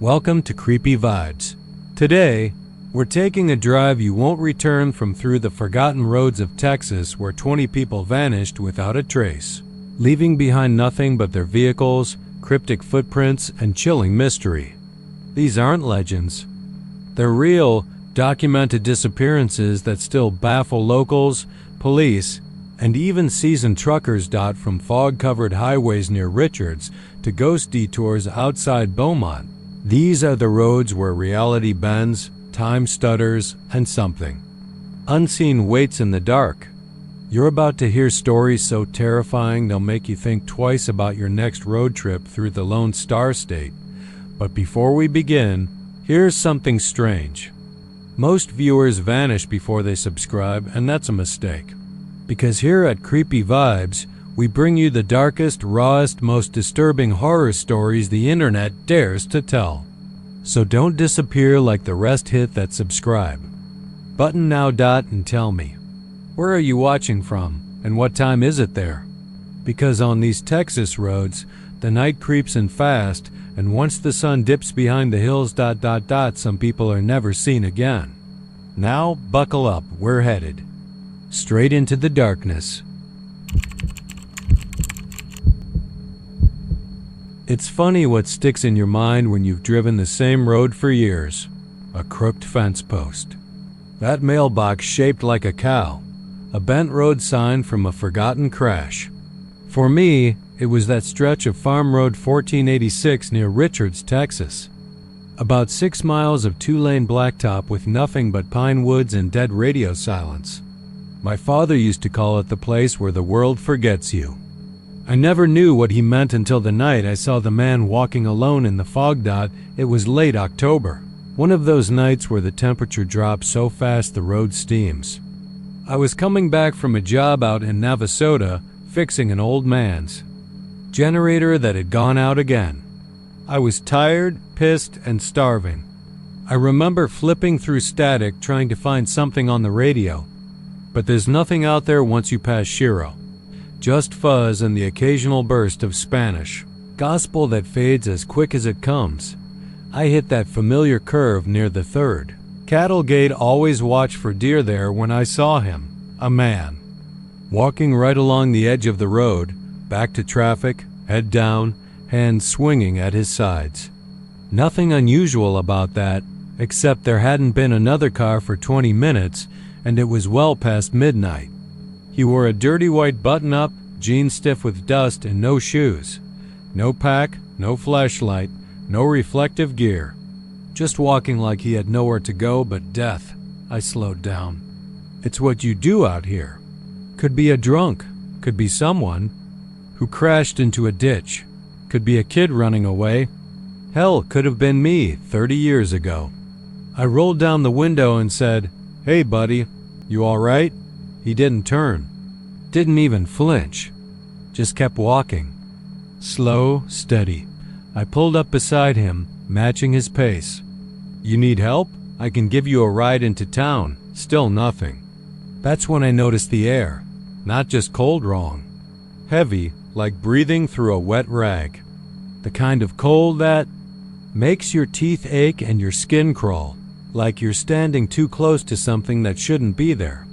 Welcome to Creepy Vibes. Today, we're taking a drive you won't return from through the forgotten roads of Texas where 20 people vanished without a trace, leaving behind nothing but their vehicles, cryptic footprints, and chilling mystery. These aren't legends. They're real, documented disappearances that still baffle locals, police, and even seasoned truckers. From fog-covered highways near Richards to ghost detours outside Beaumont, these are the roads where reality bends, time stutters, and something unseen waits in the dark. You're about to hear stories so terrifying they'll make you think twice about your next road trip through the Lone Star State. But before we begin, here's something strange. Most viewers vanish before they subscribe, and that's a mistake. Because here at Creepy Vibes, we bring you the darkest, rawest, most disturbing horror stories the internet dares to tell. So don't disappear like the rest. Hit that subscribe button now. And tell me, where are you watching from, and what time is it there? Because on these Texas roads, the night creeps in fast, and once the sun dips behind the hills, some people are never seen again. Now, buckle up, we're headed straight into the darkness. It's funny what sticks in your mind when you've driven the same road for years. A crooked fence post, that mailbox shaped like a cow, a bent road sign from a forgotten crash. For me, it was that stretch of Farm Road 1486 near Richards, Texas. About 6 miles of two-lane blacktop with nothing but pine woods and dead radio silence. My father used to call it the place where the world forgets you. I never knew what he meant until the night I saw the man walking alone in the fog. It was late October, one of those nights where the temperature drops so fast the road steams. I was coming back from a job out in Navasota, fixing an old man's generator that had gone out again. I was tired, pissed, and starving. I remember flipping through static trying to find something on the radio, but there's nothing out there once you pass Shiro. Just fuzz and the occasional burst of Spanish gospel that fades as quick as it comes. I hit that familiar curve near the 3rd cattle gate. Always watch for deer there when I saw him, a man, walking right along the edge of the road, back to traffic, head down, hands swinging at his sides. Nothing unusual about that, except there hadn't been another car for 20 minutes, and it was well past midnight. He wore a dirty white button-up, jeans stiff with dust, and no shoes. No pack, no flashlight, no reflective gear. Just walking like he had nowhere to go but death. I slowed down. It's what you do out here. Could be a drunk, could be someone who crashed into a ditch, could be a kid running away. Hell, could have been me 30 years ago. I rolled down the window and said, "Hey buddy, you all right?" He didn't turn, didn't even flinch, just kept walking. Slow, steady. I pulled up beside him, matching his pace. "You need help? I can give you a ride into town." Still nothing. That's when I noticed the air, not just cold wrong, heavy, like breathing through a wet rag. The kind of cold that makes your teeth ache and your skin crawl, like you're standing too close to something that shouldn't be there.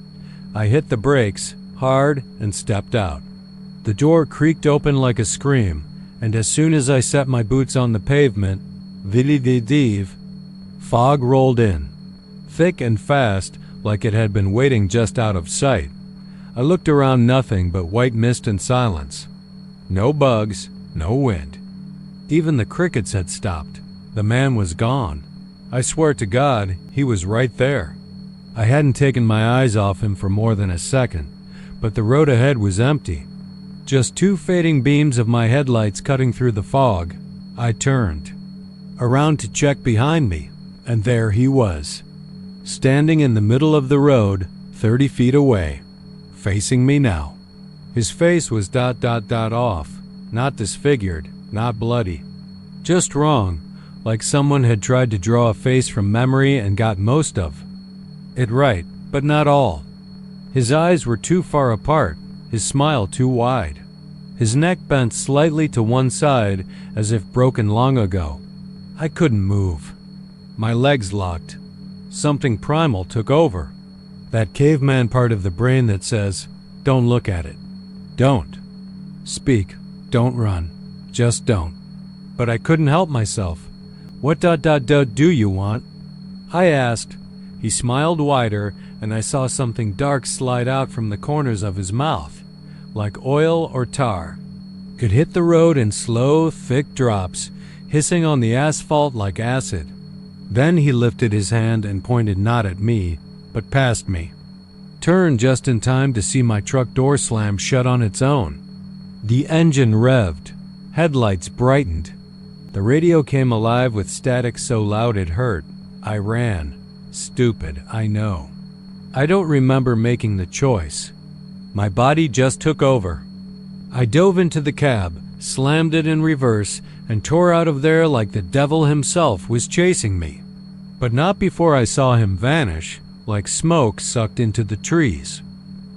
I hit the brakes hard and stepped out. The door creaked open like a scream, and as soon as I set my boots on the pavement, fog rolled in, thick and fast, like it had been waiting just out of sight. I looked around, nothing but white mist and silence. No bugs, no wind. Even the crickets had stopped. The man was gone. I swear to God, he was right there. I hadn't taken my eyes off him for more than a second, but the road ahead was empty. Just 2 fading beams of my headlights cutting through the fog. I turned around to check behind me, and there he was, standing in the middle of the road, 30 feet away, facing me now. His face was off, not disfigured, not bloody, just wrong, like someone had tried to draw a face from memory and got most of it right, but not all. His eyes were too far apart, his smile too wide. His neck bent slightly to one side as if broken long ago. I couldn't move. My legs locked. Something primal took over. That caveman part of the brain that says, don't look at it. Don't. Speak. Don't run. Just don't. But I couldn't help myself. What do you want? I asked. He smiled wider, and I saw something dark slide out from the corners of his mouth, like oil or tar. Could hit the road in slow, thick drops, hissing on the asphalt like acid. Then he lifted his hand and pointed not at me, but past me. Turned just in time to see my truck door slam shut on its own. The engine revved. Headlights brightened. The radio came alive with static so loud it hurt. I ran. Stupid, I know. I don't remember making the choice. My body just took over. I dove into the cab, slammed it in reverse, and tore out of there like the devil himself was chasing me. But not before I saw him vanish, like smoke sucked into the trees.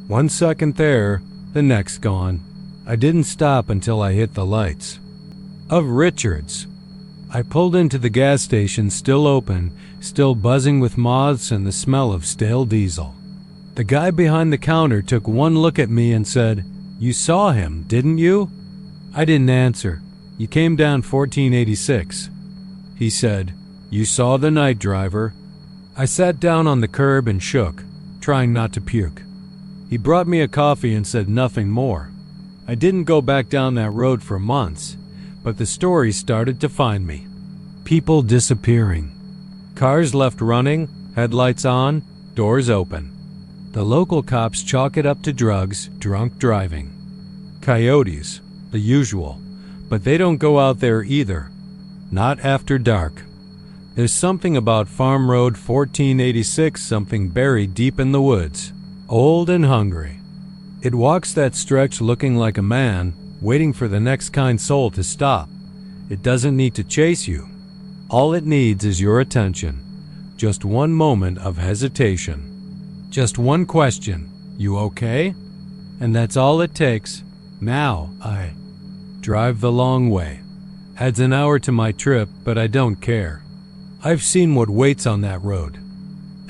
1 second there, the next gone. I didn't stop until I hit the lights. Of Richards. I pulled into the gas station, still open, still buzzing with moths and the smell of stale diesel. The guy behind the counter took one look at me and said, "You saw him, didn't you?" I didn't answer. "You came down 1486. He said, "You saw the night driver." I sat down on the curb and shook, trying not to puke. He brought me a coffee and said nothing more. I didn't go back down that road for months, but the stories started to find me. People disappearing. Cars left running, headlights on, doors open. The local cops chalk it up to drugs, drunk driving. Coyotes, the usual, but they don't go out there either. Not after dark. There's something about Farm Road 1486, something buried deep in the woods, old and hungry. It walks that stretch looking like a man, waiting for the next kind soul to stop. It doesn't need to chase you. All it needs is your attention. Just one moment of hesitation. Just one question, "You okay?" And that's all it takes. Now I drive the long way. Adds an hour to my trip, but I don't care. I've seen what waits on that road.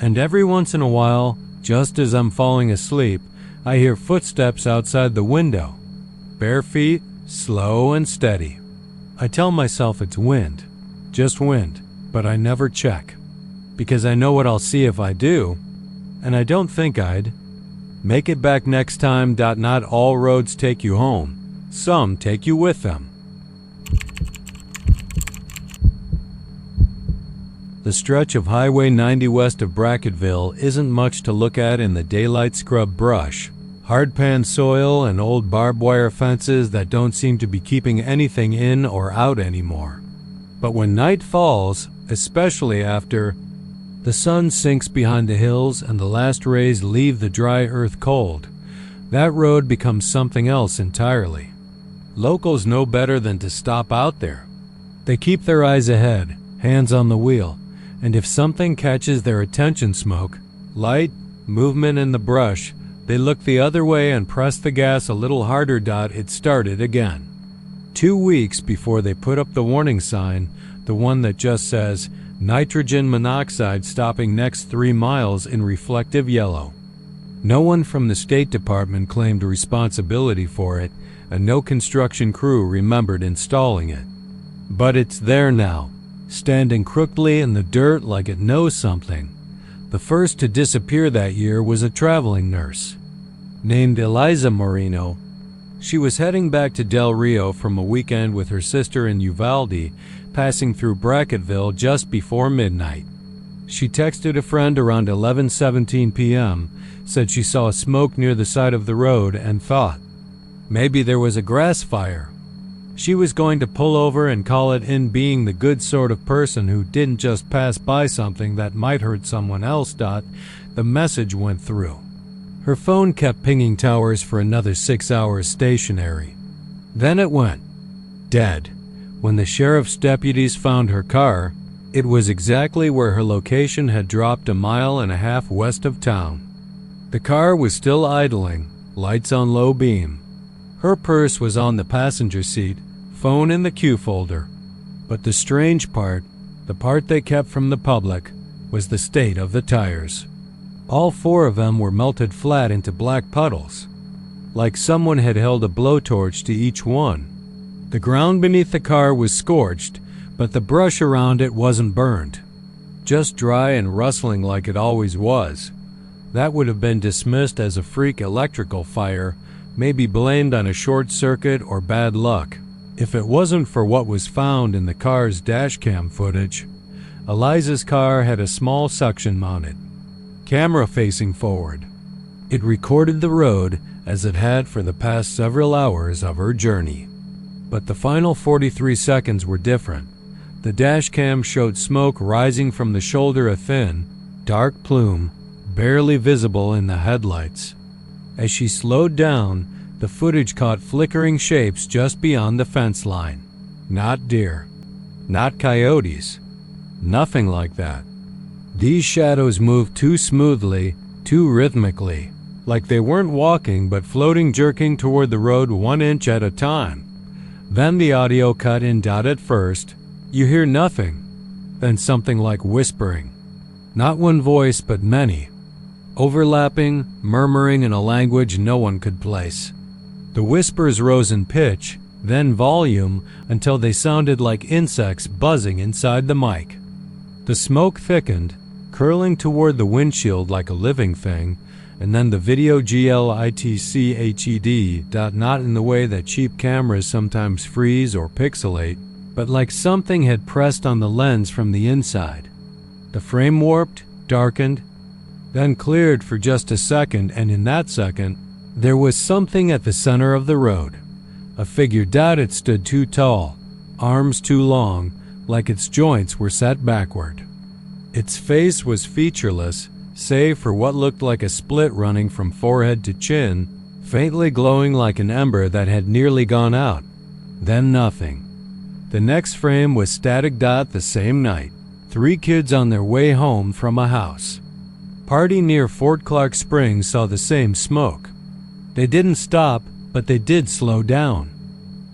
And every once in a while, just as I'm falling asleep, I hear footsteps outside the window. Bare feet, slow and steady. I tell myself it's wind, just wind, but I never check. Because I know what I'll see if I do, and I don't think I'd. Make it back next time. Not all roads take you home. Some take you with them. The stretch of Highway 90 west of Brackettville isn't much to look at in the daylight scrub brush. Hard-pan soil and old barbed wire fences that don't seem to be keeping anything in or out anymore. But when night falls, especially after the sun sinks behind the hills and the last rays leave the dry earth cold, that road becomes something else entirely. Locals know better than to stop out there. They keep their eyes ahead, hands on the wheel, and if something catches their attention, smoke, light, movement in the brush, they look the other way and press the gas a little harder. It started again. 2 weeks before they put up the warning sign, the one that just says, "Nitrogen monoxide stopping next 3 miles" in reflective yellow. No one from the State Department claimed responsibility for it, and no construction crew remembered installing it. But it's there now, standing crookedly in the dirt like it knows something. The first to disappear that year was a traveling nurse named Eliza Moreno. She was heading back to Del Rio from a weekend with her sister in Uvalde, passing through Brackettville just before midnight. She texted a friend around 11:17 p.m., said she saw smoke near the side of the road and thought, maybe there was a grass fire. She was going to pull over and call it in, being the good sort of person who didn't just pass by something that might hurt someone else. The message went through. Her phone kept pinging towers for another 6 hours stationary. Then it went dead. When the sheriff's deputies found her car, it was exactly where her location had dropped, 1.5 miles west of town. The car was still idling, lights on low beam. Her purse was on the passenger seat, phone in the Q folder. But the strange part, The part they kept from the public was the state of the tires. All 4 of them were melted flat into black puddles, like someone had held a blowtorch to each one. The ground beneath the car was scorched, but the brush around it wasn't burned, just dry and rustling like it always was. That would have been dismissed as a freak electrical fire, maybe blamed on a short circuit or bad luck, if it wasn't for what was found in the car's dashcam footage. Eliza's car had a small suction-mounted camera facing forward. It recorded the road as it had for the past several hours of her journey. But the final 43 seconds were different. The dashcam showed smoke rising from the shoulder, a thin, dark plume, barely visible in the headlights. As she slowed down, the footage caught flickering shapes just beyond the fence line. Not deer, not coyotes, nothing like that. These shadows moved too smoothly, too rhythmically, like they weren't walking but floating, jerking toward the road 1 inch at a time. Then the audio cut in. At first, you hear nothing, then something like whispering. Not one voice, but many, overlapping, murmuring in a language no one could place. The whispers rose in pitch, then volume, until they sounded like insects buzzing inside the mic. The smoke thickened, curling toward the windshield like a living thing, and then the video glitched, not in the way that cheap cameras sometimes freeze or pixelate, but like something had pressed on the lens from the inside. The frame warped, darkened, then cleared for just a second, and in that second, there was something at the center of the road. A figure. It stood too tall, arms too long, like its joints were set backward. Its face was featureless, save for what looked like a split running from forehead to chin, faintly glowing like an ember that had nearly gone out. Then nothing. The next frame was static. The same night, 3 kids on their way home from a house party near Fort Clark Springs saw the same smoke. They didn't stop, but they did slow down.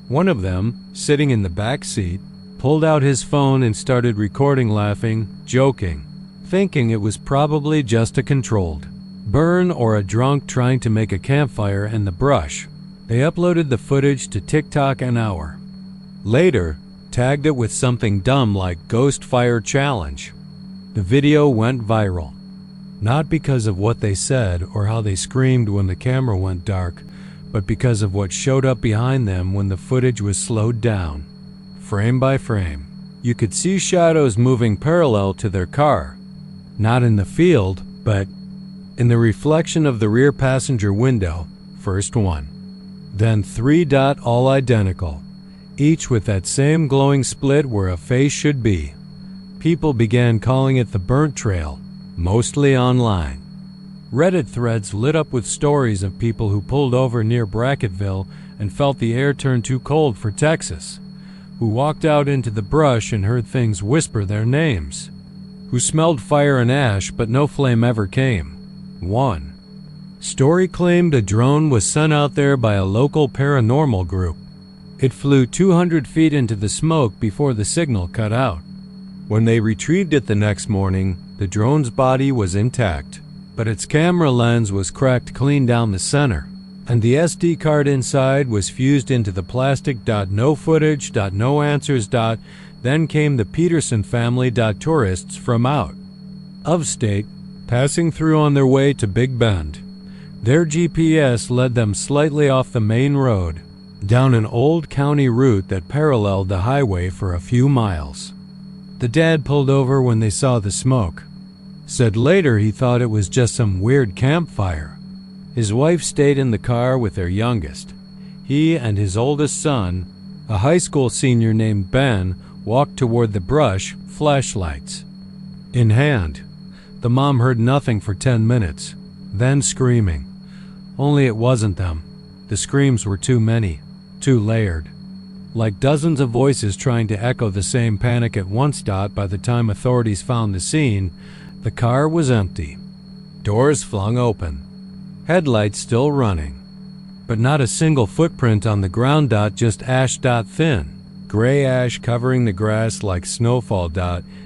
One of them, sitting in the back seat, pulled out his phone and started recording, laughing, joking, thinking it was probably just a controlled burn or a drunk trying to make a campfire in the brush. They uploaded the footage to TikTok an hour later, tagged it with something dumb like Ghost Fire Challenge. The video went viral. Not because of what they said or how they screamed when the camera went dark, but because of what showed up behind them when the footage was slowed down. Frame by frame, you could see shadows moving parallel to their car. Not in the field, but in the reflection of the rear passenger window. First 1, then 3. All identical, each with that same glowing split where a face should be. People began calling it the burnt trail, mostly online. Reddit threads lit up with stories of people who pulled over near Bracketville and felt the air turn too cold for Texas, who walked out into the brush and heard things whisper their names, who smelled fire and ash but no flame ever came. One story claimed a drone was sent out there by a local paranormal group. It flew 200 feet into the smoke before the signal cut out. When they retrieved it the next morning, the drone's body was intact, but its camera lens was cracked clean down the center, and the SD card inside was fused into the plastic. No footage. No answers. Then came the Peterson family. Tourists from out of state passing through on their way to Big Bend. Their GPS led them slightly off the main road, down an old county route that paralleled the highway for a few miles. The dad pulled over when they saw the smoke. Said later he thought it was just some weird campfire. His wife stayed in the car with their youngest. He and his oldest son, a high school senior named Ben, walked toward the brush, flashlights in hand. The mom heard nothing for 10 minutes, then screaming. Only it wasn't them. The screams were too many, too layered, like dozens of voices trying to echo the same panic at once. By the time authorities found the scene, the car was empty, doors flung open, headlights still running, but not a single footprint on the ground. Just ash. Thin, Gray ash covering the grass like snowfall.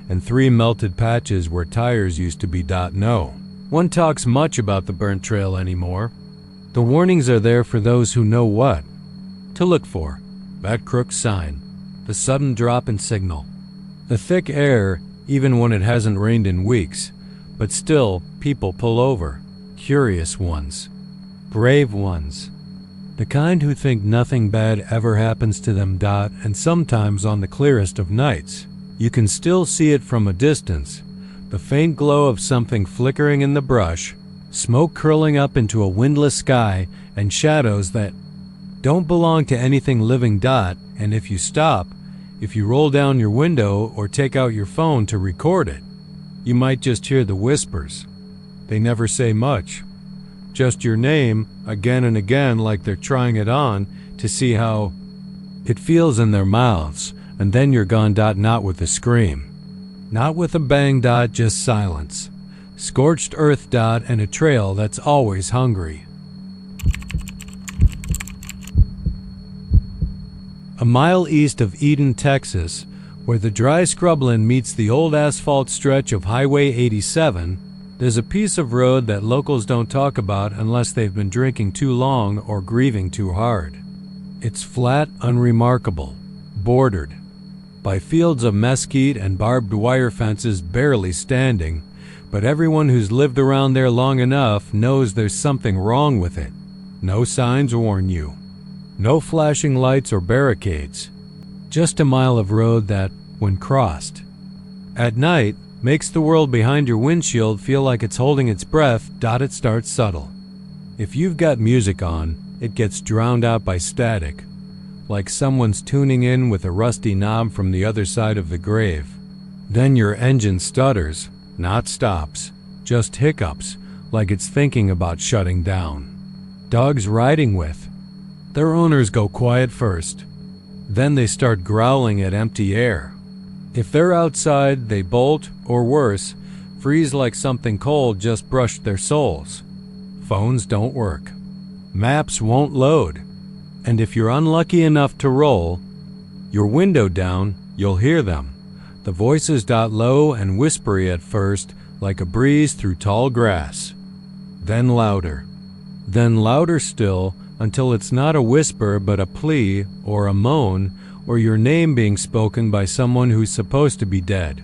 And 3 melted patches where tires used to be. No one talks much about the burnt trail anymore. The warnings are there for those who know what to look for. That crook sign, the sudden drop in signal, the thick air even when it hasn't rained in weeks, but still people pull over. Curious ones, brave ones, the kind who think nothing bad ever happens to them. And sometimes on the clearest of nights, you can still see it from a distance, the faint glow of something flickering in the brush, smoke curling up into a windless sky, and shadows that don't belong to anything living. And if you stop, if you roll down your window or take out your phone to record it, you might just hear the whispers. They never say much, just your name again and again, like they're trying it on to see how it feels in their mouths. And then you're gone. Not with a scream, not with a bang. Just silence, scorched earth. And a trail that's always hungry. A mile east of Eden, Texas, where the dry scrubland meets the old asphalt stretch of Highway 87, there's a piece of road that locals don't talk about unless they've been drinking too long or grieving too hard. It's flat, unremarkable, bordered by fields of mesquite and barbed wire fences barely standing, but everyone who's lived around there long enough knows there's something wrong with it. No signs warn you. No flashing lights or barricades. Just a mile of road that, when crossed at night, makes the world behind your windshield feel like it's holding its breath. It starts subtle. If you've got music on, it gets drowned out by static, like someone's tuning in with a rusty knob from the other side of the grave. Then your engine stutters, not stops, just hiccups, like it's thinking about shutting down. Dogs riding with their owners go quiet first. Then they start growling at empty air. If they're outside, they bolt, or worse, freeze like something cold just brushed their souls. Phones don't work. Maps won't load. And if you're unlucky enough to roll your window down, you'll hear them. The voices. Low and whispery at first, like a breeze through tall grass. Then louder still, until it's not a whisper but a plea or a moan or your name being spoken by someone who's supposed to be dead.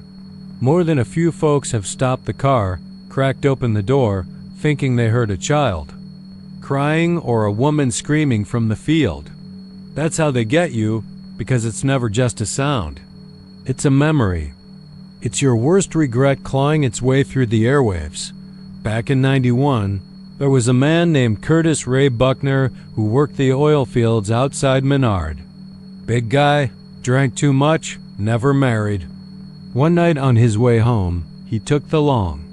More than a few folks have stopped the car, cracked open the door, thinking they heard a child crying or a woman screaming from the field. That's how they get you, because it's never just a sound. It's a memory. It's your worst regret clawing its way through the airwaves. Back in '91, there was a man named Curtis Ray Buckner who worked the oil fields outside Menard. Big guy, drank too much, never married. One night on his way home, he took the long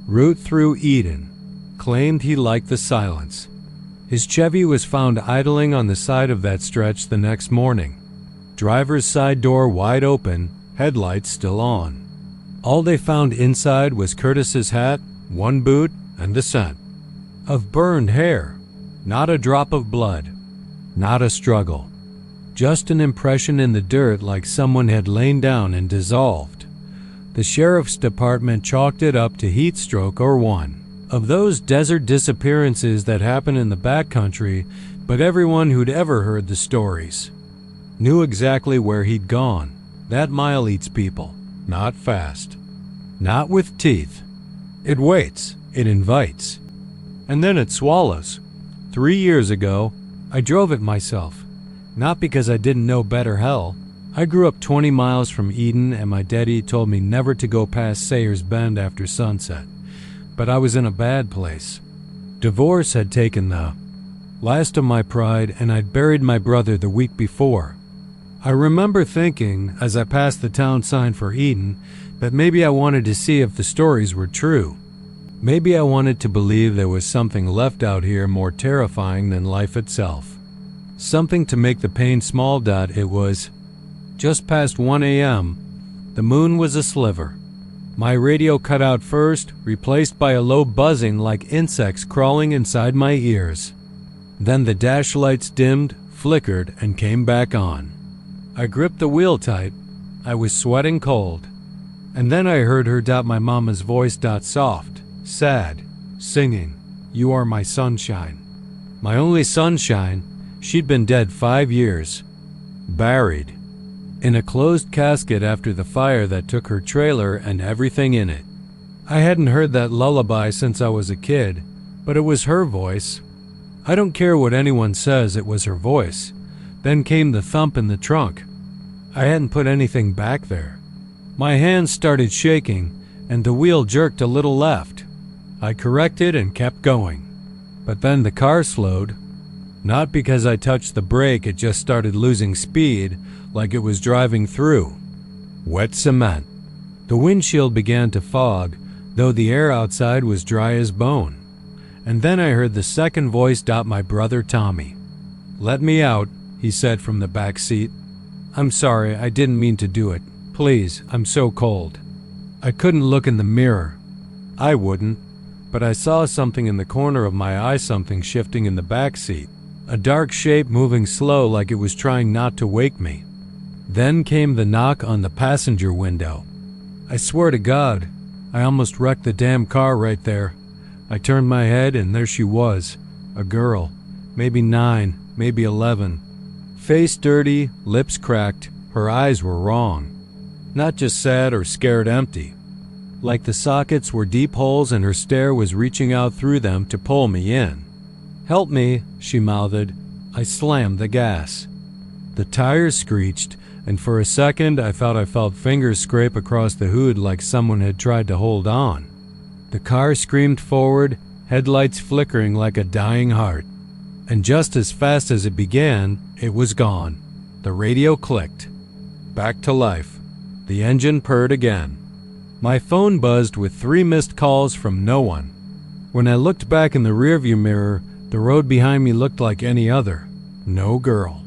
route through Eden, claimed he liked the silence. His Chevy was found idling on the side of that stretch the next morning. Driver's side door wide open, headlights still on. All they found inside was Curtis's hat, one boot, and the scent of burned hair. Not a drop of blood, not a struggle. Just an impression in the dirt like someone had lain down and dissolved. The sheriff's department chalked it up to heat stroke or one of those desert disappearances that happen in the backcountry, but everyone who'd ever heard the stories knew exactly where he'd gone. That mile eats people, not fast, not with teeth. It waits, it invites, and then it swallows. 3 years ago, I drove it myself, not because I didn't know better hell. I grew up 20 miles from Eden, and my daddy told me never to go past Sayers Bend after sunset. But I was in a bad place. Divorce had taken the last of my pride, and I'd buried my brother the week before. I remember thinking, as I passed the town sign for Eden, that maybe I wanted to see if the stories were true. Maybe I wanted to believe there was something left out here more terrifying than life itself. Something to make the pain small. It was just past 1 a.m. The moon was a sliver. My radio cut out first, replaced by a low buzzing like insects crawling inside my ears. Then the dash lights dimmed, flickered, and came back on. I gripped the wheel tight. I was sweating cold. And then I heard her my mama's voice soft, sad, singing, "You are my sunshine." My only sunshine. She'd been dead 5 years. Buried. In a closed casket after the fire that took her trailer and everything in it. I hadn't heard that lullaby since I was a kid, but it was her voice. I don't care what anyone says, it was her voice. Then came the thump in the trunk. I hadn't put anything back there. My hands started shaking, and the wheel jerked a little left. I corrected and kept going. But then the car slowed. Not because I touched the brake, it just started losing speed, like it was driving through wet cement. The windshield began to fog, though the air outside was dry as bone. And then I heard the second voice my brother Tommy. "Let me out," he said from the back seat. "I'm sorry, I didn't mean to do it. Please, I'm so cold." I couldn't look in the mirror. I wouldn't, but I saw something in the corner of my eye, something shifting in the back seat. A dark shape moving slow like it was trying not to wake me. Then came the knock on the passenger window. I swear to God, I almost wrecked the damn car right there. I turned my head and there she was, a girl, maybe 9, maybe 11. Face dirty, lips cracked, her eyes were wrong. Not just sad or scared empty. Like the sockets were deep holes and her stare was reaching out through them to pull me in. "Help me," she mouthed. I slammed the gas. The tires screeched, and for a second I thought I felt fingers scrape across the hood like someone had tried to hold on. The car screamed forward, headlights flickering like a dying heart. And just as fast as it began, it was gone. The radio clicked. Back to life. The engine purred again. My phone buzzed with 3 missed calls from no one. When I looked back in the rearview mirror, the road behind me looked like any other. No girl.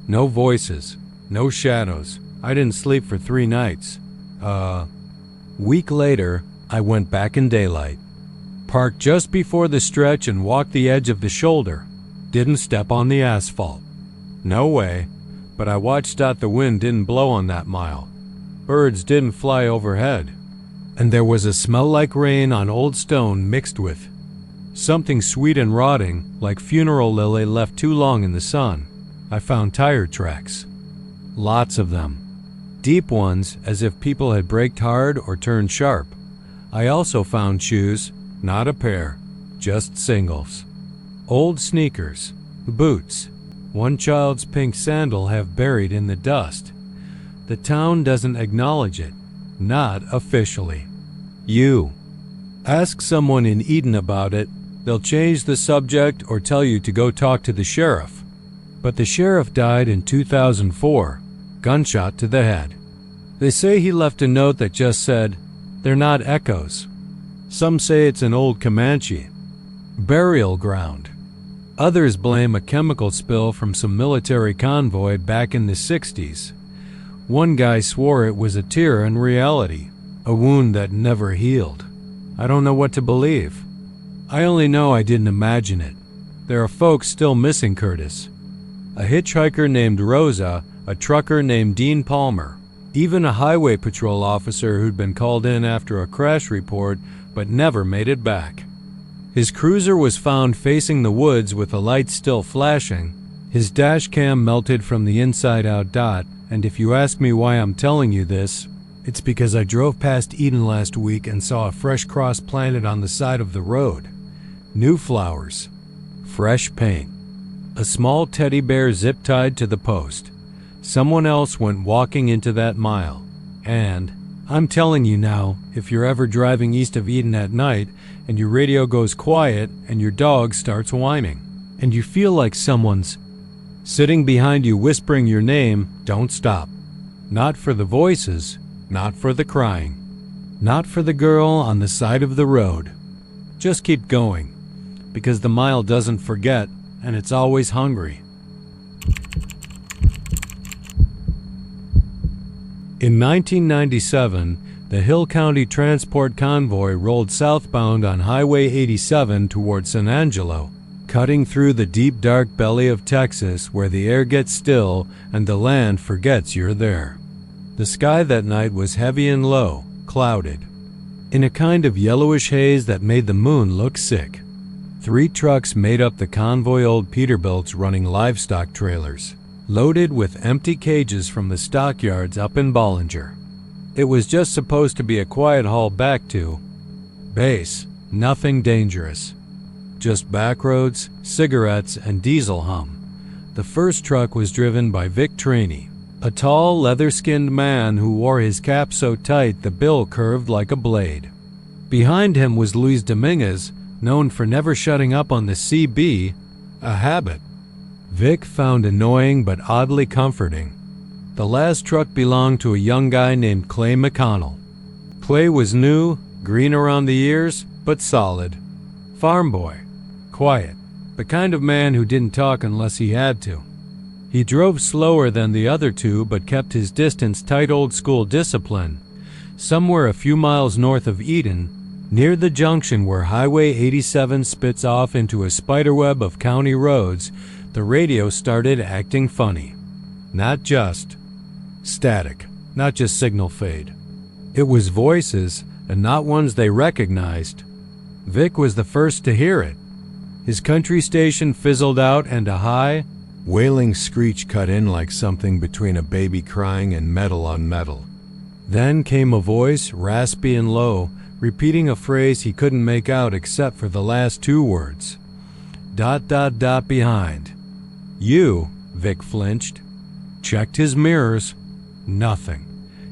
No voices. No shadows. I didn't sleep for 3 nights. Week later, I went back in daylight. Parked just before the stretch and walked the edge of the shoulder. Didn't step on the asphalt. No way. But I watched the wind didn't blow on that mile. Birds didn't fly overhead. And there was a smell like rain on old stone mixed with something sweet and rotting, like funeral lily left too long in the sun. I found tire tracks. Lots of them. Deep ones, as if people had braked hard or turned sharp. I also found shoes, not a pair, just singles. Old sneakers, boots, one child's pink sandal have buried in the dust. The town doesn't acknowledge it, not officially. You. Ask someone in Eden about it. They'll change the subject or tell you to go talk to the sheriff. But the sheriff died in 2004, gunshot to the head. They say he left a note that just said, "They're not echoes." Some say it's an old Comanche burial ground. Others blame a chemical spill from some military convoy back in the 60s. One guy swore it was a tear in reality, a wound that never healed. I don't know what to believe. I only know I didn't imagine it. There are folks still missing Curtis. A hitchhiker named Rosa, a trucker named Dean Palmer, even a highway patrol officer who'd been called in after a crash report but never made it back. His cruiser was found facing the woods with the lights still flashing. His dash cam melted from the inside out, and if you ask me why I'm telling you this, it's because I drove past Eden last week and saw a fresh cross planted on the side of the road. New flowers. Fresh paint. A small teddy bear zip-tied to the post. Someone else went walking into that mile. And, I'm telling you now, if you're ever driving east of Eden at night and your radio goes quiet and your dog starts whining, and you feel like someone's sitting behind you whispering your name, don't stop. Not for the voices, not for the crying, not for the girl on the side of the road. Just keep going, because the mile doesn't forget, and it's always hungry. In 1997, the Hill County Transport Convoy rolled southbound on Highway 87 toward San Angelo, cutting through the deep dark belly of Texas where the air gets still and the land forgets you're there. The sky that night was heavy and low, clouded, in a kind of yellowish haze that made the moon look sick. 3 trucks made up the convoy old Peterbilts running livestock trailers, loaded with empty cages from the stockyards up in Bollinger. It was just supposed to be a quiet haul back to base, nothing dangerous. Just backroads, cigarettes, and diesel hum. The first truck was driven by Vic Traney, a tall, leather-skinned man who wore his cap so tight the bill curved like a blade. Behind him was Luis Dominguez, known for never shutting up on the CB, a habit Vic found annoying but oddly comforting. The last truck belonged to a young guy named Clay McConnell. Clay was new, green around the ears, but solid. Farm boy, quiet, the kind of man who didn't talk unless he had to. He drove slower than the other 2 but kept his distance tight old-school discipline. Somewhere a few miles north of Eden, near the junction where Highway 87 spits off into a spiderweb of county roads, the radio started acting funny. Not just static, not just signal fade. It was voices, and not ones they recognized. Vic was the first to hear it. His country station fizzled out and a high, wailing screech cut in like something between a baby crying and metal on metal. Then came a voice, raspy and low, repeating a phrase he couldn't make out except for the last 2 words. ... behind. You, Vic flinched. Checked his mirrors. Nothing.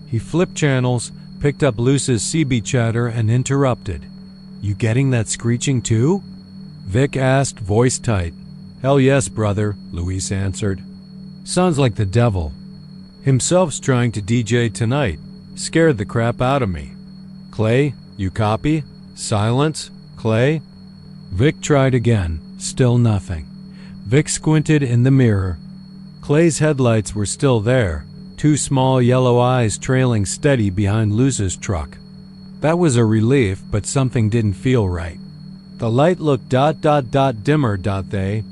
He flipped channels, picked up Luce's CB chatter, and interrupted. You getting that screeching too? Vic asked, voice tight. Hell yes, brother, Luis answered. Sounds like the devil. Himself's trying to DJ tonight. Scared the crap out of me. Clay, you copy? Silence? Clay? Vic tried again. Still nothing. Vic squinted in the mirror. Clay's headlights were still there, 2 small yellow eyes trailing steady behind Luce's truck. That was a relief, but something didn't feel right. The light looked ... dimmer. They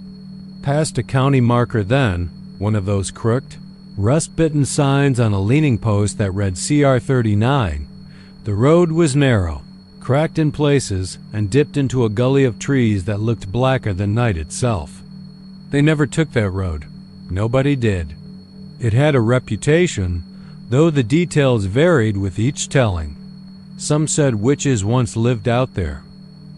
passed a county marker then, one of those crooked, rust-bitten signs on a leaning post that read CR39. The road was narrow, cracked in places, and dipped into a gully of trees that looked blacker than night itself. They never took that road. Nobody did. It had a reputation, though the details varied with each telling. Some said witches once lived out there.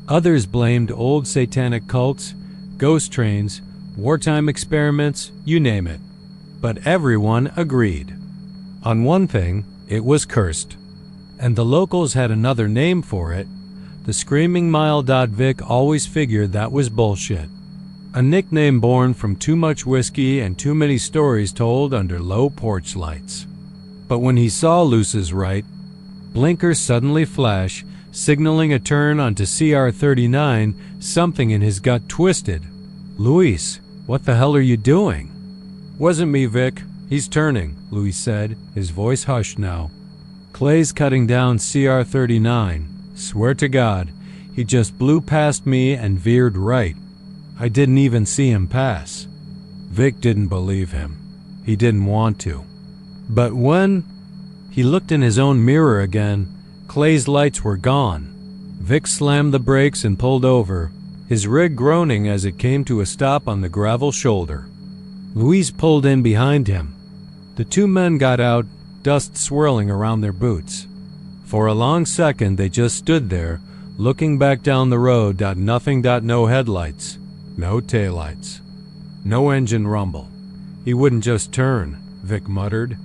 Others blamed old satanic cults, ghost trains, wartime experiments, you name it. But everyone agreed. On one thing, it was cursed. And the locals had another name for it. The Screaming Mile. Vic always figured that was bullshit. A nickname born from too much whiskey and too many stories told under low porch lights. But when he saw Luce's right, blinkers suddenly flash, signaling a turn onto CR39, something in his gut twisted. Luis, what the hell are you doing? Wasn't me, Vic. He's turning, Luis said, his voice hushed now. Clay's cutting down CR39. Swear to God, he just blew past me and veered right. I didn't even see him pass. Vic didn't believe him. He didn't want to. But when he looked in his own mirror again, Clay's lights were gone. Vic slammed the brakes and pulled over, his rig groaning as it came to a stop on the gravel shoulder. Luis pulled in behind him. The 2 men got out, dust swirling around their boots. For a long second they just stood there, looking back down the road. Nothing. No headlights. No taillights. No engine rumble. He wouldn't just turn, Vic muttered,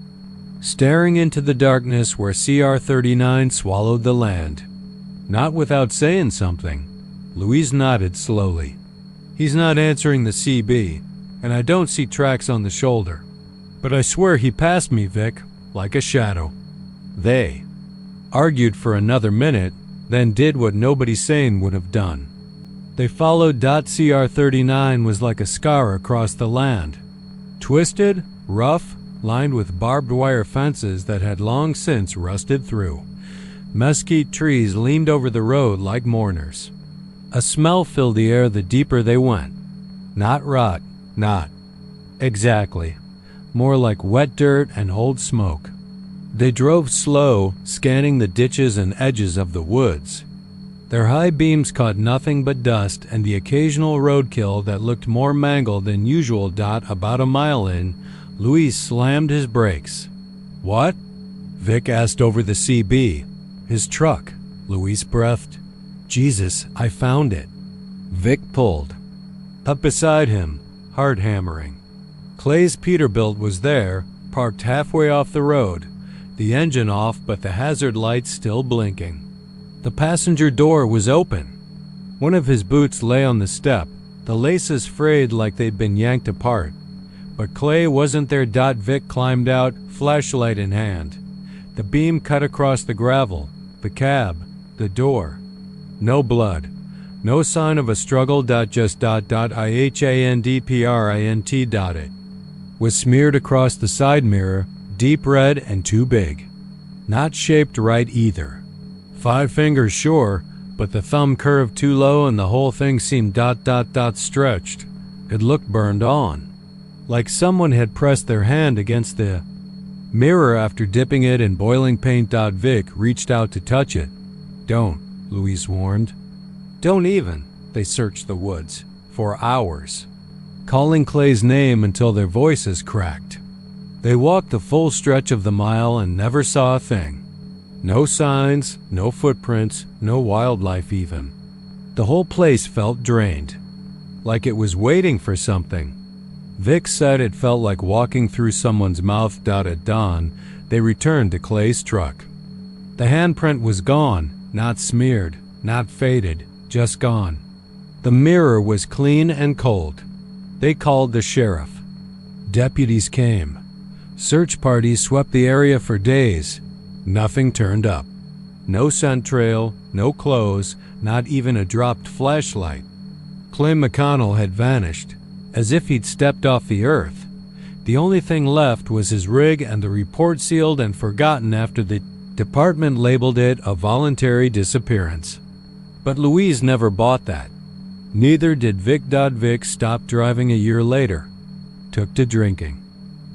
staring into the darkness where CR39 swallowed the land. Not without saying something. Luis nodded slowly. He's not answering the CB, and I don't see tracks on the shoulder. But I swear he passed me, Vic, like a shadow. They argued for another minute, then did what nobody sane would have done. They followed. CR39 was like a scar across the land. Twisted, rough, lined with barbed wire fences that had long since rusted through. Mesquite trees leaned over the road like mourners. A smell filled the air the deeper they went. Not rot, not. Exactly. More like wet dirt and old smoke. They drove slow, scanning the ditches and edges of the woods. Their high beams caught nothing but dust and the occasional roadkill that looked more mangled than usual. About a mile in, Luis slammed his brakes. What? Vic asked over the CB. His truck. Luis breathed. Jesus, I found it. Vic pulled. Up beside him, hard hammering. Clay's Peterbilt was there, parked halfway off the road, the engine off but the hazard lights still blinking. The passenger door was open. One of his boots lay on the step, the laces frayed like they'd been yanked apart. But Clay wasn't there. Vic climbed out, flashlight in hand. The beam cut across the gravel, the cab, the door. No blood. No sign of a struggle. Just IHANDPRINT. It was smeared across the side mirror, deep red and too big. Not shaped right either. 5 fingers sure, but the thumb curved too low and the whole thing seemed stretched. It looked burned on. Like someone had pressed their hand against the mirror after dipping it in boiling paint. Vic reached out to touch it. Don't, Luis warned. Don't even. They searched the woods. For hours. Calling Clay's name until their voices cracked. They walked the full stretch of the mile and never saw a thing. No signs, no footprints, no wildlife even. The whole place felt drained. Like it was waiting for something. Vic said it felt like walking through someone's mouth. At dawn, they returned to Clay's truck. The handprint was gone, not smeared, not faded, just gone. The mirror was clean and cold. They called the sheriff. Deputies came. Search parties swept the area for days. Nothing turned up. No scent trail, no clothes, not even a dropped flashlight. Clay McConnell had vanished, as if he'd stepped off the earth. The only thing left was his rig and the report sealed and forgotten after the department labeled it a voluntary disappearance. But Louise never bought that. Neither did Vic. Vic stopped driving a year later. Took to drinking.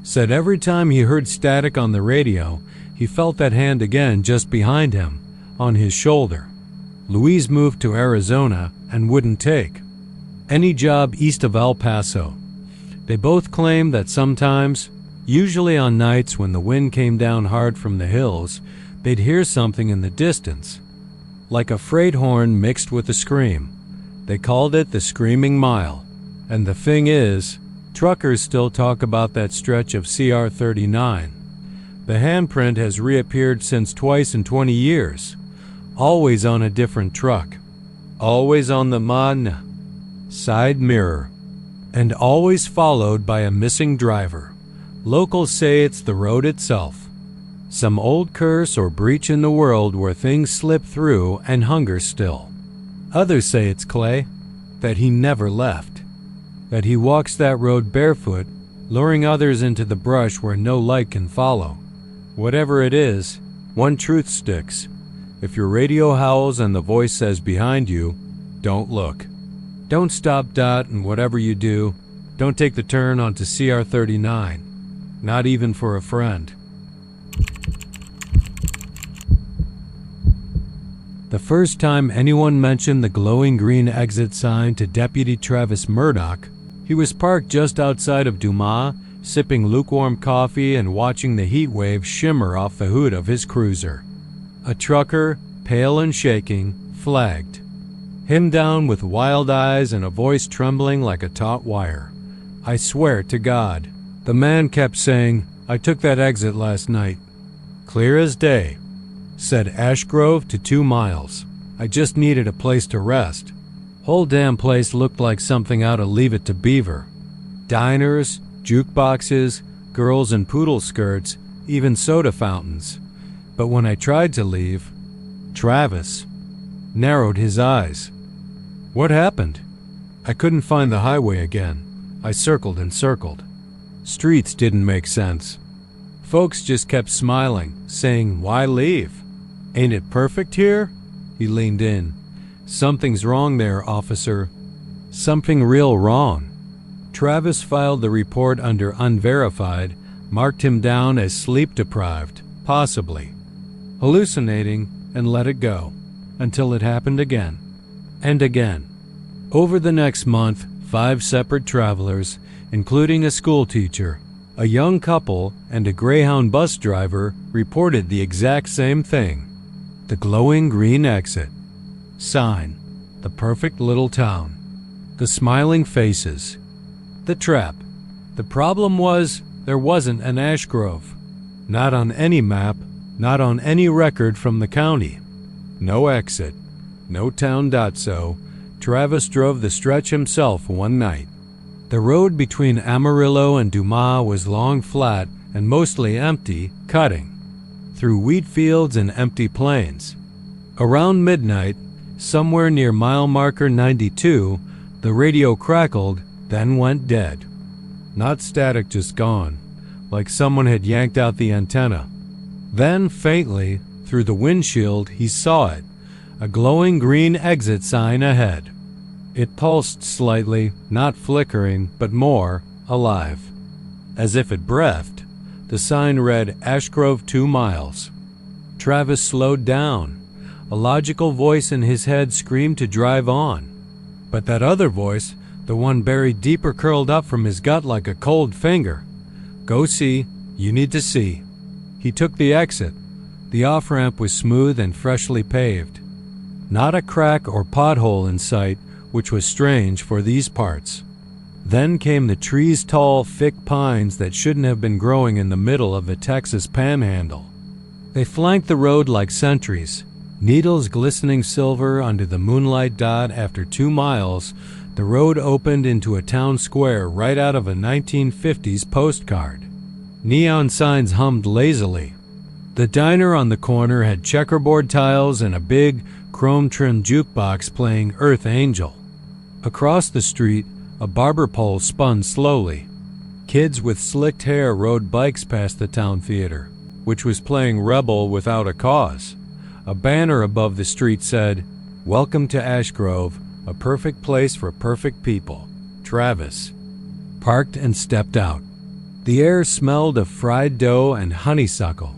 Said every time he heard static on the radio, he felt that hand again just behind him, on his shoulder. Louise moved to Arizona and wouldn't take any job east of El Paso. They both claimed that sometimes, usually on nights when the wind came down hard from the hills, they'd hear something in the distance, like a freight horn mixed with a scream. They called it the Screaming Mile. And the thing is, truckers still talk about that stretch of CR 39. The handprint has reappeared since twice in 20 years, always on a different truck, always on the side mirror, and always followed by a missing driver. Locals say it's the road itself. Some old curse or breach in the world where things slip through and hunger still. Others say it's Clay, that he never left, that he walks that road barefoot, luring others into the brush where no light can follow. Whatever it is, one truth sticks. If your radio howls and the voice says behind you, don't look. Don't stop. And whatever you do, don't take the turn onto CR 39. Not even for a friend. The first time anyone mentioned the glowing green exit sign to Deputy Travis Murdoch, he was parked just outside of Dumas, sipping lukewarm coffee and watching the heat wave shimmer off the hood of his cruiser. A trucker, pale and shaking, flagged him down with wild eyes and a voice trembling like a taut wire. I swear to God. The man kept saying, I took that exit last night. Clear as day. Said Ashgrove to 2 miles. I just needed a place to rest. Whole damn place looked like something out of Leave It to Beaver. Diners, jukeboxes, girls in poodle skirts, even soda fountains. But when I tried to leave, Travis narrowed his eyes. What happened? I couldn't find the highway again. I circled and circled. Streets didn't make sense. Folks just kept smiling, saying, why leave? Ain't it perfect here? He leaned in. Something's wrong there, officer. Something real wrong. Travis filed the report under unverified, marked him down as sleep-deprived, possibly hallucinating, and let it go, until it happened again, and again. Over the next month, 5 separate travelers, including a schoolteacher, a young couple, and a Greyhound bus driver, reported the exact same thing. The glowing green exit sign, the perfect little town, the smiling faces, the trap. The problem was, there wasn't an ash grove. Not on any map, not on any record from the county. No exit, no town. So Travis drove the stretch himself one night. The road between Amarillo and Dumas was long, flat, and mostly empty, cutting through wheat fields and empty plains. Around midnight, somewhere near mile marker 92, the radio crackled, then went dead. Not static, just gone, like someone had yanked out the antenna. Then, faintly, through the windshield, he saw it, a glowing green exit sign ahead. It pulsed slightly, not flickering, but more alive. As if it breathed, the sign read Ashgrove 2 miles. Travis slowed down. A logical voice in his head screamed to drive on. But that other voice, the one buried deeper, curled up from his gut like a cold finger. Go see, you need to see. He took the exit. The off-ramp was smooth and freshly paved. Not a crack or pothole in sight, which was strange for these parts. Then came the trees, tall, thick pines that shouldn't have been growing in the middle of the Texas panhandle. They flanked the road like sentries, needles glistening silver under the moonlight dot. After 2 miles, the road opened into a town square right out of a 1950s postcard. Neon signs hummed lazily. The diner on the corner had checkerboard tiles and a big, chrome-trimmed jukebox playing Earth Angel. Across the street, a barber pole spun slowly. Kids with slicked hair rode bikes past the town theater, which was playing Rebel Without a Cause. A banner above the street said, "Welcome to Ashgrove, a perfect place for perfect people. Travis." Parked and stepped out. The air smelled of fried dough and honeysuckle.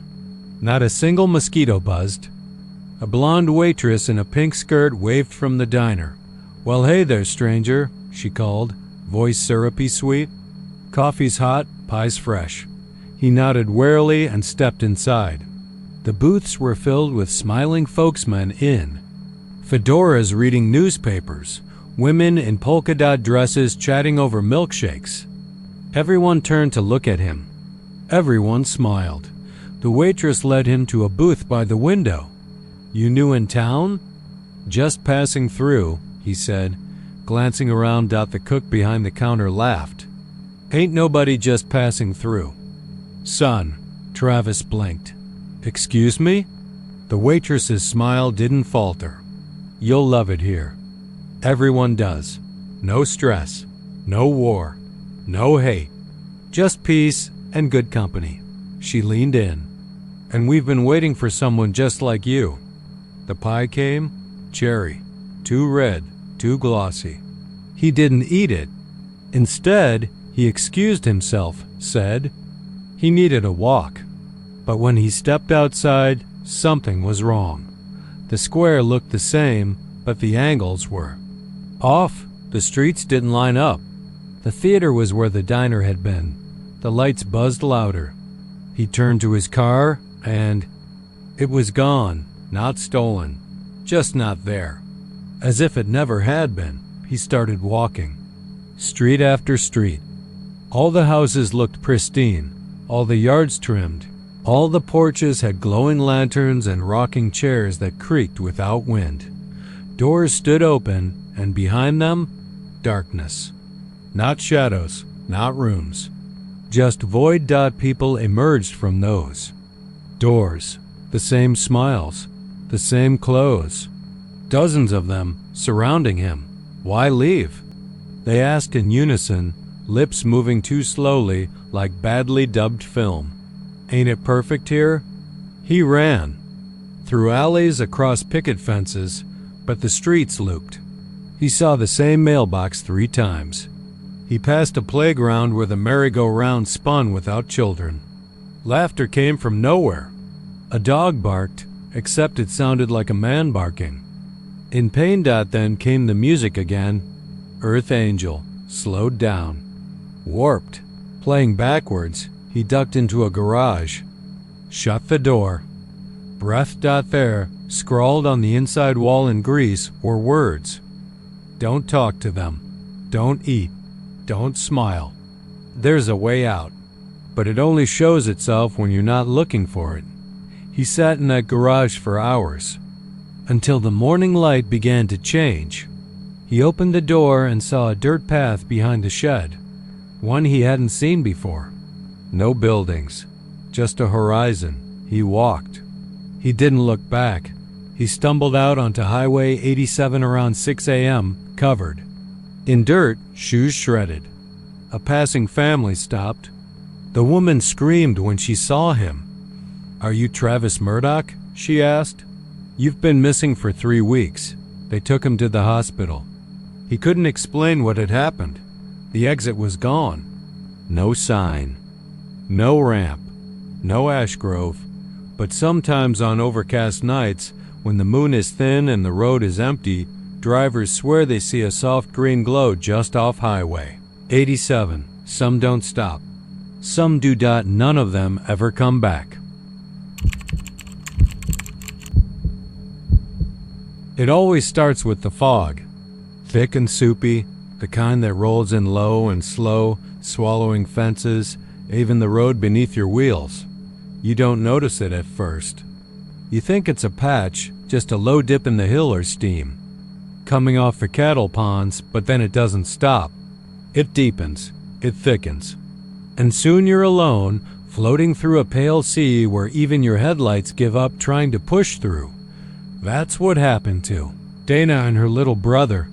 Not a single mosquito buzzed. A blonde waitress in a pink skirt waved from the diner. "Well, hey there, stranger," she called, voice syrupy sweet. "Coffee's hot, pie's fresh." He nodded warily and stepped inside. The booths were filled with smiling folksmen in fedoras reading newspapers, women in polka-dot dresses chatting over milkshakes. Everyone turned to look at him. Everyone smiled. The waitress led him to a booth by the window. "You new in town?" "Just passing through," he said, glancing around. The cook behind the counter laughed. "Ain't nobody just passing through." "Son," Travis blinked. "Excuse me?" The waitress's smile didn't falter. "You'll love it here. Everyone does. No stress, no war, no hate. Just peace and good company." She leaned in. "And we've been waiting for someone just like you." The pie came, cherry, too red, too glossy. He didn't eat it. Instead, he excused himself, said he needed a walk. But when he stepped outside, something was wrong. The square looked the same, but the angles were off. The streets didn't line up. The theater was where the diner had been. The lights buzzed louder. He turned to his car, and it was gone, not stolen, just not there. As if it never had been, he started walking. Street after street. All the houses looked pristine, all the yards trimmed. All the porches had glowing lanterns and rocking chairs that creaked without wind. Doors stood open, and behind them, darkness. Not shadows, not rooms. Just void. People emerged from those doors. The same smiles, the same clothes. Dozens of them surrounding him. Why leave? They asked in unison, lips moving too slowly like badly dubbed film. Ain't it perfect here? He ran. Through alleys, across picket fences, but the streets looped. He saw the same mailbox 3 times. He passed a playground where the merry-go-round spun without children. Laughter came from nowhere. A dog barked, except it sounded like a man barking. In pain. Then came the music again. Earth Angel, slowed down. Warped. Playing backwards, he ducked into a garage. Shut the door. Breath. There, scrawled on the inside wall in grease, were words. Don't talk to them. Don't eat. Don't smile. There's a way out, but it only shows itself when you're not looking for it. He sat in that garage for hours, until the morning light began to change. He opened the door and saw a dirt path behind the shed, one he hadn't seen before. No buildings, just a horizon. He walked. He didn't look back. He stumbled out onto Highway 87 around 6 a.m., covered in dirt, shoes shredded. A passing family stopped. The woman screamed when she saw him. "Are you Travis Murdoch?" she asked. "You've been missing for 3 weeks. They took him to the hospital." He couldn't explain what had happened. The exit was gone. No sign. No ramp. No ash grove. But sometimes on overcast nights, when the moon is thin and the road is empty, drivers swear they see a soft green glow just off Highway 87. Some don't stop. Some do. None of them ever come back. It always starts with the fog. Thick and soupy, the kind that rolls in low and slow, swallowing fences, even the road beneath your wheels. You don't notice it at first. You think it's a patch, just a low dip in the hill or steam, coming off the cattle ponds, but then it doesn't stop. It deepens, it thickens. And soon you're alone, floating through a pale sea where even your headlights give up trying to push through. That's what happened to Dana and her little brother,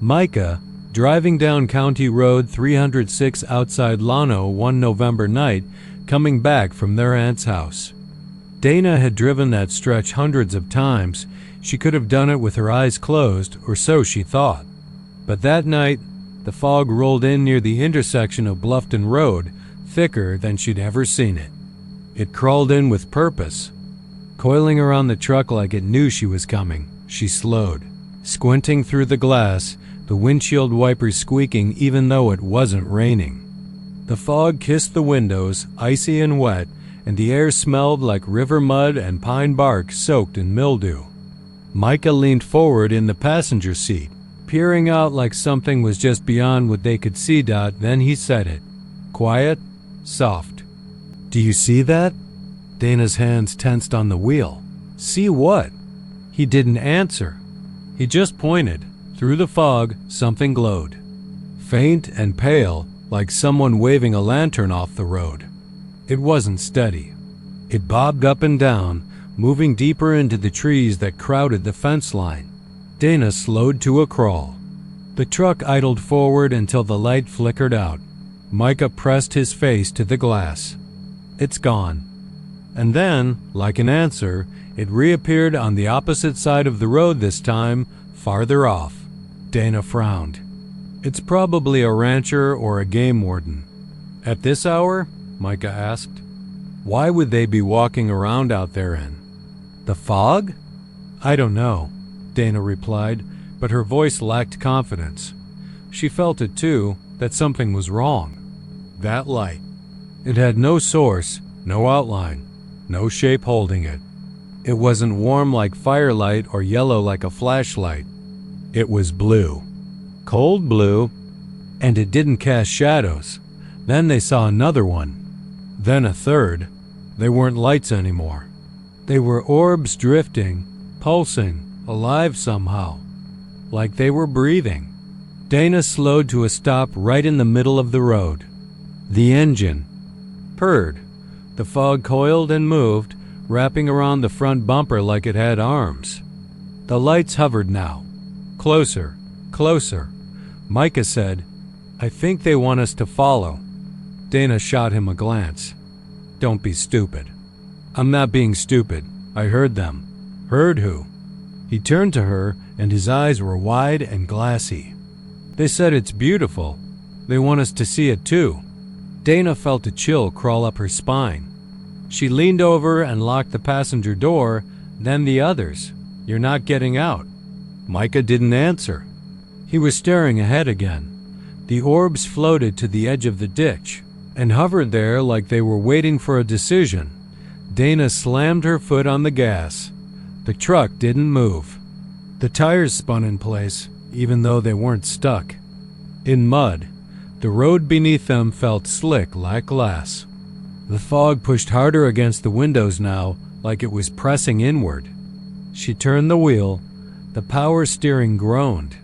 Micah, driving down County Road 306 outside Llano one November night, coming back from their aunt's house. Dana had driven that stretch hundreds of times. She could have done it with her eyes closed, or so she thought. But that night, the fog rolled in near the intersection of Bluffton Road, thicker than she'd ever seen it. It crawled in with purpose. Coiling around the truck like it knew she was coming, she slowed, squinting through the glass, the windshield wipers squeaking even though it wasn't raining. The fog kissed the windows, icy and wet, and the air smelled like river mud and pine bark soaked in mildew. Micah leaned forward in the passenger seat, peering out like something was just beyond what they could see. Then he said it. Quiet, soft. "Do you see that?" Dana's hands tensed on the wheel. "See what?" He didn't answer. He just pointed. Through the fog, something glowed. Faint and pale, like someone waving a lantern off the road. It wasn't steady. It bobbed up and down, moving deeper into the trees that crowded the fence line. Dana slowed to a crawl. The truck idled forward until the light flickered out. Micah pressed his face to the glass. "It's gone." And then, like an answer, it reappeared on the opposite side of the road this time, farther off. Dana frowned. "It's probably a rancher or a game warden." "At this hour?" Micah asked. "Why would they be walking around out there in the fog?" "I don't know," Dana replied, but her voice lacked confidence. She felt it too, that something was wrong. That light. It had no source, no outline, no shape holding it. It wasn't warm like firelight or yellow like a flashlight. It was blue. Cold blue, and it didn't cast shadows. Then they saw another one. Then a third. They weren't lights anymore. They were orbs drifting, pulsing, alive somehow, like they were breathing. Dana slowed to a stop right in the middle of the road. The engine purred. The fog coiled and moved, wrapping around the front bumper like it had arms. The lights hovered now. Closer, closer. Micah said, "I think they want us to follow." Dana shot him a glance. "Don't be stupid." "I'm not being stupid. I heard them." "Heard who?" He turned to her, and his eyes were wide and glassy. "They said it's beautiful. They want us to see it too. Dana felt a chill crawl up her spine. She leaned over and locked the passenger door, then the others. You're not getting out. Micah didn't answer. He was staring ahead again. The orbs floated to the edge of the ditch and hovered there like they were waiting for a decision. Dana slammed her foot on the gas. The truck didn't move. The tires spun in place, even though they weren't stuck. In mud, the road beneath them felt slick like glass. The fog pushed harder against the windows now, like it was pressing inward. She turned the wheel. The power steering groaned.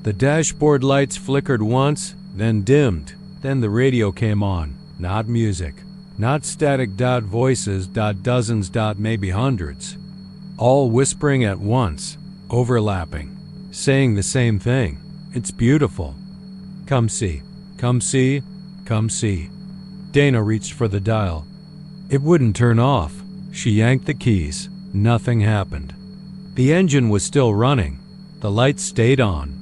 The dashboard lights flickered once, then dimmed. Then the radio came on. Not music. Not static voices, dozens, maybe hundreds. All whispering at once, overlapping, saying the same thing. It's beautiful. Come see. Come see. Come see. Dana reached for the dial. It wouldn't turn off. She yanked the keys. Nothing happened. The engine was still running. The lights stayed on.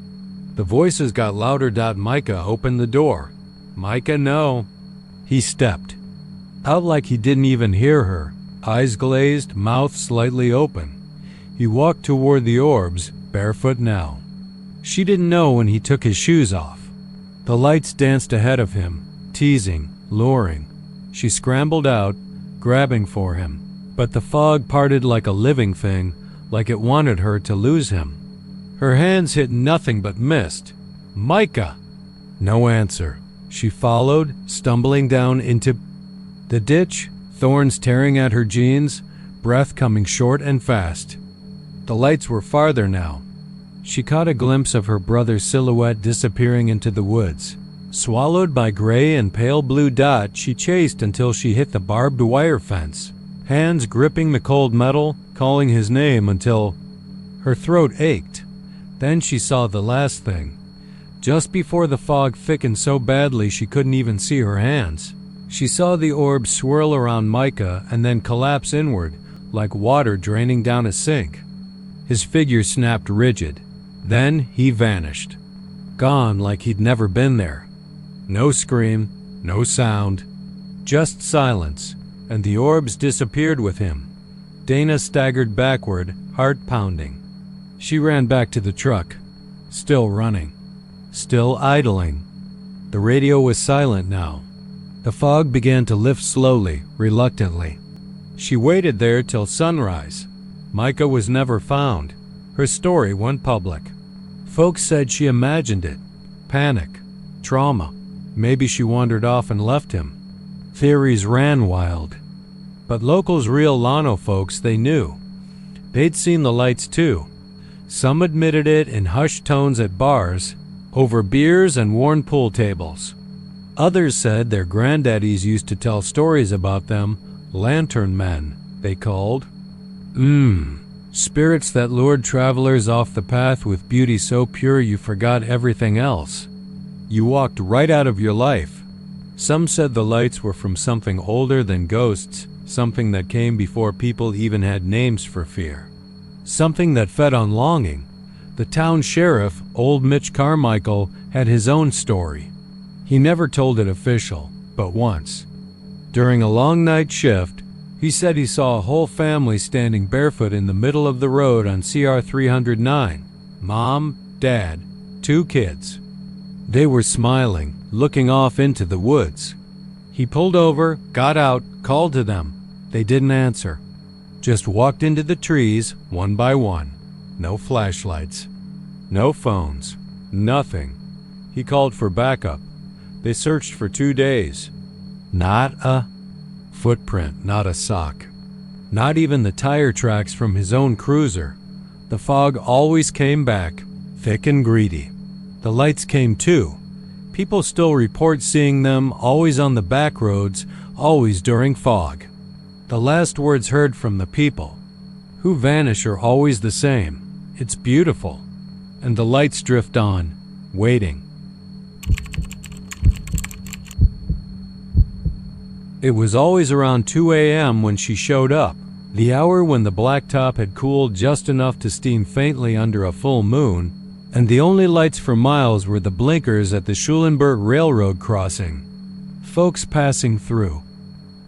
The voices got louder. Micah opened the door. Micah, no. He stepped out like he didn't even hear her, eyes glazed, mouth slightly open. He walked toward the orbs, barefoot now. She didn't know when he took his shoes off. The lights danced ahead of him, teasing, luring. She scrambled out, grabbing for him, but the fog parted like a living thing, like it wanted her to lose him. Her hands hit nothing but mist. Micah! No answer. She followed, stumbling down into the ditch, thorns tearing at her jeans, breath coming short and fast. The lights were farther now. She caught a glimpse of her brother's silhouette disappearing into the woods. Swallowed by gray and pale blue dot, she chased until she hit the barbed wire fence, hands gripping the cold metal, calling his name until her throat ached. Then she saw the last thing. Just before the fog thickened so badly she couldn't even see her hands. She saw the orb swirl around Micah and then collapse inward, like water draining down a sink. His figure snapped rigid. Then he vanished. Gone like he'd never been there. No scream, no sound, just silence, and the orbs disappeared with him. Dana staggered backward, heart pounding. She ran back to the truck, still running, still idling. The radio was silent now. The fog began to lift slowly, reluctantly. She waited there till sunrise. Micah was never found. Her story went public. Folks said she imagined it. Panic. Trauma. Maybe she wandered off and left him. Theories ran wild. But locals, real Llano folks, they knew. They'd seen the lights too. Some admitted it in hushed tones at bars, over beers and worn pool tables. Others said their granddaddies used to tell stories about them, lantern men, they called. Spirits that lured travelers off the path with beauty so pure you forgot everything else. You walked right out of your life. Some said the lights were from something older than ghosts, something that came before people even had names for fear. Something that fed on longing. The town sheriff, old Mitch Carmichael, had his own story. He never told it official, but once. During a long night shift, he said he saw a whole family standing barefoot in the middle of the road on CR 309. Mom, Dad, 2 kids. They were smiling, looking off into the woods. He pulled over, got out, called to them. They didn't answer. Just walked into the trees, one by one. No flashlights. No phones. Nothing. He called for backup. They searched for 2 days. Not a footprint, not a sock. Not even the tire tracks from his own cruiser. The fog always came back, thick and greedy. The lights came too. People still report seeing them, always on the back roads, always during fog. The last words heard from the people, who vanish, are always the same. It's beautiful. And the lights drift on, waiting. It was always around 2 a.m. when she showed up, the hour when the blacktop had cooled just enough to steam faintly under a full moon. and the only lights for miles were the blinkers at the Schulenburg Railroad crossing. Folks passing through.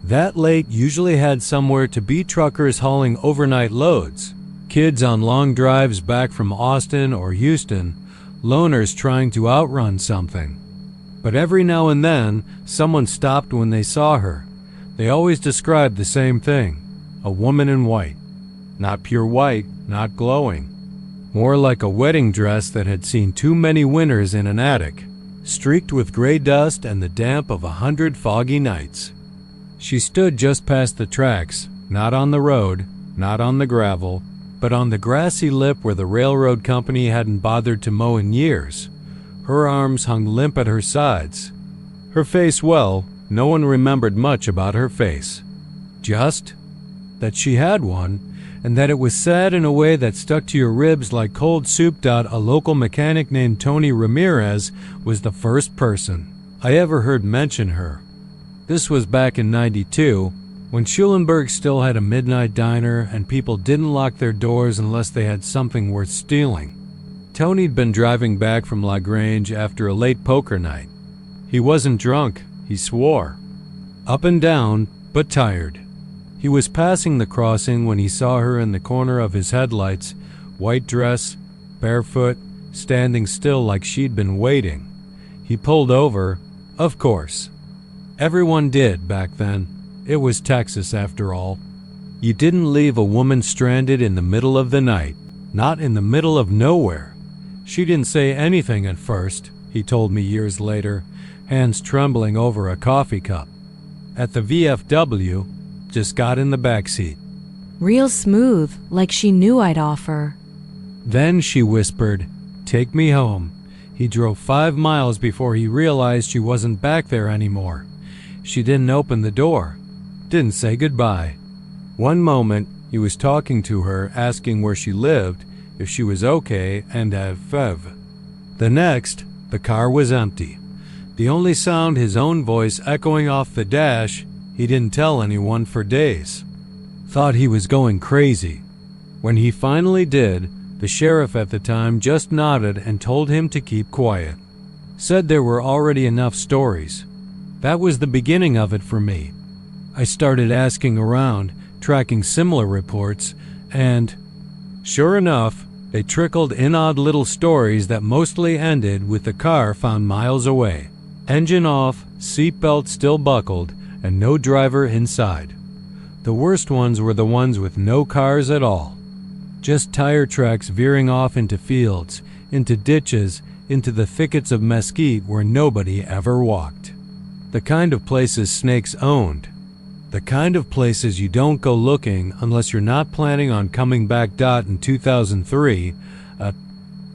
That lake usually had somewhere to be truckers hauling overnight loads, kids on long drives back from Austin or Houston, loners trying to outrun something. But every now and then, someone stopped when they saw her. They always described the same thing: a woman in white. Not pure white, not glowing. More like a wedding dress that had seen too many winters in an attic, streaked with gray dust and the damp of 100 foggy nights. She stood just past the tracks, not on the road, not on the gravel, but on the grassy lip where the railroad company hadn't bothered to mow in years. Her arms hung limp at her sides. Her face, well, no one remembered much about her face. Just that she had one, and that it was sad in a way that stuck to your ribs like cold soup. A local mechanic named Tony Ramirez was the first person I ever heard mention her. This was back in '92, when Schulenburg still had a midnight diner and people didn't lock their doors unless they had something worth stealing. Tony'd been driving back from La Grange after a late poker night. He wasn't drunk, he swore. Up and down, but tired. He was passing the crossing when he saw her in the corner of his headlights, white dress, barefoot, standing still like she'd been waiting. He pulled over, of course. Everyone did back then. It was Texas after all. You didn't leave a woman stranded in the middle of the night, not in the middle of nowhere. She didn't say anything at first, he told me years later, hands trembling over a coffee cup. At the VFW, just got in the backseat. Real smooth, like she knew I'd offer. Then she whispered, "Take me home." He drove 5 miles before he realized she wasn't back there anymore. She didn't open the door, didn't say goodbye. One moment, he was talking to her, asking where she lived, if she was okay, and fev. The next, the car was empty. The only sound his own voice echoing off the dash. He didn't tell anyone for days. Thought he was going crazy. When he finally did, the sheriff at the time just nodded and told him to keep quiet. Said there were already enough stories. That was the beginning of it for me. I started asking around, tracking similar reports, and sure enough, they trickled in odd little stories that mostly ended with the car found miles away. Engine off, seatbelt still buckled, and no driver inside. The worst ones were the ones with no cars at all. Just tire tracks veering off into fields, into ditches, into the thickets of mesquite where nobody ever walked. The kind of places snakes owned. The kind of places you don't go looking unless you're not planning on coming back. In 2003, a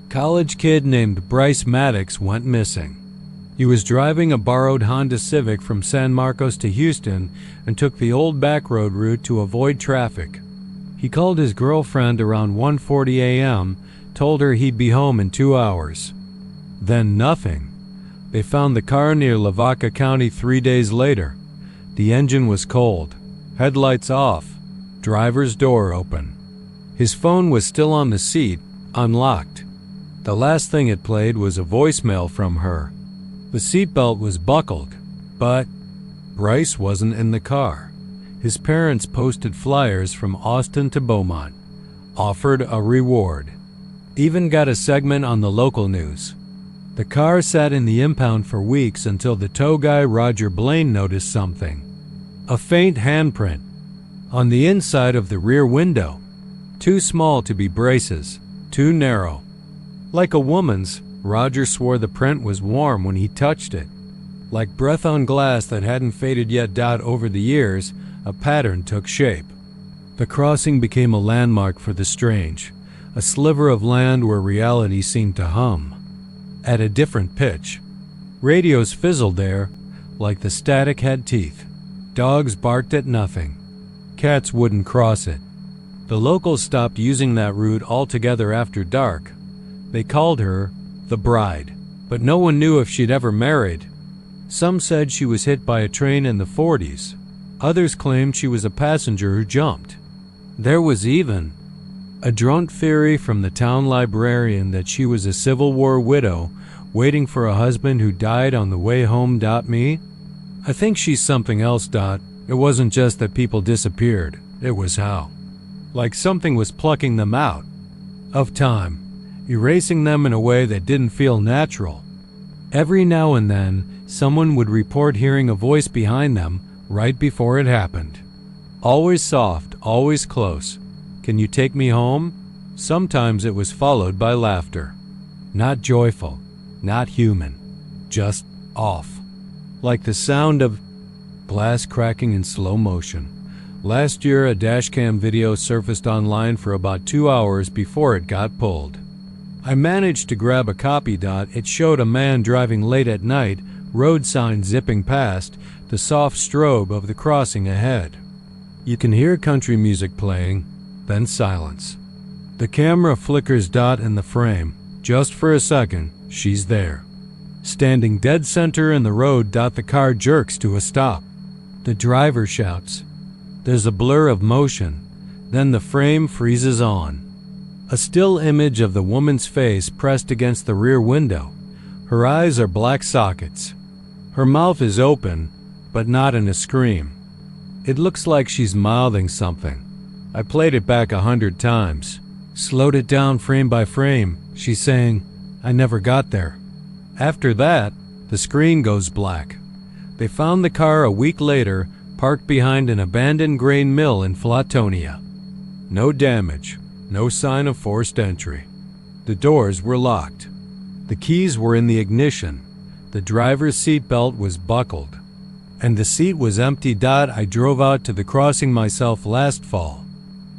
college kid named Bryce Maddox went missing. He was driving a borrowed Honda Civic from San Marcos to Houston and took the old backroad route to avoid traffic. He called his girlfriend around 1:40 a.m., told her he'd be home in 2 hours. Then nothing. They found the car near Lavaca County 3 days later. The engine was cold, headlights off, driver's door open. His phone was still on the seat, unlocked. The last thing it played was a voicemail from her. The seatbelt was buckled, but Bryce wasn't in the car. His parents posted flyers from Austin to Beaumont, offered a reward, even got a segment on the local news. The car sat in the impound for weeks until the tow guy Roger Blaine noticed something. A faint handprint on the inside of the rear window, too small to be braces, too narrow. Like a woman's, Roger swore the print was warm when he touched it. Like breath on glass that hadn't faded yet. Over the years, a pattern took shape. The crossing became a landmark for the strange, a sliver of land where reality seemed to hum. At a different pitch. Radios fizzled there, like the static had teeth. Dogs barked at nothing. Cats wouldn't cross it. The locals stopped using that route altogether after dark. They called her the Bride, but no one knew if she'd ever married. Some said she was hit by a train in the 40s. Others claimed she was a passenger who jumped. There was even A drunk theory from the town librarian that she was a Civil War widow waiting for a husband who died on the way home. Me? I think she's something else. It wasn't just that people disappeared, it was how. Like something was plucking them out of time, erasing them in a way that didn't feel natural. Every now and then, someone would report hearing a voice behind them right before it happened. Always soft, always close. Can you take me home? Sometimes it was followed by laughter. Not joyful, not human, just off. Like the sound of glass cracking in slow motion. Last year, a dashcam video surfaced online for about 2 hours before it got pulled. I managed to grab a copy. It showed a man driving late at night, road signs zipping past, the soft strobe of the crossing ahead. You can hear country music playing, then silence. The camera flickers. In the frame. Just for a second, she's there. Standing dead center in the road. The car jerks to a stop. The driver shouts. There's a blur of motion. Then the frame freezes on. A still image of the woman's face pressed against the rear window. Her eyes are black sockets. Her mouth is open, but not in a scream. It looks like she's mouthing something. I played it back 100 times. Slowed it down frame by frame. She's saying, I never got there. After that, the screen goes black. They found the car a week later, parked behind an abandoned grain mill in Flatonia. No damage, no sign of forced entry. The doors were locked. The keys were in the ignition. The driver's seatbelt was buckled. And the seat was empty. I drove out to the crossing myself last fall.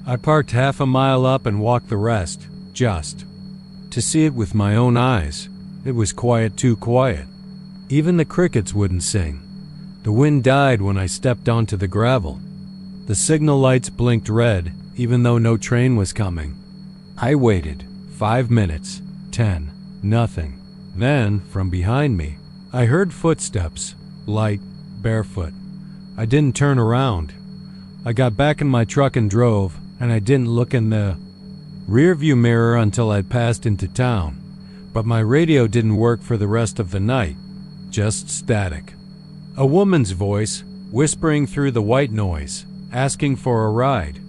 I parked half a mile up and walked the rest, just to see it with my own eyes. It was quiet, too quiet. Even the crickets wouldn't sing. The wind died when I stepped onto the gravel. The signal lights blinked red, even though no train was coming. I waited. 5 minutes. 10. Nothing. Then, from behind me, I heard footsteps. Light, barefoot. I didn't turn around. I got back in my truck and drove, and I didn't look in the rearview mirror until I'd passed into town. But my radio didn't work for the rest of the night. Just static. A woman's voice, whispering through the white noise, asking for a ride.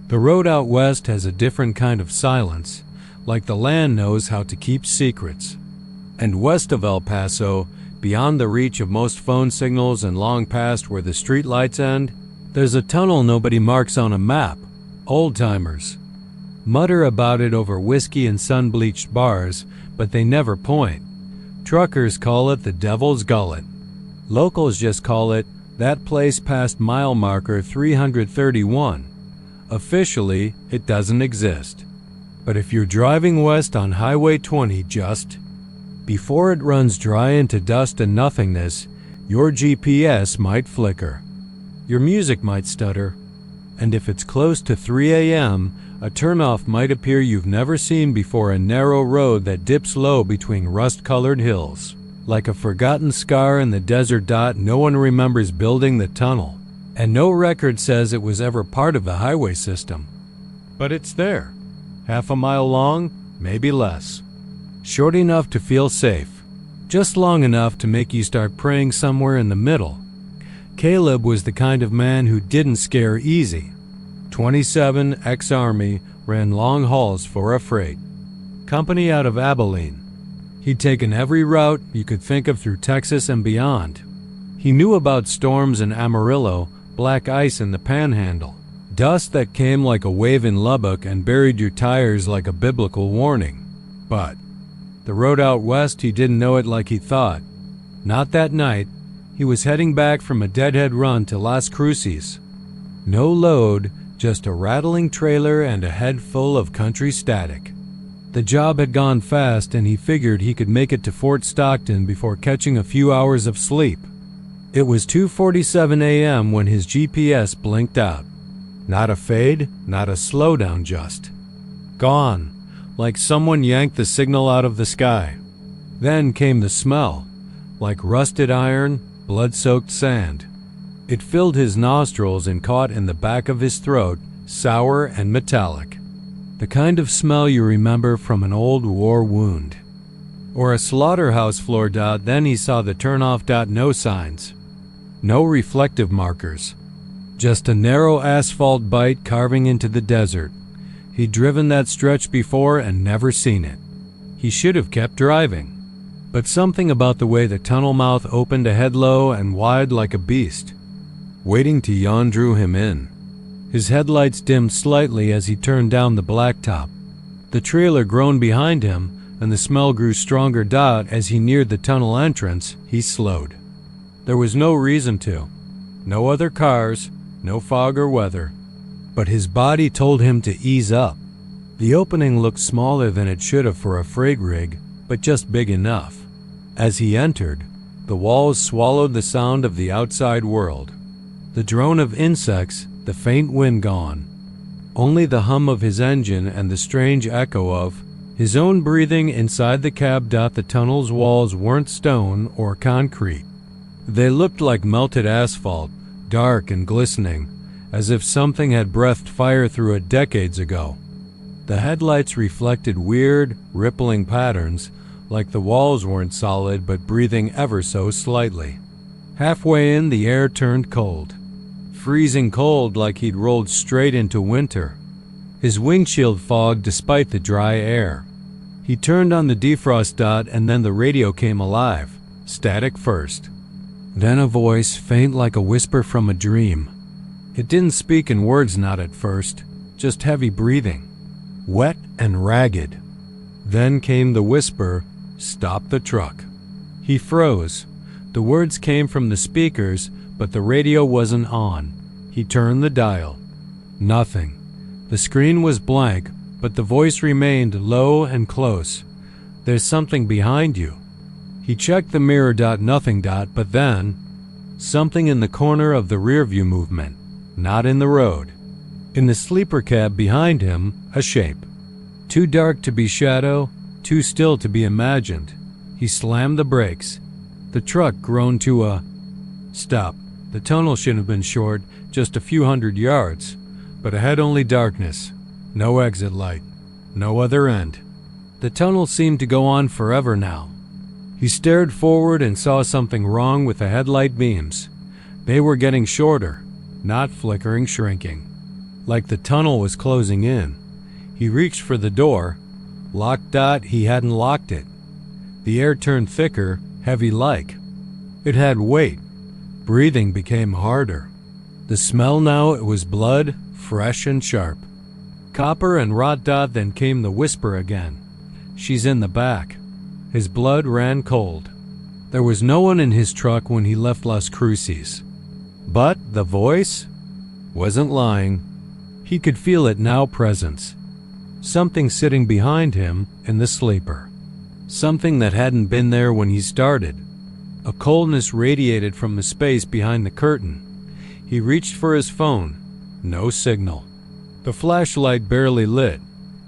The road out west has a different kind of silence, like the land knows how to keep secrets. And west of El Paso, beyond the reach of most phone signals and long past where the streetlights end, there's a tunnel nobody marks on a map. Old-timers mutter about it over whiskey and sun-bleached bars, but they never point. Truckers call it the Devil's Gullet. Locals just call it that place past mile marker 331. Officially, it doesn't exist. But if you're driving west on Highway 20 just before it runs dry into dust and nothingness, your GPS might flicker. Your music might stutter. And if it's close to 3 a.m., a turnoff might appear you've never seen before, a narrow road that dips low between rust-colored hills. Like a forgotten scar in the desert. No one remembers building the tunnel, and no record says it was ever part of the highway system. But it's there. Half a mile long, maybe less. Short enough to feel safe. Just long enough to make you start praying somewhere in the middle. Caleb was the kind of man who didn't scare easy. 27, ex-Army, ran long hauls for a freight company out of Abilene. He'd taken every route you could think of through Texas and beyond. He knew about storms in Amarillo, black ice in the Panhandle, dust that came like a wave in Lubbock and buried your tires like a biblical warning. But the road out west, he didn't know it like he thought. Not that night. He was heading back from a deadhead run to Las Cruces. No load, just a rattling trailer and a head full of country static. The job had gone fast, and he figured he could make it to Fort Stockton before catching a few hours of sleep. It was 2:47 a.m. when his GPS blinked out. Not a fade, not a slowdown, just gone, like someone yanked the signal out of the sky. Then came the smell, like rusted iron, blood-soaked sand. It filled his nostrils and caught in the back of his throat, sour and metallic. The kind of smell you remember from an old war wound. Or a slaughterhouse floor. Then he saw the turn-off. No signs. No reflective markers. Just a narrow asphalt bite carving into the desert. He'd driven that stretch before and never seen it. He should have kept driving. But something about the way the tunnel mouth opened ahead low and wide like a beast, waiting to yawn, drew him in. His headlights dimmed slightly as he turned down the blacktop. The trailer groaned behind him, and the smell grew stronger. As he neared the tunnel entrance, he slowed. There was no reason to. No other cars, no fog or weather. But his body told him to ease up. The opening looked smaller than it should have for a freight rig, but just big enough. As he entered, the walls swallowed the sound of the outside world. The drone of insects, the faint wind gone. Only the hum of his engine and the strange echo of his own breathing inside the cab. The tunnel's walls weren't stone or concrete. They looked like melted asphalt, dark and glistening, as if something had breathed fire through it decades ago. The headlights reflected weird, rippling patterns, like the walls weren't solid but breathing ever so slightly. Halfway in, the air turned cold. Freezing cold, like he'd rolled straight into winter. His windshield fogged despite the dry air. He turned on the defrost. And then the radio came alive, static first. Then a voice, faint like a whisper from a dream. It didn't speak in words, not at first, just heavy breathing, wet and ragged. Then came the whisper, "Stop the truck." He froze. The words came from the speakers, but the radio wasn't on. He turned the dial. Nothing. The screen was blank, but the voice remained low and close. "There's something behind you." He checked the mirror. Nothing. But then, something in the corner of the rearview movement, not in the road. In the sleeper cab behind him, a shape. Too dark to be shadow, too still to be imagined. He slammed the brakes. The truck groaned to a stop. The tunnel should have been short, just a few hundred yards, but ahead only darkness. No exit light. No other end. The tunnel seemed to go on forever now. He stared forward and saw something wrong with the headlight beams. They were getting shorter, not flickering, shrinking. Like the tunnel was closing in. He reached for the door. Locked. He hadn't locked it. The air turned thicker, heavy-like. It had weight. Breathing became harder. The smell now, it was blood, fresh and sharp. Copper and rot. Then came the whisper again. "She's in the back." His blood ran cold. There was no one in his truck when he left Las Cruces. But the voice wasn't lying. He could feel it now, presence. Something sitting behind him in the sleeper. Something that hadn't been there when he started. A coldness radiated from the space behind the curtain. He reached for his phone. No signal. The flashlight barely lit.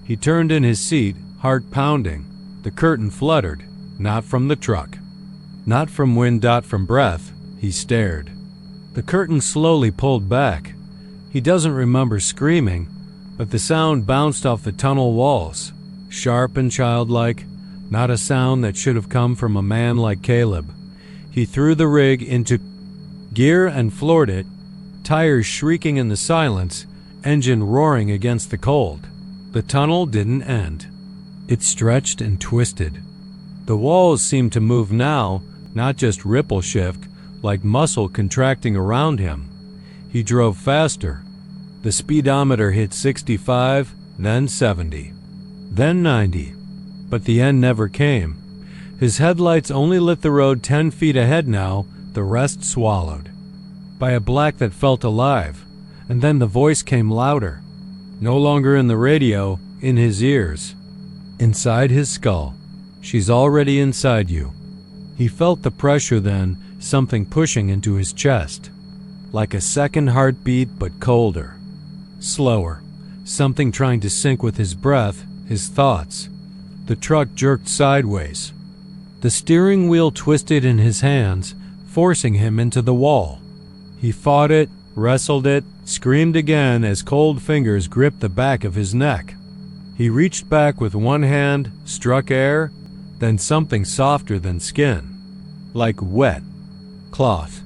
He turned in his seat, heart pounding. The curtain fluttered, not from the truck. Not from wind. From breath. He stared. The curtain slowly pulled back. He doesn't remember screaming, but the sound bounced off the tunnel walls. Sharp and childlike, not a sound that should have come from a man like Caleb. He threw the rig into gear and floored it, tires shrieking in the silence, engine roaring against the cold. The tunnel didn't end. It stretched and twisted. The walls seemed to move now, not just ripple shift, like muscle contracting around him. He drove faster. The speedometer hit 65, then 70, then 90. But the end never came. His headlights only lit the road 10 feet ahead now, the rest swallowed. By a black that felt alive. And then the voice came louder. No longer in the radio, in his ears. Inside his skull. "She's already inside you." He felt the pressure then, something pushing into his chest. Like a second heartbeat, but colder. Slower. Something trying to sync with his breath, his thoughts. The truck jerked sideways. The steering wheel twisted in his hands, forcing him into the wall. He fought it, wrestled it, screamed again as cold fingers gripped the back of his neck. He reached back with one hand, struck air, then something softer than skin, like wet cloth,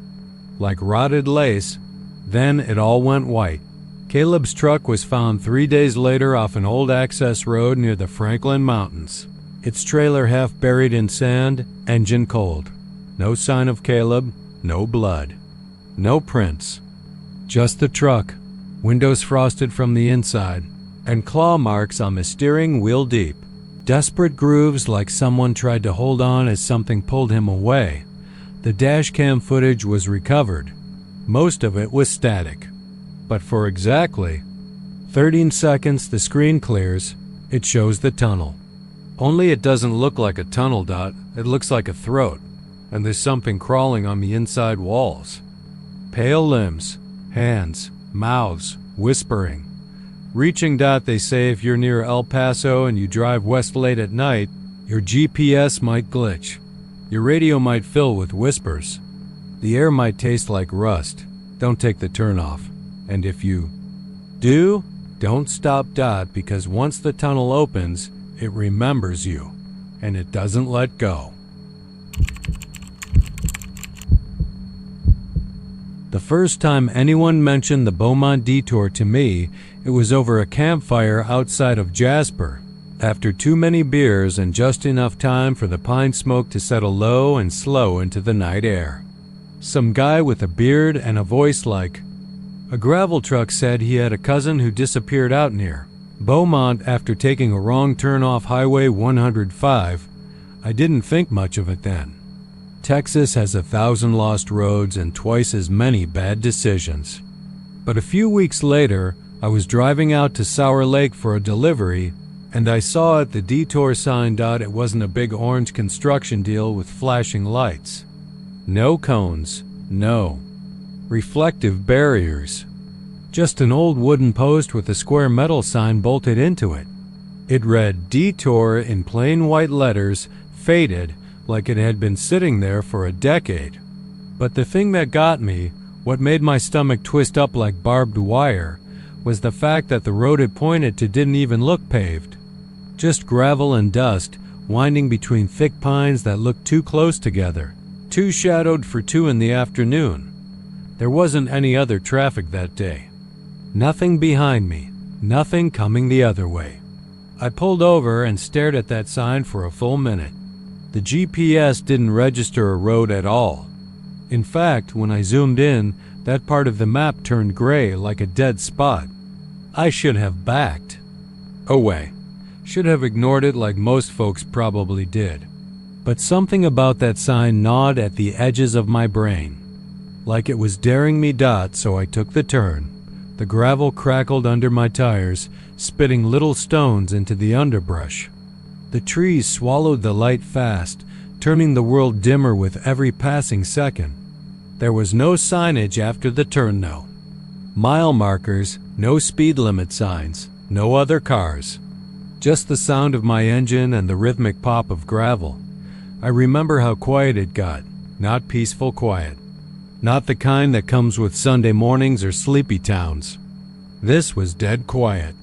like rotted lace. Then it all went white. Caleb's truck was found 3 days later off an old access road near the Franklin Mountains. Its trailer half buried in sand, engine cold. No sign of Caleb, no blood, no prints. Just the truck, windows frosted from the inside, and claw marks on the steering wheel deep. Desperate grooves like someone tried to hold on as something pulled him away. The dash cam footage was recovered. Most of it was static. But for exactly 13 seconds the screen clears. It shows the tunnel. Only it doesn't look like a tunnel dot, it looks like a throat, and there's something crawling on the inside walls. Pale limbs, hands, mouths, whispering. Reaching dot, they say if you're near El Paso and you drive west late at night, your GPS might glitch. Your radio might fill with whispers. The air might taste like rust. Don't take the turn off. And if you do, don't stop dot, because once the tunnel opens, it remembers you, and it doesn't let go. The first time anyone mentioned the Beaumont detour to me, it was over a campfire outside of Jasper, after too many beers and just enough time for the pine smoke to settle low and slow into the night air. Some guy with a beard and a voice like a gravel truck said he had a cousin who disappeared out near Beaumont after taking a wrong turn off Highway 105. I didn't think much of it then. Texas has 1,000 lost roads and twice as many bad decisions. But a few weeks later, I was driving out to Sour Lake for a delivery, and I saw at the detour sign dot it wasn't a big orange construction deal with flashing lights. No cones, no reflective barriers. Just an old wooden post with a square metal sign bolted into it. It read Detour in plain white letters, faded, like it had been sitting there for a decade. But the thing that got me, what made my stomach twist up like barbed wire, was the fact that the road it pointed to didn't even look paved. Just gravel and dust, winding between thick pines that looked too close together, too shadowed for 2 in the afternoon. There wasn't any other traffic that day. Nothing behind me, nothing coming the other way. I pulled over and stared at that sign for a full minute. The GPS didn't register a road at all. In fact, when I zoomed in, that part of the map turned gray like a dead spot. I should have backed away. Should have ignored it like most folks probably did. But something about that sign gnawed at the edges of my brain. Like it was daring me dot, so I took the turn. The gravel crackled under my tires, spitting little stones into the underbrush. The trees swallowed the light fast, turning the world dimmer with every passing second. There was no signage after the turn though. Mile markers, no speed limit signs, no other cars. Just the sound of my engine and the rhythmic pop of gravel. I remember how quiet it got, not peaceful quiet. Not the kind that comes with Sunday mornings or sleepy towns. This was dead quiet.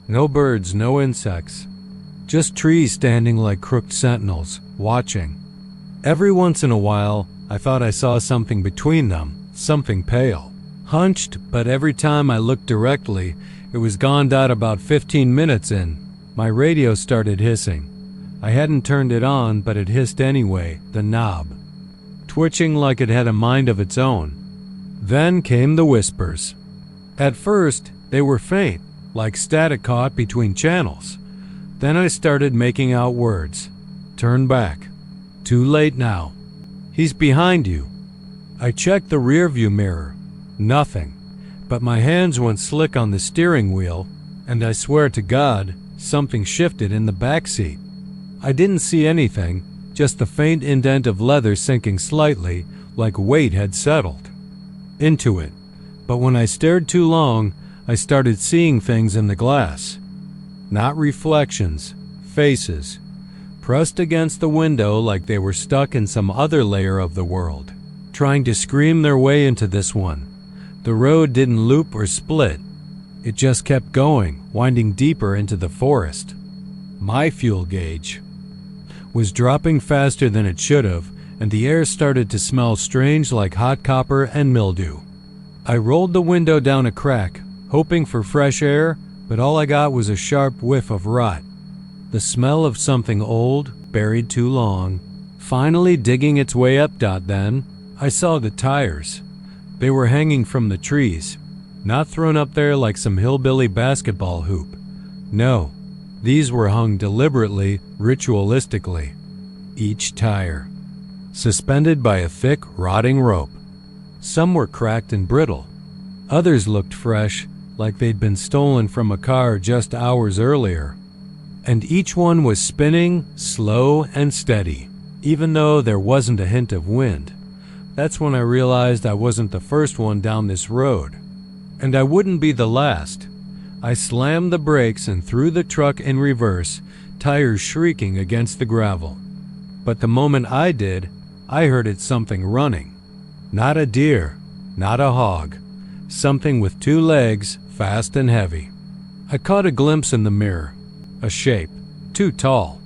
No birds, no insects. Just trees standing like crooked sentinels, watching. Every once in a while, I thought I saw something between them, something pale. Hunched, but every time I looked directly, it was gone dot about 15 minutes in. My radio started hissing. I hadn't turned it on, but it hissed anyway, the knob, twitching like it had a mind of its own. Then came the whispers. At first, they were faint, like static caught between channels. Then I started making out words. Turn back. Too late now. He's behind you. I checked the rearview mirror. Nothing. But my hands went slick on the steering wheel, and I swear to God, something shifted in the back seat. I didn't see anything, just the faint indent of leather sinking slightly, like weight had settled into it. But when I stared too long, I started seeing things in the glass. Not reflections, faces, pressed against the window like they were stuck in some other layer of the world. trying to scream their way into this one. The road didn't loop or split. It just kept going, winding deeper into the forest. My fuel gauge was dropping faster than it should have, and the air started to smell strange like hot copper and mildew. I rolled the window down a crack, hoping for fresh air, but all I got was a sharp whiff of rot. The smell of something old, buried too long. Finally digging its way up. Then I saw the tires. They were hanging from the trees, not thrown up there like some hillbilly basketball hoop. No, these were hung deliberately, ritualistically. Each tire suspended by a thick, rotting rope. Some were cracked and brittle. Others looked fresh, like they'd been stolen from a car just hours earlier. And each one was spinning, slow and steady, even though there wasn't a hint of wind. That's when I realized I wasn't the first one down this road. And I wouldn't be the last. I slammed the brakes and threw the truck in reverse, tires shrieking against the gravel. But the moment I did, I heard it something running. Not a deer, not a hog. Something with two legs, fast and heavy. I caught a glimpse in the mirror. A shape, too tall,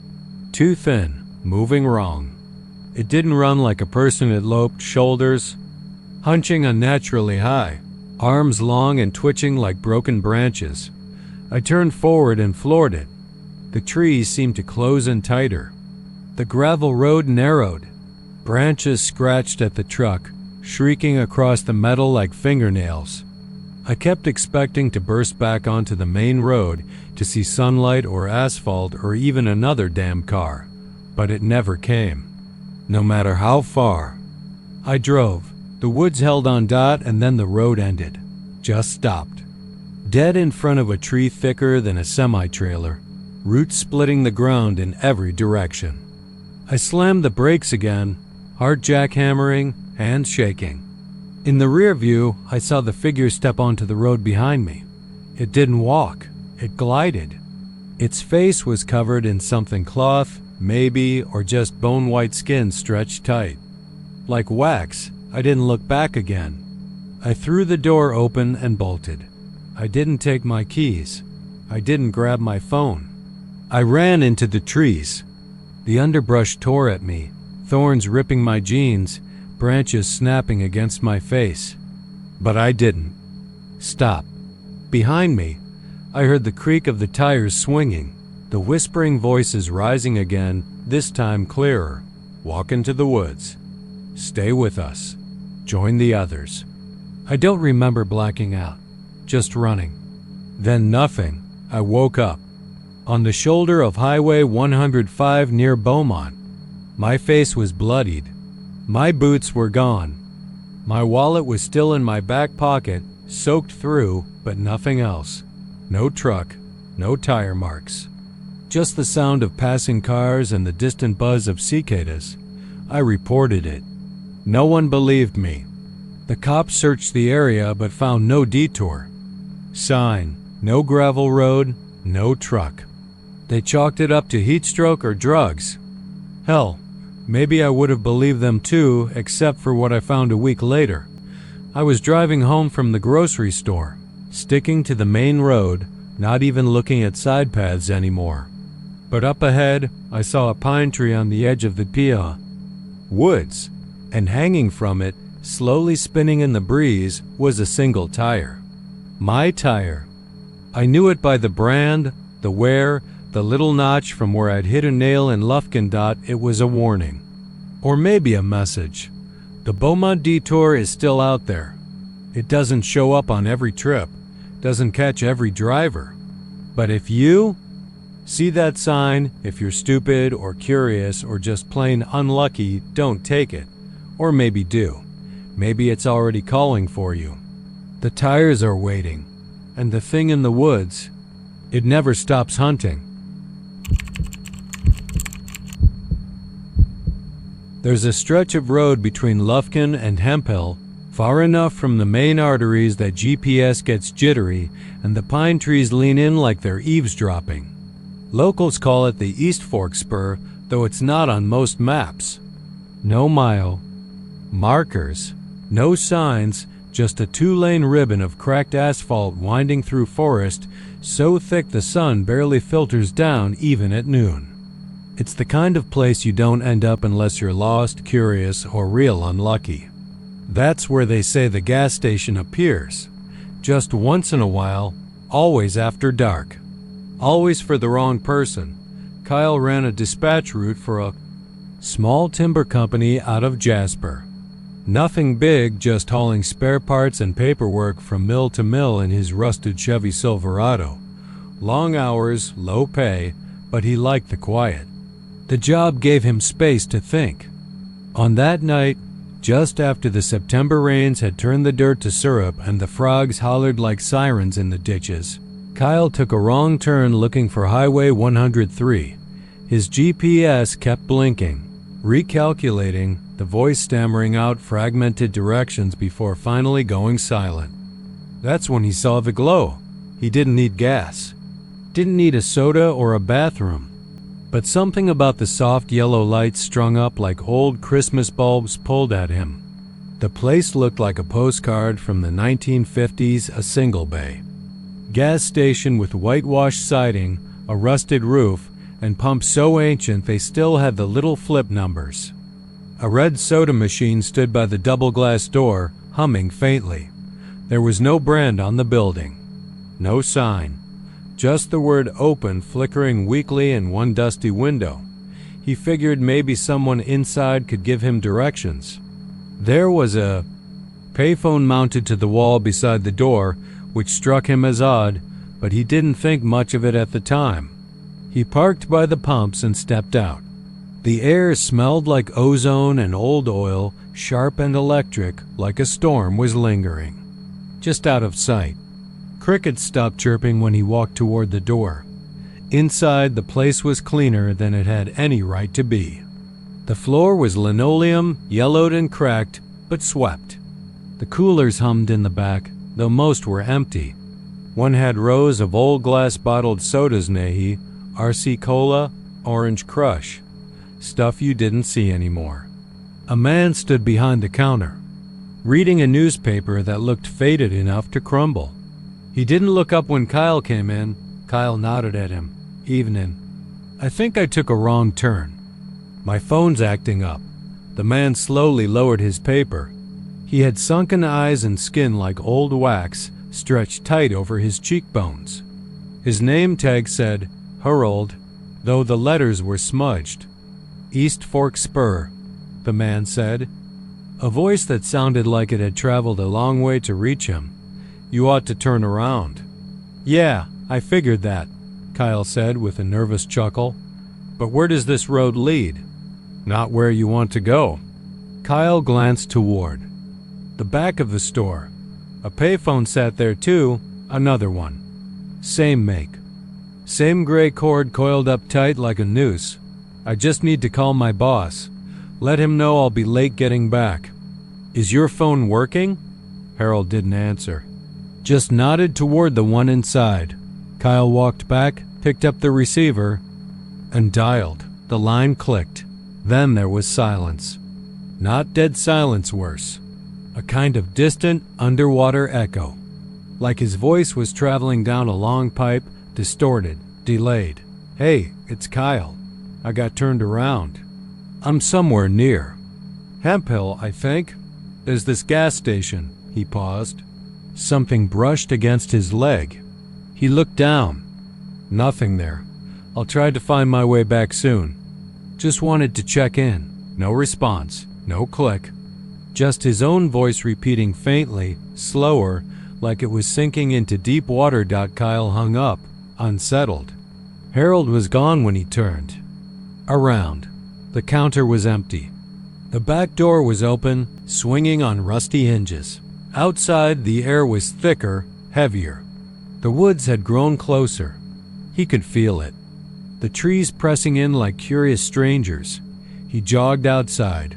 too thin, moving wrong. It didn't run like a person. It loped, shoulders hunching unnaturally high, arms long and twitching like broken branches. I turned forward and floored it. The trees seemed to close in tighter. The gravel road narrowed. Branches scratched at the truck, shrieking across the metal like fingernails. I kept expecting to burst back onto the main road to see sunlight or asphalt or even another damn car, but it never came. No matter how far I drove, the woods held on. And then the road ended, just stopped. Dead in front of a tree thicker than a semi-trailer, roots splitting the ground in every direction. I slammed the brakes again, heart jackhammering, hands shaking. In the rear view, I saw the figure step onto the road behind me. It didn't walk, it glided. Its face was covered in something cloth, maybe, or just bone-white skin stretched tight. Like wax, I didn't look back again. I threw the door open and bolted. I didn't take my keys. I didn't grab my phone. I ran into the trees. The underbrush tore at me, thorns ripping my jeans, branches snapping against my face. But I didn't stop. Behind me, I heard the creak of the tires swinging, the whispering voices rising again, this time clearer. Walk into the woods. Stay with us. Join the others. I don't remember blacking out, just running. Then nothing. I woke up on the shoulder of Highway 105 near Beaumont. My face was bloodied. My boots were gone. My wallet was still in my back pocket, soaked through, but nothing else. No truck, no tire marks. Just the sound of passing cars and the distant buzz of cicadas. I reported it. No one believed me. The cops searched the area but found no detour. Sign, no gravel road, no truck. They chalked it up to heat stroke or drugs. Hell, maybe I would have believed them too, except for what I found a week later. I was driving home from the grocery store, sticking to the main road, not even looking at side paths anymore. But up ahead, I saw a pine tree on the edge of the Pia woods, and hanging from it, slowly spinning in the breeze, was a single tire. My tire. I knew it by the brand, the wear, the little notch from where I'd hit a nail in Lufkin. It was a warning. Or maybe a message. The Beaumont detour is still out there. It doesn't show up on every trip, doesn't catch every driver. But if you see that sign, if you're stupid or curious or just plain unlucky, don't take it. Or maybe do. Maybe it's already calling for you. The tires are waiting. And the thing in the woods, it never stops hunting. There's a stretch of road between Lufkin and Hemphill, far enough from the main arteries that GPS gets jittery and the pine trees lean in like they're eavesdropping. Locals call it the East Fork Spur, though it's not on most maps. No mile, Markers. No signs, just a 2-lane ribbon of cracked asphalt winding through forest so thick the sun barely filters down even at noon. It's the kind of place you don't end up unless you're lost, curious, or real unlucky. That's where they say the gas station appears. Just once in a while, always after dark. Always for the wrong person. Kyle ran a dispatch route for a small timber company out of Jasper. Nothing big, just hauling spare parts and paperwork from mill to mill in his rusted Chevy Silverado. Long hours, low pay, but he liked the quiet. The job gave him space to think. On that night, just after the September rains had turned the dirt to syrup and the frogs hollered like sirens in the ditches, Kyle took a wrong turn looking for Highway 103. His GPS kept blinking, recalculating, the voice stammering out fragmented directions before finally going silent. That's when he saw the glow. He didn't need gas. Didn't need a soda or a bathroom. But something about the soft yellow lights strung up like old Christmas bulbs pulled at him. The place looked like a postcard from the 1950s, a single bay. Gas station with whitewashed siding, a rusted roof, and pumps so ancient they still had the little flip numbers. A red soda machine stood by the double-glass door, humming faintly. There was no brand on the building. No sign. Just the word open flickering weakly in one dusty window. He figured maybe someone inside could give him directions. There was a payphone mounted to the wall beside the door, which struck him as odd, but he didn't think much of it at the time. He parked by the pumps and stepped out. The air smelled like ozone and old oil, sharp and electric, like a storm was lingering. Just out of sight. Crickets stopped chirping when he walked toward the door. Inside, the place was cleaner than it had any right to be. The floor was linoleum, yellowed and cracked, but swept. The coolers hummed in the back, though most were empty. One had rows of old glass bottled sodas, Nahi, RC Cola, Orange Crush. Stuff you didn't see anymore. A man stood behind the counter, reading a newspaper that looked faded enough to crumble. He didn't look up when Kyle came in. Kyle nodded at him. Evening. I think I took a wrong turn. My phone's acting up. The man slowly lowered his paper. He had sunken eyes and skin like old wax, stretched tight over his cheekbones. His name tag said, Harold, though the letters were smudged. East Fork Spur, the man said. A voice that sounded like it had traveled a long way to reach him. You ought to turn around. Yeah, I figured that, Kyle said with a nervous chuckle. But where does this road lead? Not where you want to go. Kyle glanced toward the back of the store. A payphone sat there too, another one. Same make. Same gray cord coiled up tight like a noose. I just need to call my boss. Let him know I'll be late getting back. Is your phone working? Harold didn't answer. Just nodded toward the one inside. Kyle walked back, picked up the receiver, and dialed. The line clicked. Then there was silence. Not dead silence worse. A kind of distant, underwater echo. Like his voice was traveling down a long pipe, distorted, delayed. Hey, it's Kyle. I got turned around. I'm somewhere near. Hemp Hill, I think. There's this gas station. He paused. Something brushed against his leg. He looked down. Nothing there. I'll try to find my way back soon. Just wanted to check in. No response. No click. Just his own voice repeating faintly, slower, like it was sinking into deep water. Kyle hung up, unsettled. Harold was gone when he turned around. The counter was empty. The back door was open, swinging on rusty hinges. Outside, the air was thicker, heavier. The woods had grown closer. He could feel it. The trees pressing in like curious strangers. He jogged outside.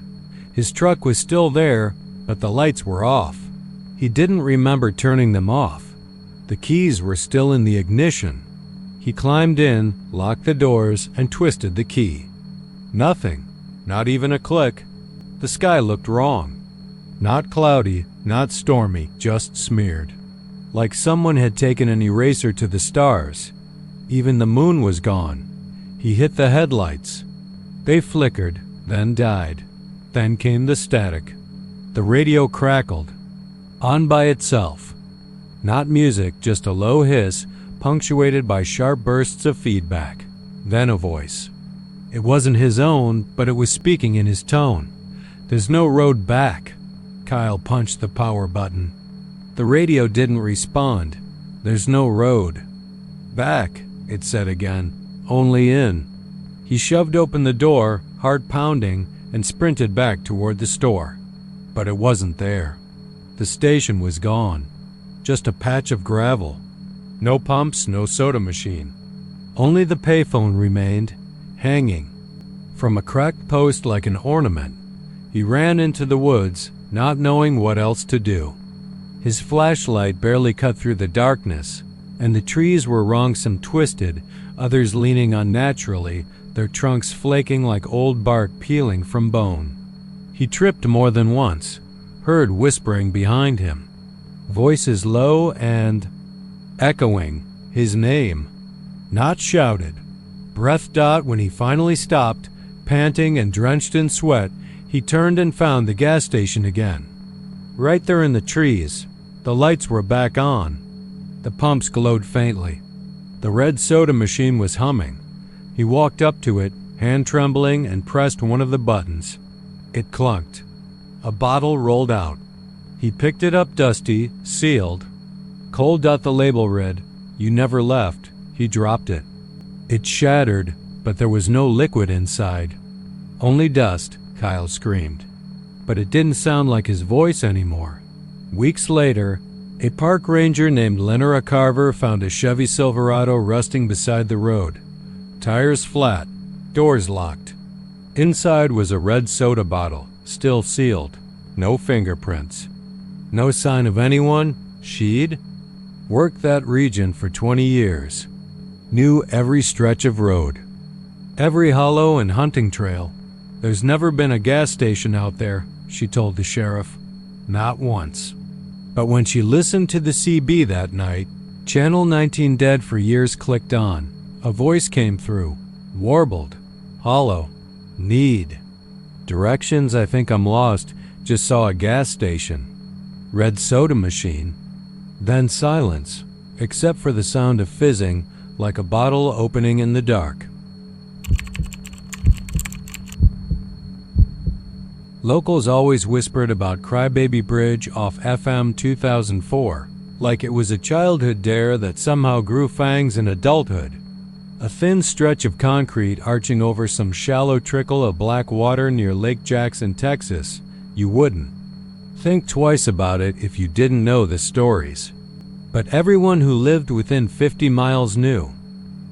His truck was still there, but the lights were off. He didn't remember turning them off. The keys were still in the ignition. He climbed in, locked the doors, and twisted the key. Nothing. Not even a click. The sky looked wrong. Not cloudy, not stormy, just smeared. Like someone had taken an eraser to the stars. Even the moon was gone. He hit the headlights. They flickered, then died. Then came the static. The radio crackled. On by itself. Not music, just a low hiss, punctuated by sharp bursts of feedback. Then a voice. It wasn't his own, but it was speaking in his tone. There's no road back. Kyle punched the power button. The radio didn't respond. There's no road back, it said again. Only in. He shoved open the door, heart pounding, and sprinted back toward the store. But it wasn't there. The station was gone. Just a patch of gravel. No pumps, no soda machine. Only the payphone remained, hanging. From a cracked post like an ornament, he ran into the woods, not knowing what else to do. His flashlight barely cut through the darkness, and the trees were wrongsome twisted, others leaning unnaturally, their trunks flaking like old bark peeling from bone. He tripped more than once, heard whispering behind him. Voices low and echoing, his name. Not shouted. Breath dot when he finally stopped, panting and drenched in sweat, he turned and found the gas station again. Right there in the trees, the lights were back on. The pumps glowed faintly. The red soda machine was humming. He walked up to it, hand trembling, and pressed one of the buttons. It clunked. A bottle rolled out. He picked it up dusty, sealed. Cold. The label read, "You never left." He dropped it. It shattered, but there was no liquid inside. Only dust, Kyle screamed. But it didn't sound like his voice anymore. Weeks later, a park ranger named Lenora Carver found a Chevy Silverado rusting beside the road. Tires flat, doors locked. Inside was a red soda bottle, still sealed. No fingerprints. No sign of anyone. She'd worked that region for 20 years. Knew every stretch of road. Every hollow and hunting trail. There's never been a gas station out there, she told the sheriff. Not once. But when she listened to the CB that night, Channel 19 Dead for Years clicked on. A voice came through. Warbled. Hollow. Need. Directions, I think I'm lost. Just saw a gas station. Red soda machine. Then silence, except for the sound of fizzing, like a bottle opening in the dark. Locals always whispered about Crybaby Bridge off FM 2004, like it was a childhood dare that somehow grew fangs in adulthood. A thin stretch of concrete arching over some shallow trickle of black water near Lake Jackson, Texas. You wouldn't think twice about it if you didn't know the stories. But everyone who lived within 50 miles knew.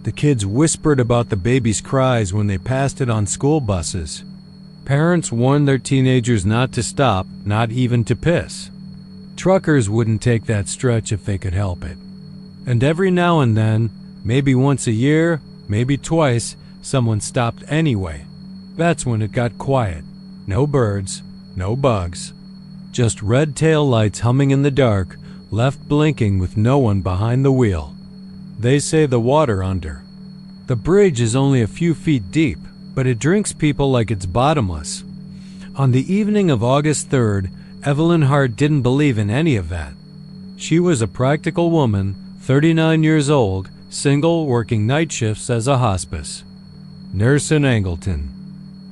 The kids whispered about the baby's cries when they passed it on school buses. Parents warned their teenagers not to stop, not even to piss. Truckers wouldn't take that stretch if they could help it. And every now and then, maybe once a year, maybe twice, someone stopped anyway. That's when it got quiet. No birds, no bugs. Just red tail lights humming in the dark, left blinking with no one behind the wheel. They say the water under. The bridge is only a few feet deep, but it drinks people like it's bottomless. On the evening of August 3rd, Evelyn Hart didn't believe in any of that. She was a practical woman, 39 years old, single, working night shifts as a hospice nurse in Angleton.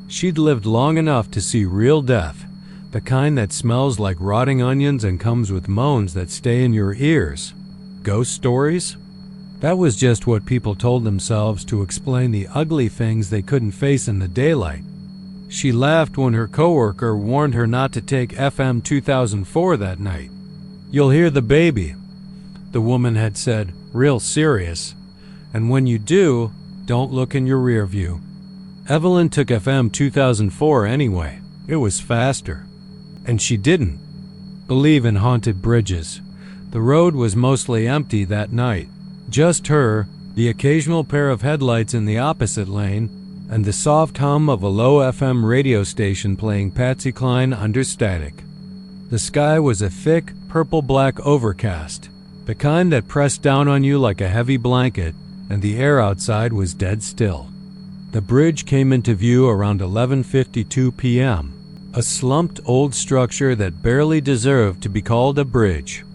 She'd lived long enough to see real death, the kind that smells like rotting onions and comes with moans that stay in your ears. Ghost stories? That was just what people told themselves to explain the ugly things they couldn't face in the daylight. She laughed when her coworker warned her not to take FM 2004 that night. "You'll hear the baby," the woman had said, real serious. "And when you do, don't look in your rear view." Evelyn took FM 2004 anyway. It was faster. And she didn't believe in haunted bridges. The road was mostly empty that night. Just her, the occasional pair of headlights in the opposite lane, and the soft hum of a low FM radio station playing Patsy Cline under static. The sky was a thick, purple-black overcast, the kind that pressed down on you like a heavy blanket, and the air outside was dead still. The bridge came into view around 11:52 p.m., a slumped old structure that barely deserved to be called a bridge,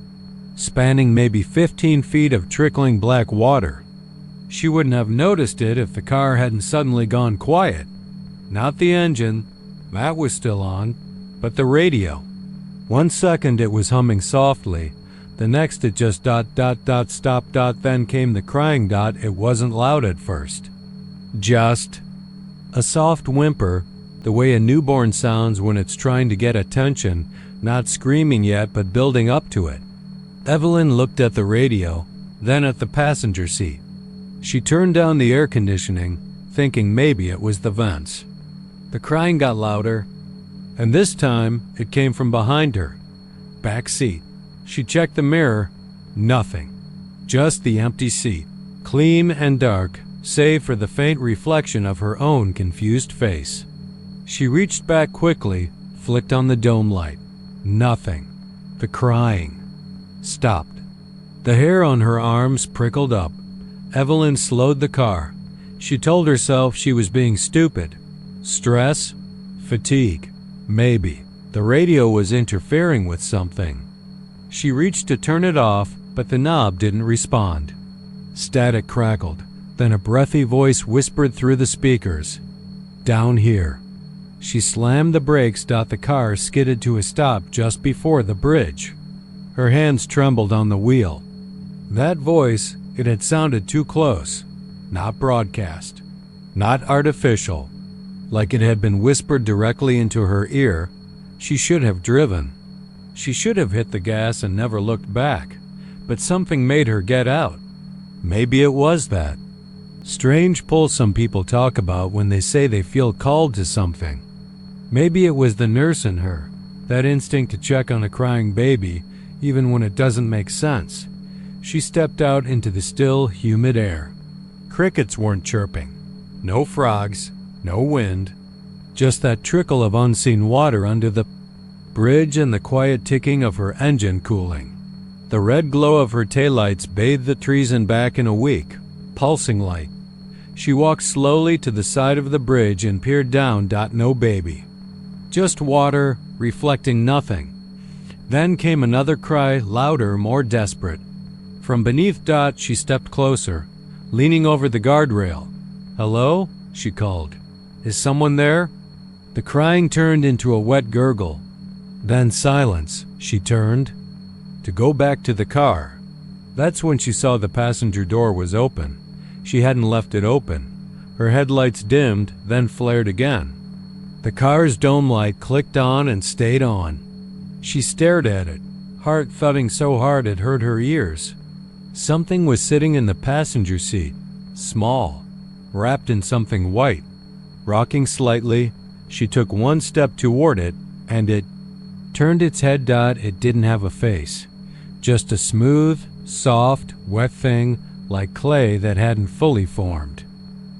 spanning maybe 15 feet of trickling black water. She wouldn't have noticed it if the car hadn't suddenly gone quiet. Not the engine, that was still on, but the radio. 1 second it was humming softly, the next it just ... stop ... then came the crying ... It wasn't loud at first. Just a soft whimper, the way a newborn sounds when it's trying to get attention, not screaming yet but building up to it. Evelyn looked at the radio, then at the passenger seat. She turned down the air conditioning, thinking maybe it was the vents. The crying got louder, and this time it came from behind her. Back seat. She checked the mirror. Nothing. Just the empty seat, clean and dark, save for the faint reflection of her own confused face. She reached back quickly, flicked on the dome light. Nothing. The crying stopped. The hair on her arms prickled up. Evelyn slowed the car. She told herself she was being stupid. Stress? Fatigue? Maybe. The radio was interfering with something. She reached to turn it off, but the knob didn't respond. Static crackled. Then a breathy voice whispered through the speakers. Down here. She slammed the brakes. The car skidded to a stop just before the bridge. Her hands trembled on the wheel. That voice, it had sounded too close. Not broadcast. Not artificial. Like it had been whispered directly into her ear. She should have driven. She should have hit the gas and never looked back. But something made her get out. Maybe it was that strange pull some people talk about when they say they feel called to something. Maybe it was the nurse in her, that instinct to check on a crying baby, even when it doesn't make sense. She stepped out into the still, humid air. Crickets weren't chirping. No frogs, no wind. Just that trickle of unseen water under the bridge and the quiet ticking of her engine cooling. The red glow of her taillights bathed the trees and back in a weak, pulsing light. She walked slowly to the side of the bridge and peered down. No baby. Just water, reflecting nothing. Then came another cry, louder, more desperate. From beneath. She stepped closer, leaning over the guardrail. Hello? She called. Is someone there? The crying turned into a wet gurgle. Then silence. She turned to go back to the car. That's when she saw the passenger door was open. She hadn't left it open. Her headlights dimmed, then flared again. The car's dome light clicked on and stayed on. She stared at it, heart thudding so hard it hurt her ears. Something was sitting in the passenger seat, small, wrapped in something white. Rocking slightly, she took one step toward it, and it turned its head. It didn't have a face, just a smooth, soft, wet thing like clay that hadn't fully formed.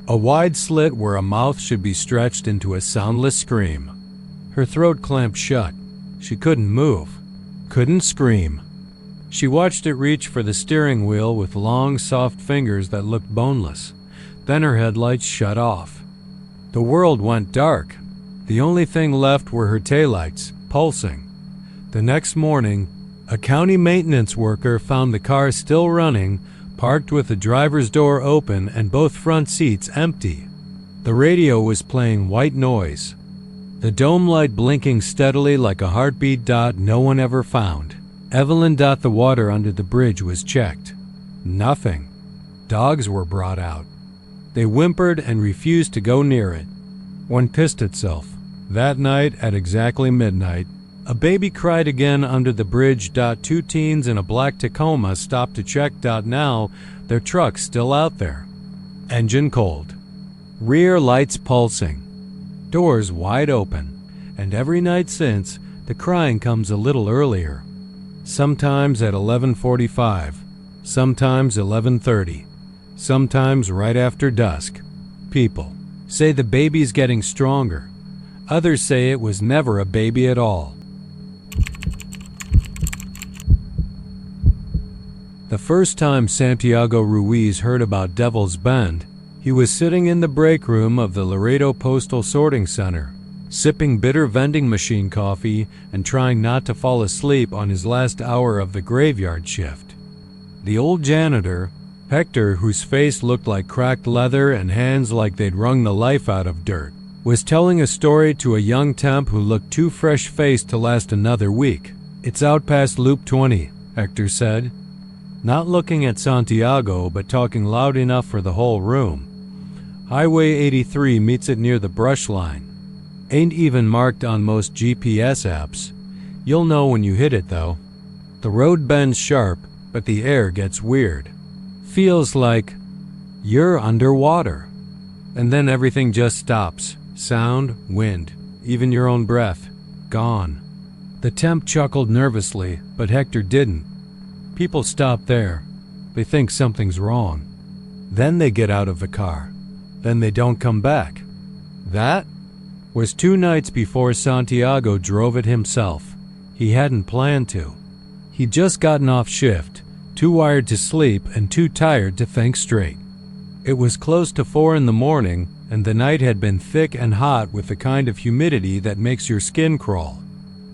A wide slit where a mouth should be stretched into a soundless scream. Her throat clamped shut. She couldn't move, couldn't scream. She watched it reach for the steering wheel with long, soft fingers that looked boneless. Then her headlights shut off. The world went dark. The only thing left were her taillights, pulsing. The next morning, a county maintenance worker found the car still running, parked with the driver's door open and both front seats empty. The radio was playing white noise. The dome light blinking steadily like a heartbeat. No one ever found. Evelyn. The water under the bridge was checked. Nothing. Dogs were brought out. They whimpered and refused to go near it. One pissed itself. That night, at exactly midnight, a baby cried again under the bridge. Two teens in a black Tacoma stopped to check. Now, their truck's still out there. Engine cold. Rear lights pulsing. Doors wide open. And every night since, the crying comes a little earlier. Sometimes at 11:45. Sometimes 11:30. Sometimes right after dusk. People say the baby's getting stronger. Others say it was never a baby at all. The first time Santiago Ruiz heard about Devil's Bend, he was sitting in the break room of the Laredo Postal Sorting Center, sipping bitter vending machine coffee and trying not to fall asleep on his last hour of the graveyard shift. The old janitor, Hector, whose face looked like cracked leather and hands like they'd wrung the life out of dirt, was telling a story to a young temp who looked too fresh-faced to last another week. "It's out past Loop 20, Hector said, not looking at Santiago but talking loud enough for the whole room. "Highway 83 meets it near the brush line. Ain't even marked on most GPS apps. You'll know when you hit it, though. The road bends sharp, but the air gets weird. Feels like you're underwater. And then everything just stops. Sound, wind, even your own breath. Gone." The temp chuckled nervously, but Hector didn't. People stop there. They think something's wrong. Then they get out of the car. Then they don't come back. That was 2 nights before Santiago drove it himself. He hadn't planned to. He'd just gotten off shift, too wired to sleep and too tired to think straight. It was close to 4 in the morning, and the night had been thick and hot with the kind of humidity that makes your skin crawl.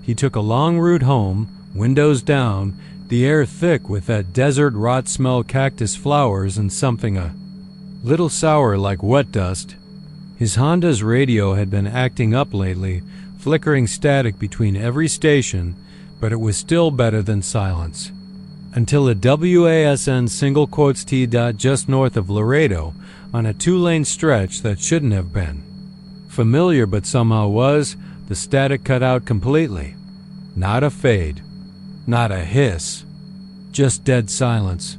He took a long route home, windows down, the air thick with that desert rot smell, cactus flowers and something a little sour like wet dust. His Honda's radio had been acting up lately, flickering static between every station, but it was still better than silence. Until a WASN single quotes T dot just north of Laredo on a 2-lane stretch that shouldn't have been. Familiar but somehow was, the static cut out completely. Not a fade. Not a hiss. Just dead silence.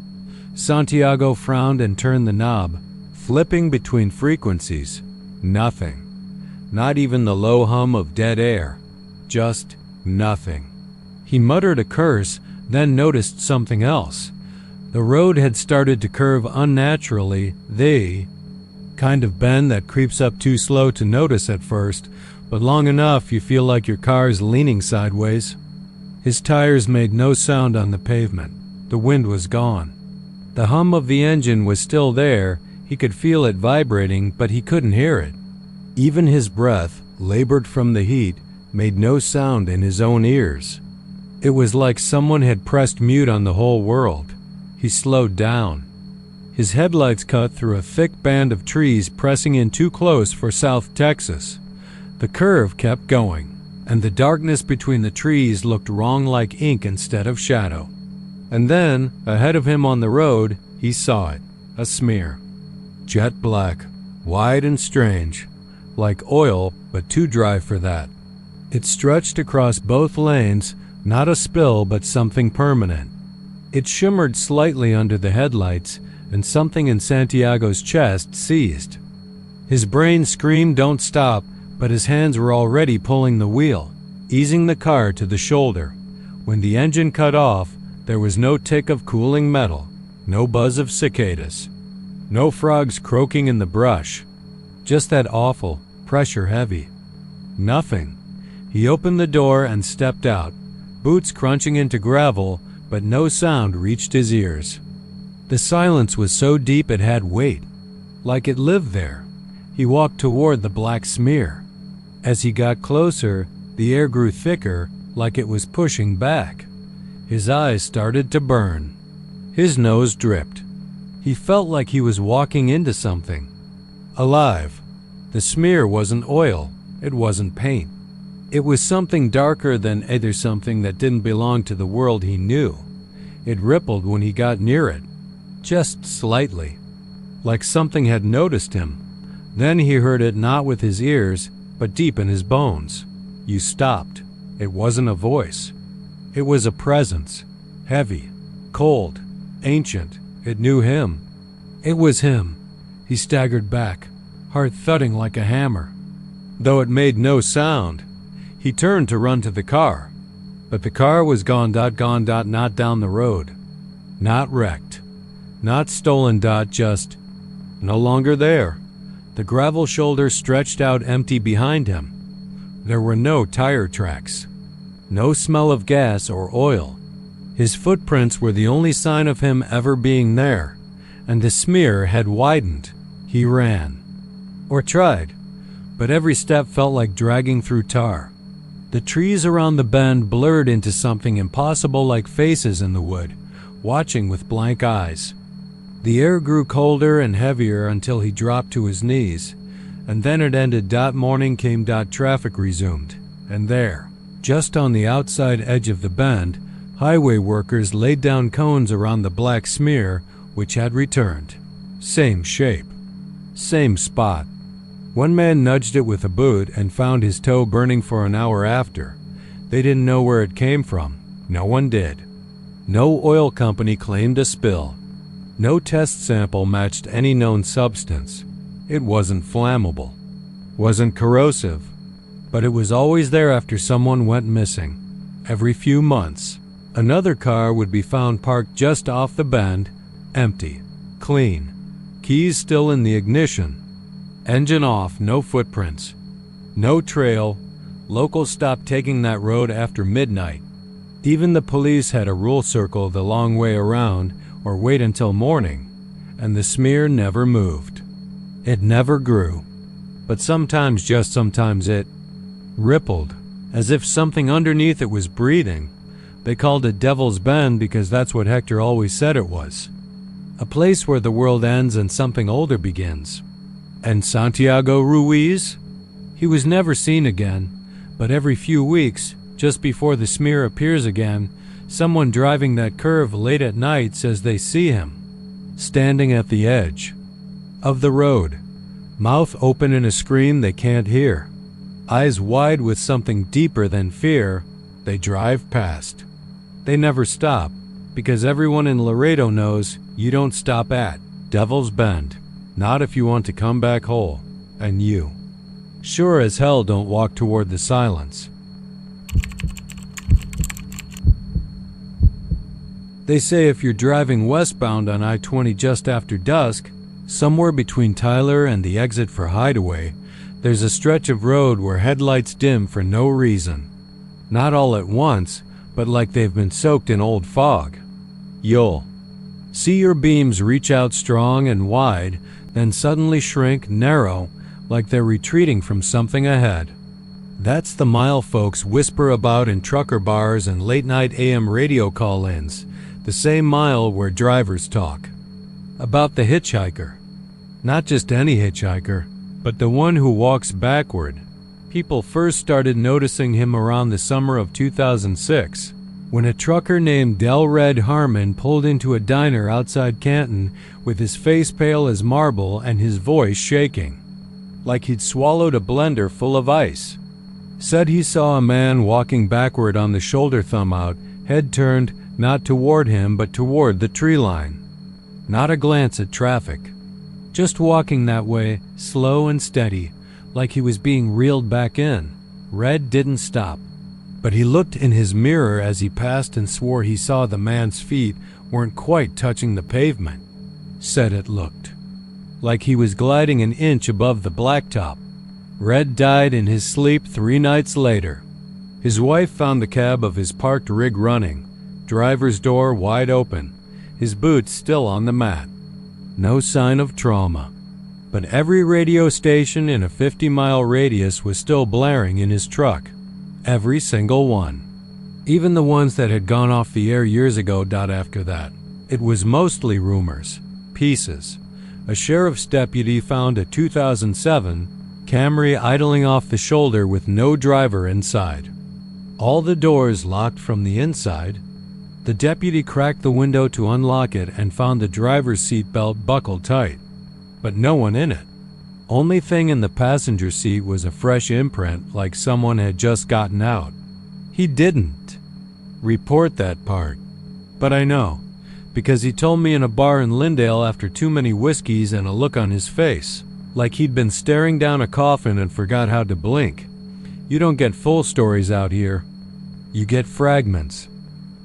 Santiago frowned and turned the knob, flipping between frequencies. Nothing. Not even the low hum of dead air. Just nothing. He muttered a curse, then noticed something else. The road had started to curve unnaturally, the kind of bend that creeps up too slow to notice at first, but long enough you feel like your car's leaning sideways. His tires made no sound on the pavement. The wind was gone. The hum of the engine was still there. He could feel it vibrating, but he couldn't hear it. Even his breath, labored from the heat, made no sound in his own ears. It was like someone had pressed mute on the whole world. He slowed down. His headlights cut through a thick band of trees pressing in too close for South Texas. The curve kept going, and the darkness between the trees looked wrong like ink instead of shadow. And then, ahead of him on the road, he saw it, a smear. Jet black, wide and strange, like oil, but too dry for that. It stretched across both lanes, not a spill but something permanent. It shimmered slightly under the headlights, and something in Santiago's chest seized. His brain screamed, "Don't stop," but his hands were already pulling the wheel, easing the car to the shoulder. When the engine cut off, there was no tick of cooling metal, no buzz of cicadas, no frogs croaking in the brush, just that awful, pressure-heavy. Nothing. He opened the door and stepped out, boots crunching into gravel, but no sound reached his ears. The silence was so deep it had weight, like it lived there. He walked toward the black smear. As he got closer, the air grew thicker, like it was pushing back. His eyes started to burn. His nose dripped. He felt like he was walking into something. Alive. The smear wasn't oil. It wasn't paint. It was something darker than either, something that didn't belong to the world he knew. It rippled when he got near it, just slightly, like something had noticed him. Then he heard it not with his ears, but deep in his bones. You stopped. It wasn't a voice. It was a presence, heavy, cold, ancient. It knew him. It was him. He staggered back, heart thudding like a hammer. Though it made no sound, he turned to run to the car. But the car was gone, not down the road. Not wrecked. Not stolen, just no longer there. The gravel shoulder stretched out empty behind him. There were no tire tracks. No smell of gas or oil. His footprints were the only sign of him ever being there, and the smear had widened. He ran. Or tried, but every step felt like dragging through tar. The trees around the bend blurred into something impossible like faces in the wood, watching with blank eyes. The air grew colder and heavier until he dropped to his knees, and then it ended. Morning came. Traffic resumed, and there, just on the outside edge of the bend, highway workers laid down cones around the black smear, which had returned. Same shape, same spot. One man nudged it with a boot and found his toe burning for an hour after. They didn't know where it came from. No one did. No oil company claimed a spill. No test sample matched any known substance. It wasn't flammable, wasn't corrosive, but it was always there after someone went missing. Every few months, another car would be found parked just off the bend, empty, clean, keys still in the ignition. Engine off, no footprints, no trail. Locals stopped taking that road after midnight. Even the police had a rule: circle the long way around or wait until morning, and the smear never moved. It never grew, but sometimes, just sometimes, it rippled, as if something underneath it was breathing. They called it Devil's Bend because that's what Hector always said it was. A place where the world ends and something older begins. And Santiago Ruiz? He was never seen again, but every few weeks, just before the smear appears again, someone driving that curve late at night says they see him, standing at the edge of the road, mouth open in a scream they can't hear, eyes wide with something deeper than fear. They drive past. They never stop, because everyone in Laredo knows you don't stop at Devil's Bend. Not if you want to come back whole, and you sure as hell don't walk toward the silence. They say if you're driving westbound on I-20 just after dusk, somewhere between Tyler and the exit for Hideaway, there's a stretch of road where headlights dim for no reason. Not all at once, but like they've been soaked in old fog. You'll see your beams reach out strong and wide, then suddenly shrink narrow, like they're retreating from something ahead. That's the mile folks whisper about in trucker bars and late-night AM radio call-ins, the same mile where drivers talk. About the hitchhiker. Not just any hitchhiker, but the one who walks backward. People first started noticing him around the summer of 2006, when a trucker named Delred Harmon pulled into a diner outside Canton with his face pale as marble and his voice shaking, like he'd swallowed a blender full of ice. Said he saw a man walking backward on the shoulder thumb out, head turned not toward him but toward the tree line. Not a glance at traffic. Just walking that way, slow and steady, like he was being reeled back in. Red didn't stop. But he looked in his mirror as he passed and swore he saw the man's feet weren't quite touching the pavement. Said it looked like he was gliding an inch above the blacktop. Red died in his sleep 3 nights later. His wife found the cab of his parked rig running, driver's door wide open, his boots still on the mat. No sign of trauma. But every radio station in a 50-mile radius was still blaring in his truck. Every single one. Even the ones that had gone off the air years ago. After that, it was mostly rumors, pieces. A sheriff's deputy found a 2007 Camry idling off the shoulder with no driver inside. All the doors locked from the inside. The deputy cracked the window to unlock it and found the driver's seat belt buckled tight, but no one in it. Only thing in the passenger seat was a fresh imprint, like someone had just gotten out. He didn't report that part, but I know, because he told me in a bar in Lindale after too many whiskeys and a look on his face, like he'd been staring down a coffin and forgot how to blink. You don't get full stories out here. You get fragments.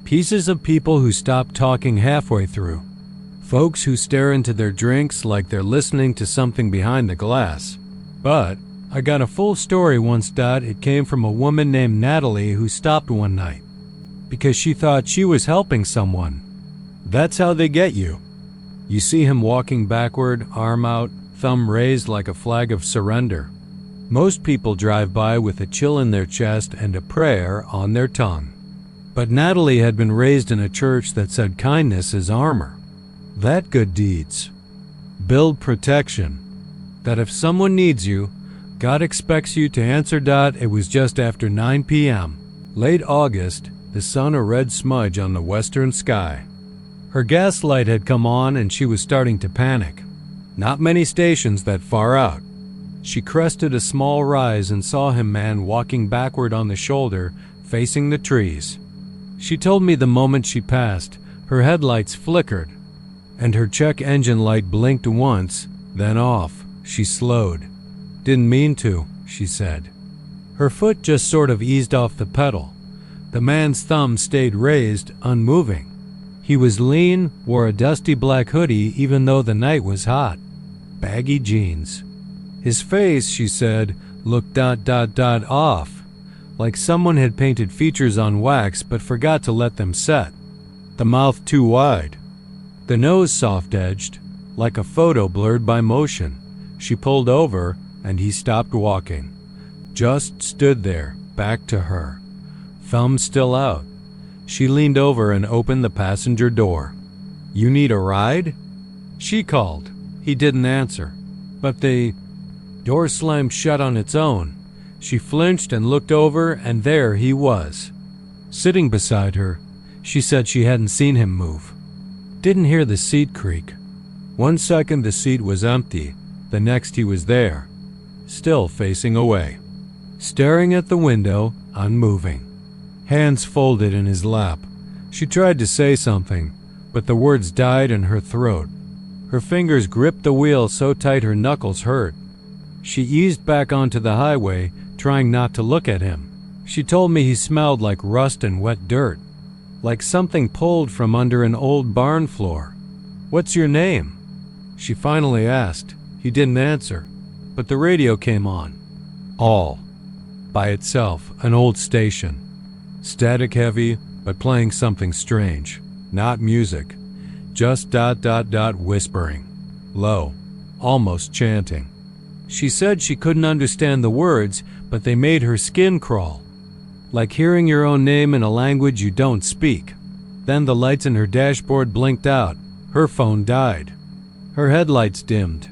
Pieces of people who stop talking halfway through. Folks who stare into their drinks like they're listening to something behind the glass. But I got a full story once. It came from a woman named Natalie who stopped one night. because she thought she was helping someone. That's how they get you. You see him walking backward, arm out, thumb raised like a flag of surrender. Most people drive by with a chill in their chest and a prayer on their tongue. But Natalie had been raised in a church that said kindness is armor. That good deeds build protection. That if someone needs you, God expects you to answer. It was just after 9 p.m. Late August, the sun a red smudge on the western sky. Her gas light had come on and she was starting to panic. Not many stations that far out. She crested a small rise and saw him man walking backward on the shoulder, facing the trees. She told me the moment she passed, her headlights flickered, and her check engine light blinked once, then off. She slowed. Didn't mean to, she said. Her foot just sort of eased off the pedal. The man's thumb stayed raised, unmoving. He was lean, wore a dusty black hoodie even though the night was hot. Baggy jeans. His face, she said, looked off, like someone had painted features on wax but forgot to let them set. The mouth too wide. The nose soft-edged, like a photo blurred by motion. She pulled over, and he stopped walking. Just stood there, back to her. Thumb still out. She leaned over and opened the passenger door. "You need a ride?" She called. He didn't answer. But the door slammed shut on its own. She flinched and looked over, and there he was. Sitting beside her, she said she hadn't seen him move. Didn't hear the seat creak. 1 second the seat was empty, the next he was there, still facing away, staring at the window, unmoving. Hands folded in his lap. She tried to say something, but the words died in her throat. Her fingers gripped the wheel so tight her knuckles hurt. She eased back onto the highway, trying not to look at him. She told me he smelled like rust and wet dirt, like something pulled from under an old barn floor. "What's your name?" she finally asked. He didn't answer, but the radio came on. All. By itself, an old station. Static heavy, but playing something strange. Not music. Just whispering. Low. Almost chanting. She said she couldn't understand the words, but they made her skin crawl. Like hearing your own name in a language you don't speak. Then the lights in her dashboard blinked out. Her phone died. Her headlights dimmed.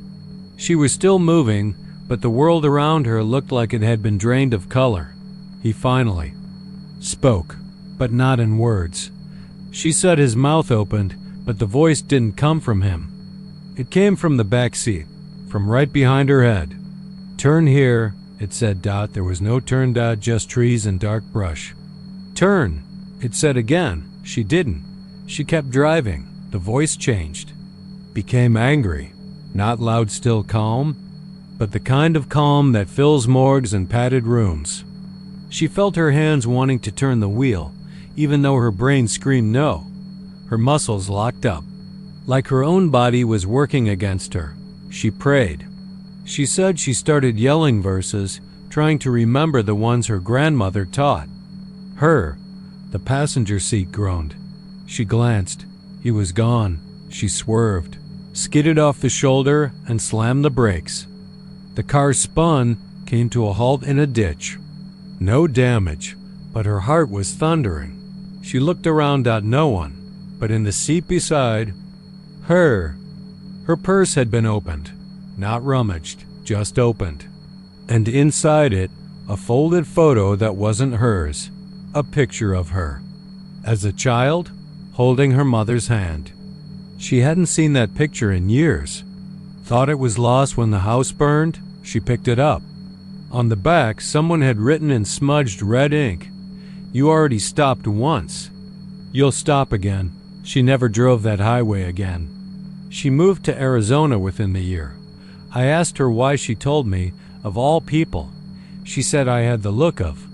She was still moving, but the world around her looked like it had been drained of color. He finally spoke, but not in words. She said his mouth opened, but the voice didn't come from him. It came from the back seat, from right behind her head. "Turn here," it said. There was no turn. Just trees and dark brush. "Turn," it said again. She didn't. She kept driving. The voice changed. Became angry. Not loud, still calm, but the kind of calm that fills morgues and padded rooms. She felt her hands wanting to turn the wheel, even though her brain screamed no. Her muscles locked up, like her own body was working against her. She prayed. She said she started yelling verses, trying to remember the ones her grandmother taught. The passenger seat groaned. She glanced. He was gone. She swerved, skidded off the shoulder, and slammed the brakes. The car spun, came to a halt in a ditch. No damage, but her heart was thundering. She looked around at no one, but in the seat beside her purse had been opened. Not rummaged, just opened. And inside it, a folded photo that wasn't hers. A picture of her, as a child, holding her mother's hand. She hadn't seen that picture in years. Thought it was lost when the house burned. She picked it up. On the back, someone had written in smudged red ink, "You already stopped once. You'll stop again." She never drove that highway again. She moved to Arizona within the year. I asked her why. She told me, of all people. She said I had the look of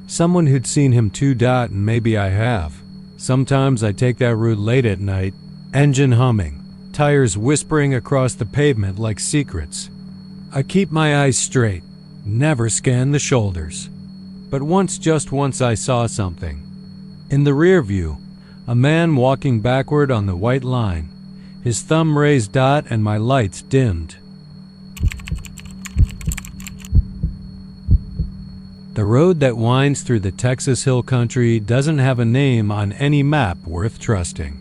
someone who'd seen him too. And maybe I have. Sometimes I take that route late at night, engine humming, tires whispering across the pavement like secrets. I keep my eyes straight, never scan the shoulders. But once, just once, I saw something. In the rear view, a man walking backward on the white line, his thumb raised dot and my lights dimmed. The road that winds through the Texas hill country doesn't have a name on any map worth trusting.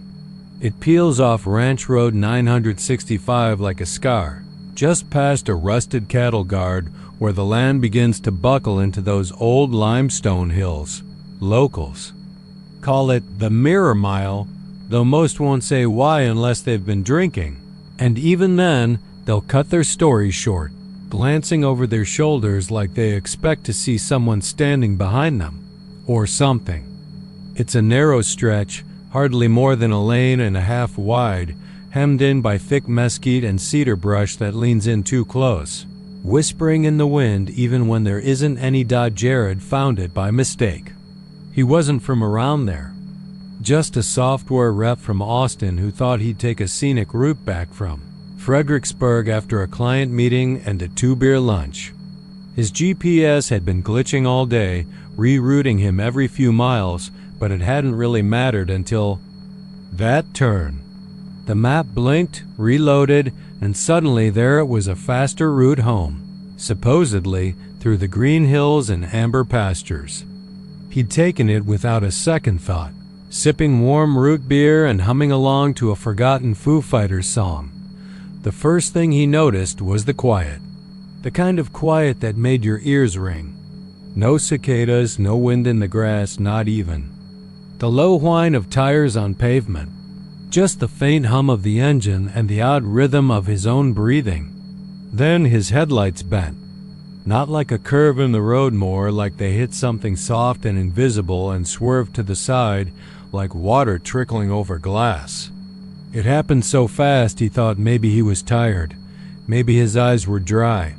It peels off Ranch Road 965 like a scar, just past a rusted cattle guard where the land begins to buckle into those old limestone hills. Locals call it the Mirror Mile, though most won't say why unless they've been drinking. And even then, they'll cut their story short, glancing over their shoulders like they expect to see someone standing behind them, or something. It's a narrow stretch, hardly more than a lane and a half wide, hemmed in by thick mesquite and cedar brush that leans in too close, whispering in the wind even when there isn't any. Jared found it by mistake. He wasn't from around there, just a software rep from Austin who thought he'd take a scenic route back from Fredericksburg after a client meeting and a 2-beer lunch. His GPS had been glitching all day, rerouting him every few miles, but it hadn't really mattered until that turn. The map blinked, reloaded, and suddenly there it was, a faster route home, supposedly through the green hills and amber pastures. He'd taken it without a second thought, sipping warm root beer and humming along to a forgotten Foo Fighters song. The first thing he noticed was the quiet, the kind of quiet that made your ears ring. No cicadas, no wind in the grass, not even the low whine of tires on pavement, just the faint hum of the engine and the odd rhythm of his own breathing. Then his headlights bent, not like a curve in the road, more like they hit something soft and invisible and swerved to the side like water trickling over glass. It happened so fast he thought maybe he was tired, maybe his eyes were dry.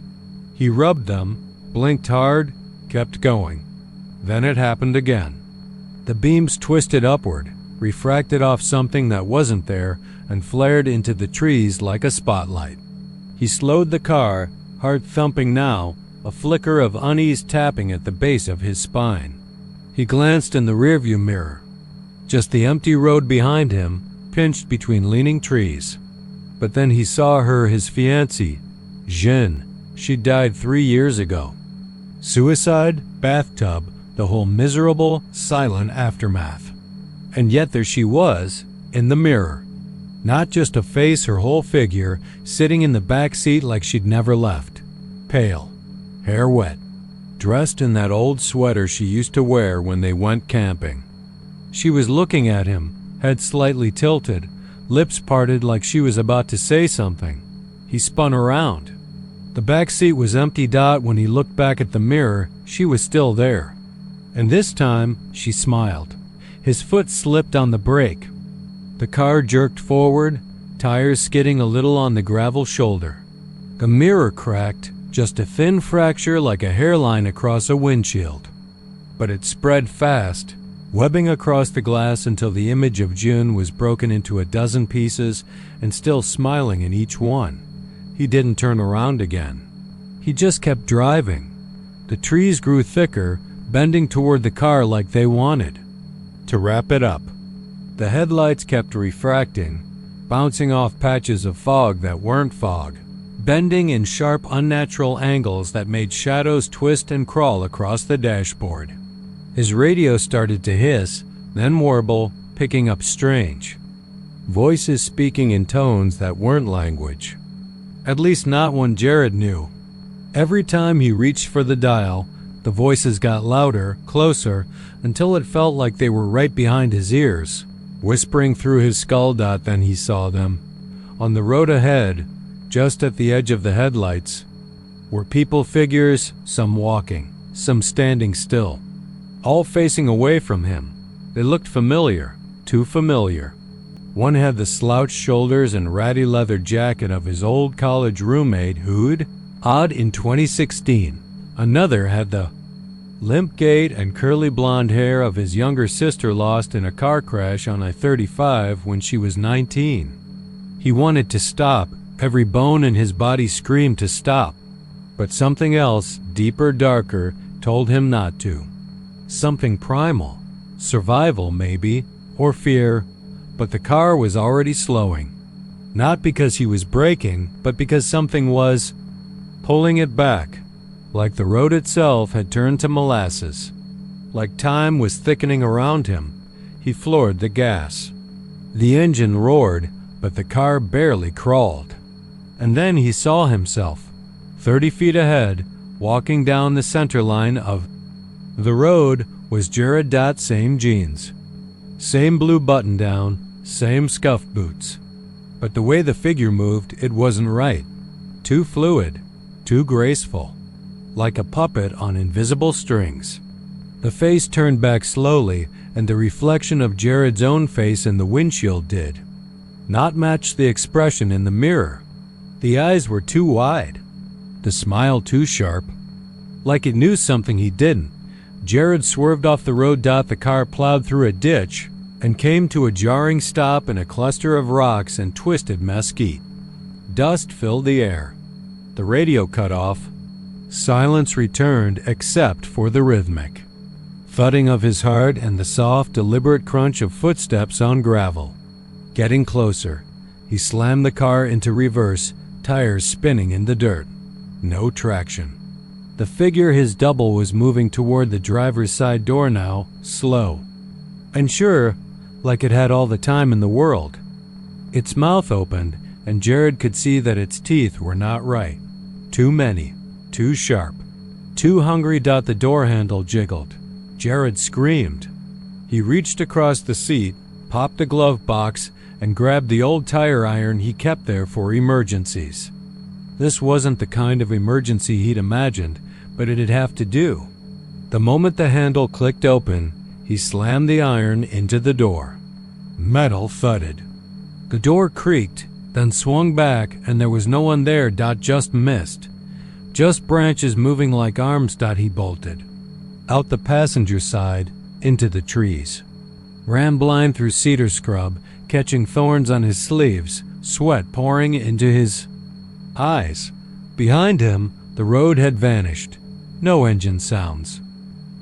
He rubbed them, blinked hard, kept going. Then it happened again. The beams twisted upward, refracted off something that wasn't there, and flared into the trees like a spotlight. He slowed the car, heart thumping now, a flicker of unease tapping at the base of his spine. He glanced in the rearview mirror. Just the empty road behind him, pinched between leaning trees. But then he saw her, his fiancée, Jeanne. She died 3 years ago. Suicide, bathtub, the whole miserable, silent aftermath. And yet there she was, in the mirror. Not just a face, her whole figure, sitting in the back seat like she'd never left. Pale, hair wet, dressed in that old sweater she used to wear when they went camping. She was looking at him, head slightly tilted, lips parted like she was about to say something. He spun around. The back seat was empty. When he looked back at the mirror, she was still there. And this time, she smiled. His foot slipped on the brake. The car jerked forward, tires skidding a little on the gravel shoulder. The mirror cracked, just a thin fracture like a hairline across a windshield. But it spread fast, webbing across the glass until the image of June was broken into a dozen pieces and still smiling in each one. He didn't turn around again. He just kept driving. The trees grew thicker, bending toward the car like they wanted to wrap it up. The headlights kept refracting, bouncing off patches of fog that weren't fog, bending in sharp, unnatural angles that made shadows twist and crawl across the dashboard. His radio started to hiss, then warble, picking up strange voices speaking in tones that weren't language. At least not one Jared knew. Every time he reached for the dial, the voices got louder, closer, until it felt like they were right behind his ears, whispering through his skull. Then he saw them. On the road ahead, just at the edge of the headlights, were people, figures, some walking, some standing still, all facing away from him. They looked familiar, too familiar. One had the slouched shoulders and ratty leather jacket of his old college roommate who'd odd in 2016. Another had the limp gait and curly blonde hair of his younger sister lost in a car crash on I-35 when she was 19. He wanted to stop. Every bone in his body screamed to stop. But something else, deeper, darker, told him not to. Something primal, Survival, maybe, or fear, but the car was already slowing. Not because he was braking, but because something was pulling it back, like the road itself had turned to molasses. Like time was thickening around him, he floored the gas. The engine roared, but the car barely crawled. And then he saw himself, 30 feet ahead, walking down the center line of the road was Jared. Same jeans, same blue button-down, same scuffed boots. But the way the figure moved, it wasn't right. Too fluid, too graceful, like a puppet on invisible strings. The face turned back slowly, and the reflection of Jared's own face in the windshield did not match the expression in the mirror. The eyes were too wide, the smile too sharp, like it knew something he didn't. Jared swerved off the road. The car plowed through a ditch and came to a jarring stop in a cluster of rocks and twisted mesquite. Dust filled the air. The radio cut off. Silence returned except for the rhythmic thudding of his heart and the soft, deliberate crunch of footsteps on gravel. Getting closer, he slammed the car into reverse, tires spinning in the dirt. No traction. The figure, his double, was moving toward the driver's side door now, slow. And sure, like it had all the time in the world. Its mouth opened, and Jared could see that its teeth were not right. Too many, too sharp, too hungry. The door handle jiggled. Jared screamed. He reached across the seat, popped a glove box, and grabbed the old tire iron he kept there for emergencies. This wasn't the kind of emergency he'd imagined, but it'd have to do. The moment the handle clicked open, he slammed the iron into the door. Metal thudded. The door creaked, then swung back, and there was no one there. Just mist. Just branches moving like arms. He bolted out the passenger side into the trees. Ran blind through cedar scrub, catching thorns on his sleeves, sweat pouring into his eyes. Behind him, the road had vanished. No engine sounds.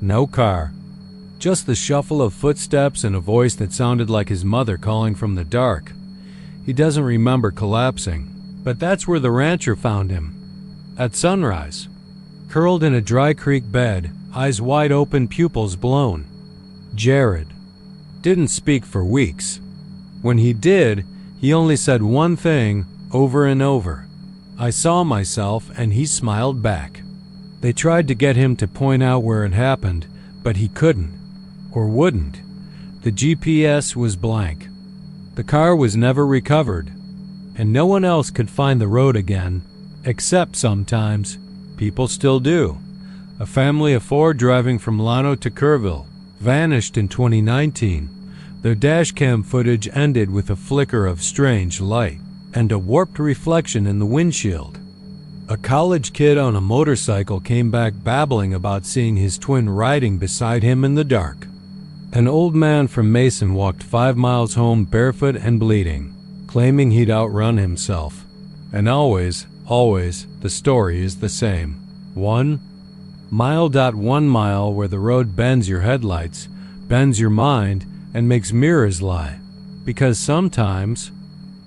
No car. Just the shuffle of footsteps and a voice that sounded like his mother calling from the dark. He doesn't remember collapsing, but that's where the rancher found him. At sunrise. Curled in a dry creek bed, eyes wide open, pupils blown. Jared didn't speak for weeks. When he did, he only said one thing over and over. I saw myself, and he smiled back. They tried to get him to point out where it happened, but he couldn't, or wouldn't. The GPS was blank. The car was never recovered, and no one else could find the road again, except sometimes people still do. A family of 4 driving from Llano to Kerrville vanished in 2019. Their dashcam footage ended with a flicker of strange light and a warped reflection in the windshield. A college kid on a motorcycle came back babbling about seeing his twin riding beside him in the dark. An old man from Mason walked 5 miles home barefoot and bleeding, claiming he'd outrun himself. And always, the story is the same. 1 mile. 1 mile where the road bends your headlights, bends your mind, and makes mirrors lie. Because sometimes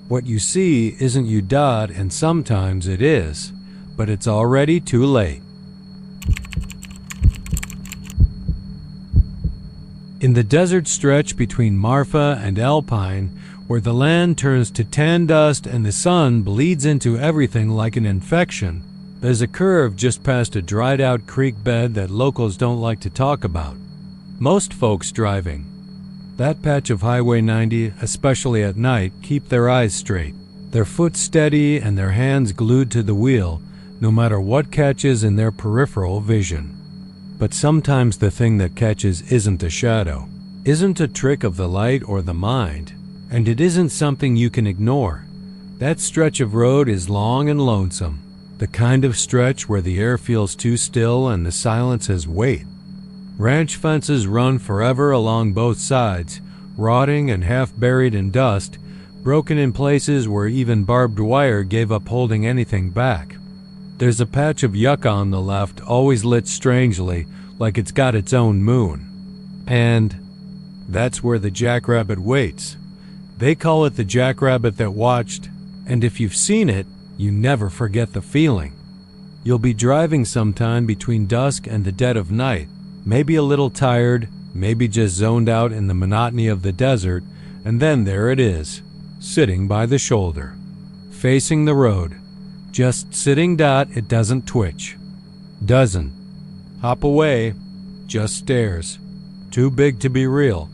what you see isn't you. And sometimes it is, but it's already too late. In the desert stretch between Marfa and Alpine, where the land turns to tan dust and the sun bleeds into everything like an infection, there's a curve just past a dried-out creek bed that locals don't like to talk about. Most folks driving that patch of Highway 90, especially at night, keep their eyes straight, their foot steady and their hands glued to the wheel, no matter what catches in their peripheral vision. But sometimes the thing that catches isn't a shadow, isn't a trick of the light or the mind, and it isn't something you can ignore. That stretch of road is long and lonesome, the kind of stretch where the air feels too still and the silence has weight. Ranch fences run forever along both sides, rotting and half buried in dust, broken in places where even barbed wire gave up holding anything back. There's a patch of yucca on the left, always lit strangely, like it's got its own moon. And That's where the jackrabbit waits. They call it the jackrabbit that watched, and if you've seen it, you never forget the feeling. You'll be driving sometime between dusk and the dead of night, maybe a little tired, maybe just zoned out in the monotony of the desert, and then there it is, sitting by the shoulder, facing the road. Just sitting. It doesn't twitch. Doesn't hop away, just stares. Too big to be real.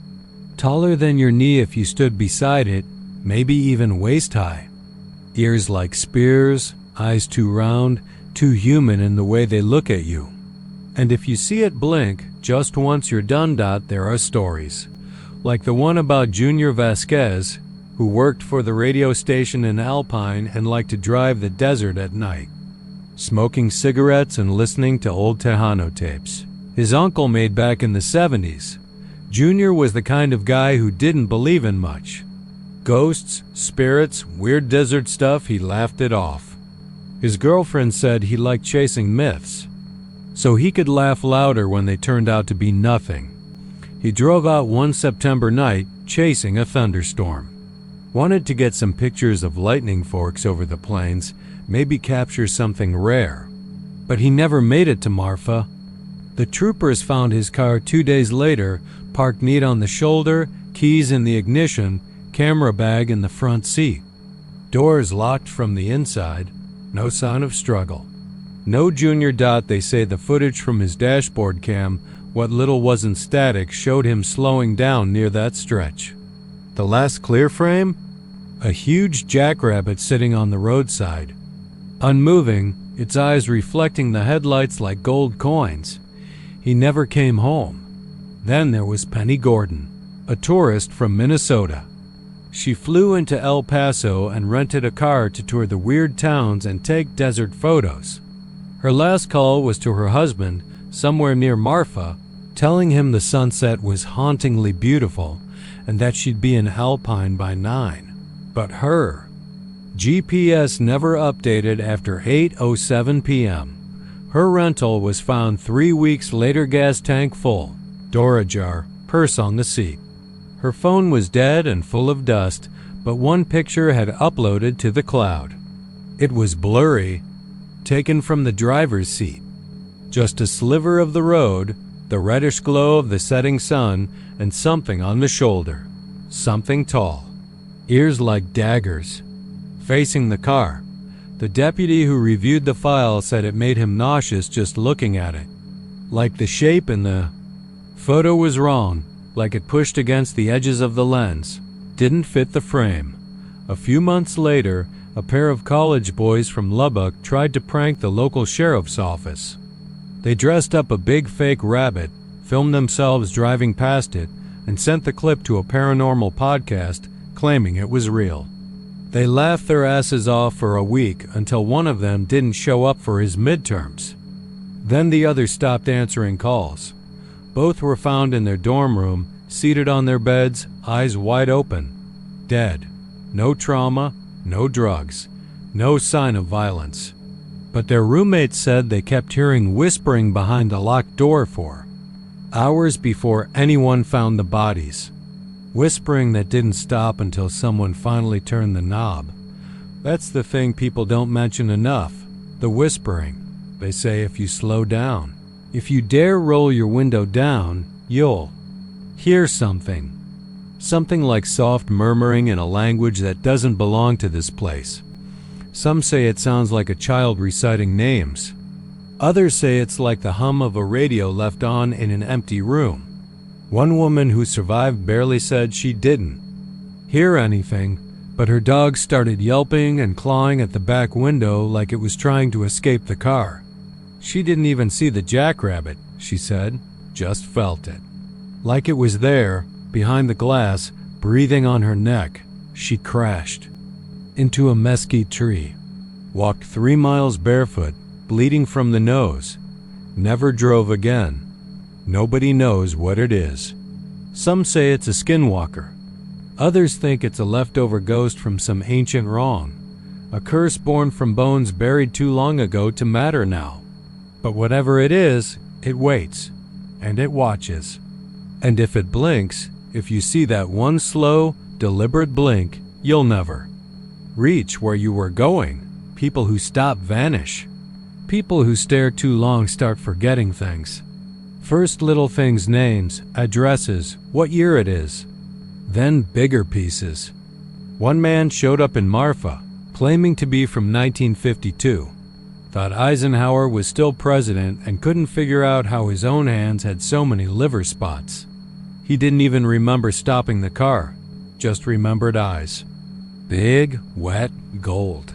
Taller than your knee if you stood beside it, maybe even waist high. Ears like spears, eyes too round, too human in the way they look at you. And if you see it blink, just once you're done. There are stories. Like the one about Junior Vasquez, who worked for the radio station in Alpine and liked to drive the desert at night, smoking cigarettes and listening to old Tejano tapes his uncle made back in the 70s. Junior was the kind of guy who didn't believe in much. Ghosts, spirits, weird desert stuff, he laughed it off. His girlfriend said he liked chasing myths, so he could laugh louder when they turned out to be nothing. He drove out one September night chasing a thunderstorm. Wanted to get some pictures of lightning forks over the plains, maybe capture something rare. But he never made it to Marfa. The troopers found his car 2 days later, parked neat on the shoulder, keys in the ignition, camera bag in the front seat. Doors locked from the inside, no sign of struggle. No Junior. They say the footage from his dashboard cam, what little wasn't static, showed him slowing down near that stretch. The last clear frame? A huge jackrabbit sitting on the roadside, unmoving, its eyes reflecting the headlights like gold coins. He never came home. Then there was Penny Gordon, a tourist from Minnesota. She flew into El Paso and rented a car to tour the weird towns and take desert photos. Her last call was to her husband, somewhere near Marfa, telling him the sunset was hauntingly beautiful and that she'd be in Alpine by 9. But her GPS never updated after 8:07 p.m. Her rental was found 3 weeks later, gas tank full, door ajar, purse on the seat. Her phone was dead and full of dust, but one picture had uploaded to the cloud. It was blurry, taken from the driver's seat. Just a sliver of the road, the reddish glow of the setting sun, and something on the shoulder. Something tall. Ears like daggers. Facing the car. The deputy who reviewed the file said it made him nauseous just looking at it. Like the shape in the photo was wrong, like it pushed against the edges of the lens. Didn't fit the frame. A few months later, a pair of college boys from Lubbock tried to prank the local sheriff's office. They dressed up a big fake rabbit, filmed themselves driving past it, and sent the clip to a paranormal podcast claiming it was real. They laughed their asses off for a week until one of them didn't show up for his midterms. Then the other stopped answering calls. Both were found in their dorm room, seated on their beds, eyes wide open. Dead. No trauma, no drugs, no sign of violence. But their roommates said they kept hearing whispering behind the locked door for hours before anyone found the bodies. Whispering that didn't stop until someone finally turned the knob. That's the thing people don't mention enough, the whispering. They say if you slow down, if you dare roll your window down, you'll hear something. Something like soft murmuring in a language that doesn't belong to this place. Some say it sounds like a child reciting names. Others say it's like the hum of a radio left on in an empty room. One woman who survived barely said she didn't hear anything, but her dog started yelping and clawing at the back window like it was trying to escape the car. She didn't even see the jackrabbit, she said, just felt it. Like it was there, behind the glass, breathing on her neck. She crashed into a mesquite tree, walked 3 miles barefoot, bleeding from the nose, never drove again. Nobody knows what it is. Some say it's a skinwalker. Others think it's a leftover ghost from some ancient wrong, a curse born from bones buried too long ago to matter now. But whatever it is, it waits, and it watches. And if it blinks, if you see that one slow, deliberate blink, you'll never reach where you were going. People who stop vanish. People who stare too long start forgetting things. First little things, names, addresses, what year it is. Then bigger pieces. One man showed up in Marfa, claiming to be from 1952. Thought Eisenhower was still president and couldn't figure out how his own hands had so many liver spots. He didn't even remember stopping the car, just remembered eyes. Big, wet gold.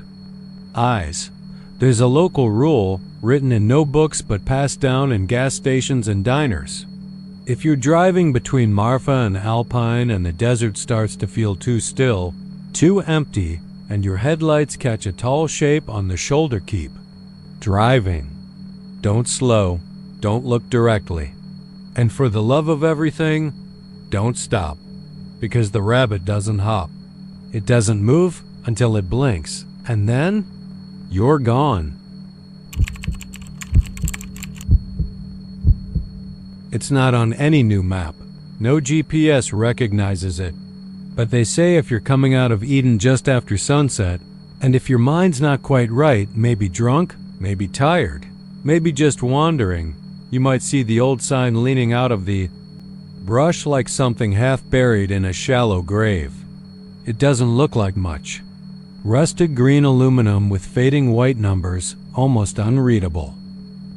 Eyes. There's a local rule, written in no books but passed down in gas stations and diners. If you're driving between Marfa and Alpine and the desert starts to feel too still, too empty, and your headlights catch a tall shape on the shoulder keep, driving. Don't slow, don't look directly. And for the love of everything, don't stop, because the rabbit doesn't hop. It doesn't move until it blinks, and then you're gone. It's not on any new map. No GPS recognizes it. But they say if you're coming out of Eden just after sunset, and if your mind's not quite right, maybe drunk, maybe tired, maybe just wandering, you might see the old sign leaning out of the brush like something half buried in a shallow grave. It doesn't look like much. Rusted green aluminum with fading white numbers, almost unreadable.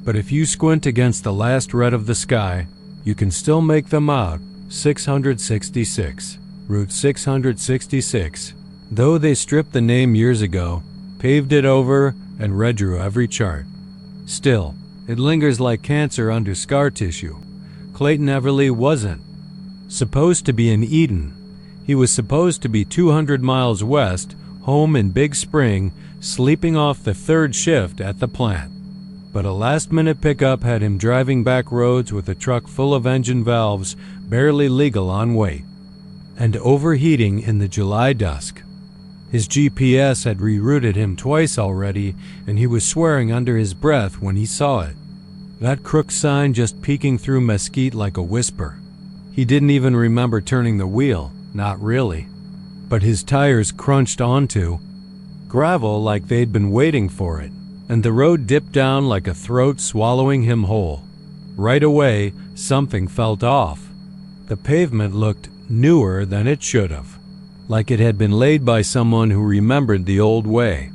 But if you squint against the last red of the sky, you can still make them out. 666. Route 666. Though they stripped the name years ago, paved it over, and redrew every chart. Still, it lingers like cancer under scar tissue. Clayton Everly wasn't supposed to be in Eden. He was supposed to be 200 miles west, home in Big Spring, sleeping off the third shift at the plant. But a last-minute pickup had him driving back roads with a truck full of engine valves, barely legal on weight, and overheating in the July dusk. His GPS had rerouted him twice already, and he was swearing under his breath when he saw it. That crook sign just peeking through mesquite like a whisper. He didn't even remember turning the wheel, not really. But his tires crunched onto gravel like they'd been waiting for it, and the road dipped down like a throat swallowing him whole. Right away, something felt off. The pavement looked newer than it should have, like it had been laid by someone who remembered the old way.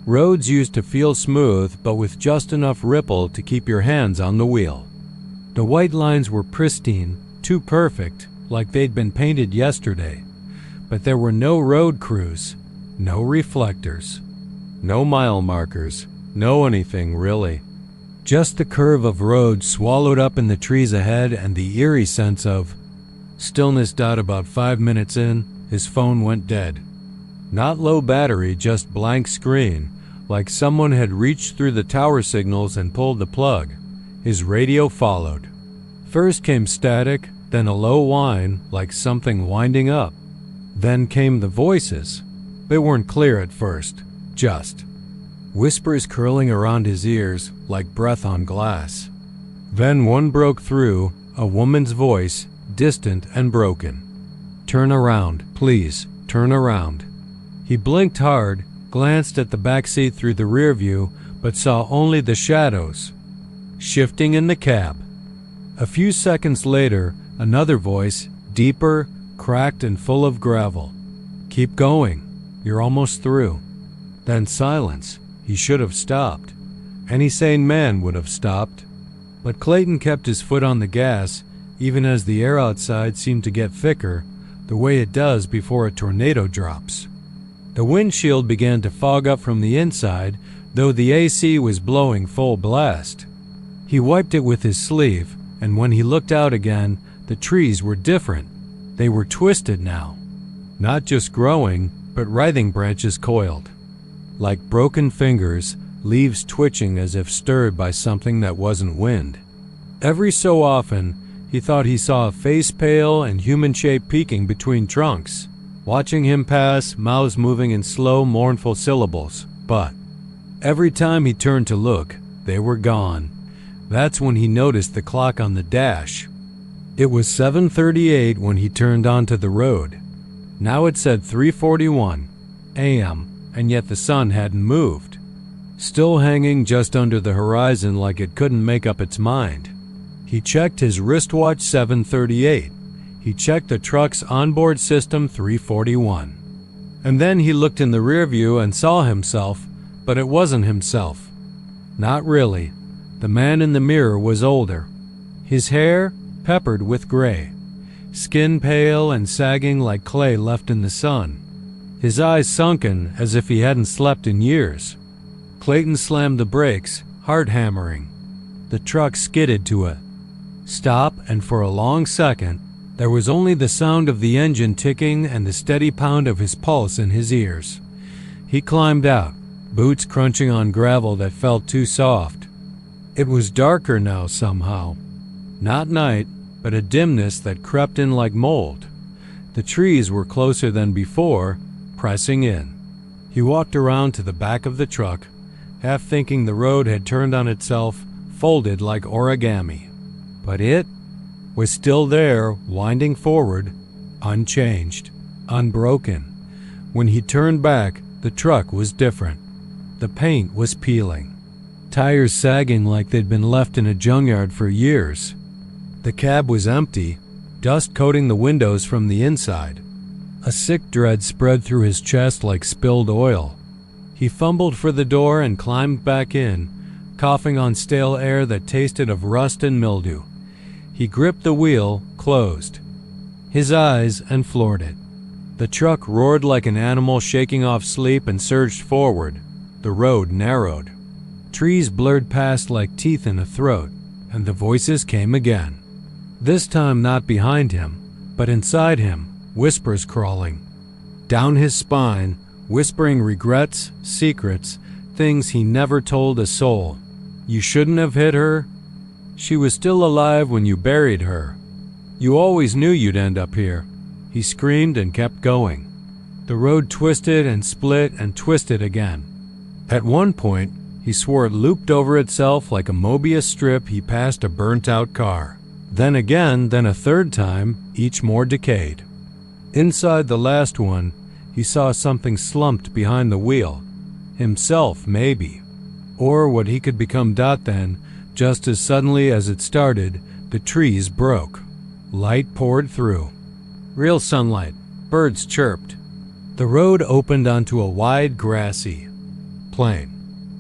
Roads used to feel smooth, but with just enough ripple to keep your hands on the wheel. The white lines were pristine, too perfect, like they'd been painted yesterday. But there were no road crews, no reflectors, no mile markers, no anything really. Just the curve of road swallowed up in the trees ahead and the eerie sense of stillness. About 5 minutes in, his phone went dead. Not low battery, just blank screen, like someone had reached through the tower signals and pulled the plug. His radio followed. First came static, then a low whine, like something winding up. Then came the voices. They weren't clear at first, just whispers curling around his ears like breath on glass. Then one broke through, a woman's voice, distant and broken. "Turn around, please, turn around." He blinked hard, glanced at the back seat through the rear view, but saw only the shadows shifting in the cab. A few seconds later, another voice, deeper, cracked and full of gravel. "Keep going, you're almost through." Then silence. He should have stopped. Any sane man would have stopped. But Clayton kept his foot on the gas, even as the air outside seemed to get thicker, the way it does before a tornado drops. The windshield began to fog up from the inside, though the AC was blowing full blast. He wiped it with his sleeve, and when he looked out again, the trees were different. They were twisted now. Not just growing, but writhing branches coiled. Like broken fingers, leaves twitching as if stirred by something that wasn't wind. Every so often, he thought he saw a face pale and human shape peeking between trunks, watching him pass, mouths moving in slow, mournful syllables. But every time he turned to look, they were gone. That's when he noticed the clock on the dash. It was 7:38 when he turned onto the road. Now it said 3:41 a.m., and yet the sun hadn't moved, still hanging just under the horizon like it couldn't make up its mind. He checked his wristwatch 7:38. He checked the truck's onboard system 3:41. And then he looked in the rear view and saw himself, but it wasn't himself. Not really. The man in the mirror was older. His hair peppered with gray, skin pale and sagging like clay left in the sun, his eyes sunken as if he hadn't slept in years. Clayton slammed the brakes, heart hammering. The truck skidded to a stop, and for a long second, there was only the sound of the engine ticking and the steady pound of his pulse in his ears. He climbed out, boots crunching on gravel that felt too soft. It was darker now somehow. Not night, but a dimness that crept in like mold. The trees were closer than before, pressing in. He walked around to the back of the truck, half thinking the road had turned on itself, folded like origami. But it was still there, winding forward, unchanged, unbroken. When he turned back, the truck was different. The paint was peeling, tires sagging like they'd been left in a junkyard for years. The cab was empty, dust coating the windows from the inside. A sick dread spread through his chest like spilled oil. He fumbled for the door and climbed back in, coughing on stale air that tasted of rust and mildew. He gripped the wheel, closed his eyes, and floored it. The truck roared like an animal shaking off sleep and surged forward. The road narrowed. Trees blurred past like teeth in a throat, and the voices came again. This time not behind him, but inside him, whispers crawling down his spine, whispering regrets, secrets, things he never told a soul. You shouldn't have hit her. She was still alive when you buried her. You always knew you'd end up here. He screamed and kept going. The road twisted and split and twisted again. At one point, he swore it looped over itself like a Mobius strip he passed a burnt-out car. Then again, then a third time, each more decayed. Inside the last one, he saw something slumped behind the wheel. Himself, maybe. Or what he could become. Then, just as suddenly as it started, the trees broke. Light poured through. Real sunlight. Birds chirped. The road opened onto a wide, grassy plain.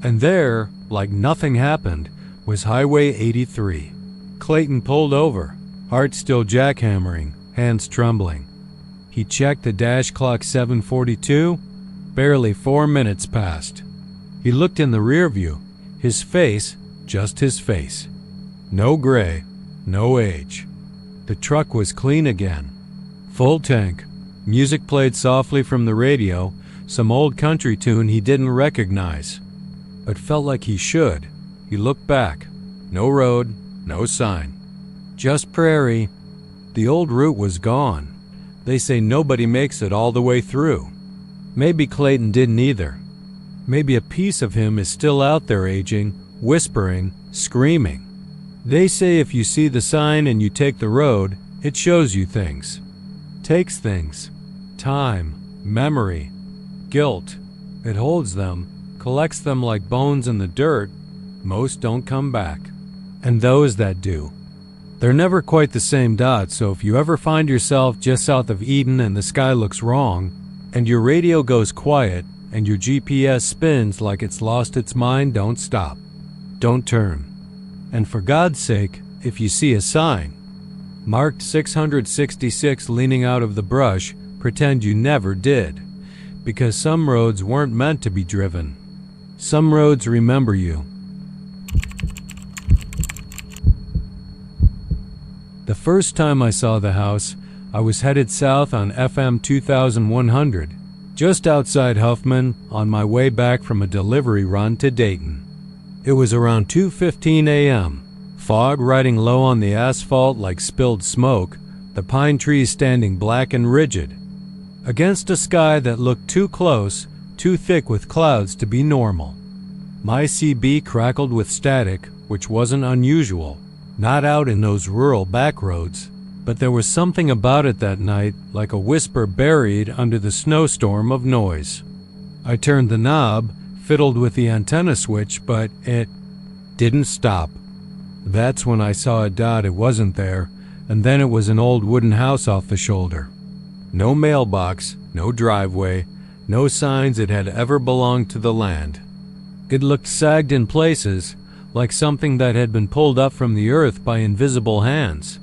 And there, like nothing happened, was Highway 83. Clayton pulled over, heart still jackhammering, hands trembling. He checked the dash clock 7:42. Barely 4 minutes passed. He looked in the rear view. His face, just his face. No gray, no age. The truck was clean again. Full tank. Music played softly from the radio, some old country tune he didn't recognize, but felt like he should. He looked back. No road, no sign. Just prairie. The old route was gone. They say nobody makes it all the way through. Maybe Clayton didn't either. Maybe a piece of him is still out there aging, whispering, screaming. They say if you see the sign and you take the road, it shows you things. Takes things. Time, memory, guilt. It holds them, collects them like bones in the dirt. Most don't come back. And those that do, they're never quite the same dot, so if you ever find yourself just south of Eden and the sky looks wrong, and your radio goes quiet, and your GPS spins like it's lost its mind, don't stop. Don't turn. And for God's sake, if you see a sign marked 666 leaning out of the brush, pretend you never did. Because some roads weren't meant to be driven. Some roads remember you. The first time I saw the house, I was headed south on FM 2100, just outside Huffman, on my way back from a delivery run to Dayton. It was around 2:15 a.m., fog riding low on the asphalt like spilled smoke, the pine trees standing black and rigid, against a sky that looked too close, too thick with clouds to be normal. My CB crackled with static, which wasn't unusual, not out in those rural backroads. But there was something about it that night, like a whisper buried under the snowstorm of noise. I turned the knob, fiddled with the antenna switch, but it didn't stop. That's when I saw a dot. It wasn't there, and then it was an old wooden house off the shoulder. No mailbox, no driveway, no signs it had ever belonged to the land. It looked sagged in places, like something that had been pulled up from the earth by invisible hands.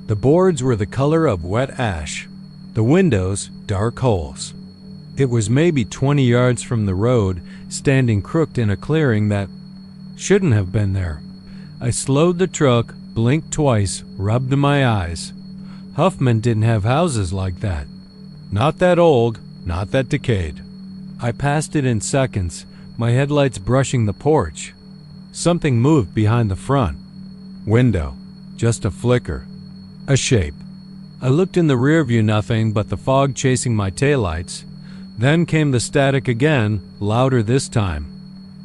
The boards were the color of wet ash, the windows dark holes. It was maybe 20 yards from the road, standing crooked in a clearing that shouldn't have been there. I slowed the truck, blinked twice, rubbed my eyes. Huffman didn't have houses like that. Not that old, not that decayed. I passed it in seconds, my headlights brushing the porch. Something moved behind the front window, just a flicker, a shape. I looked in the rear view, nothing but the fog chasing my taillights. Then came the static again, louder this time.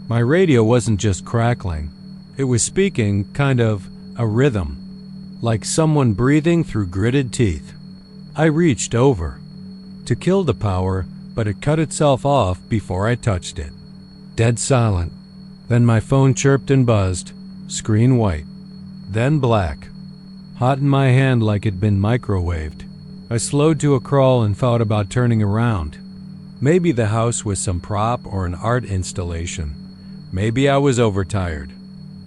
My radio wasn't just crackling. It was speaking, kind of a rhythm, like someone breathing through gritted teeth. I reached over to kill the power, but it cut itself off before I touched it. Dead silent. Then my phone chirped and buzzed, screen white, then black. Hot in my hand like it'd been microwaved. I slowed to a crawl and thought about turning around. Maybe the house was some prop or an art installation. Maybe I was overtired.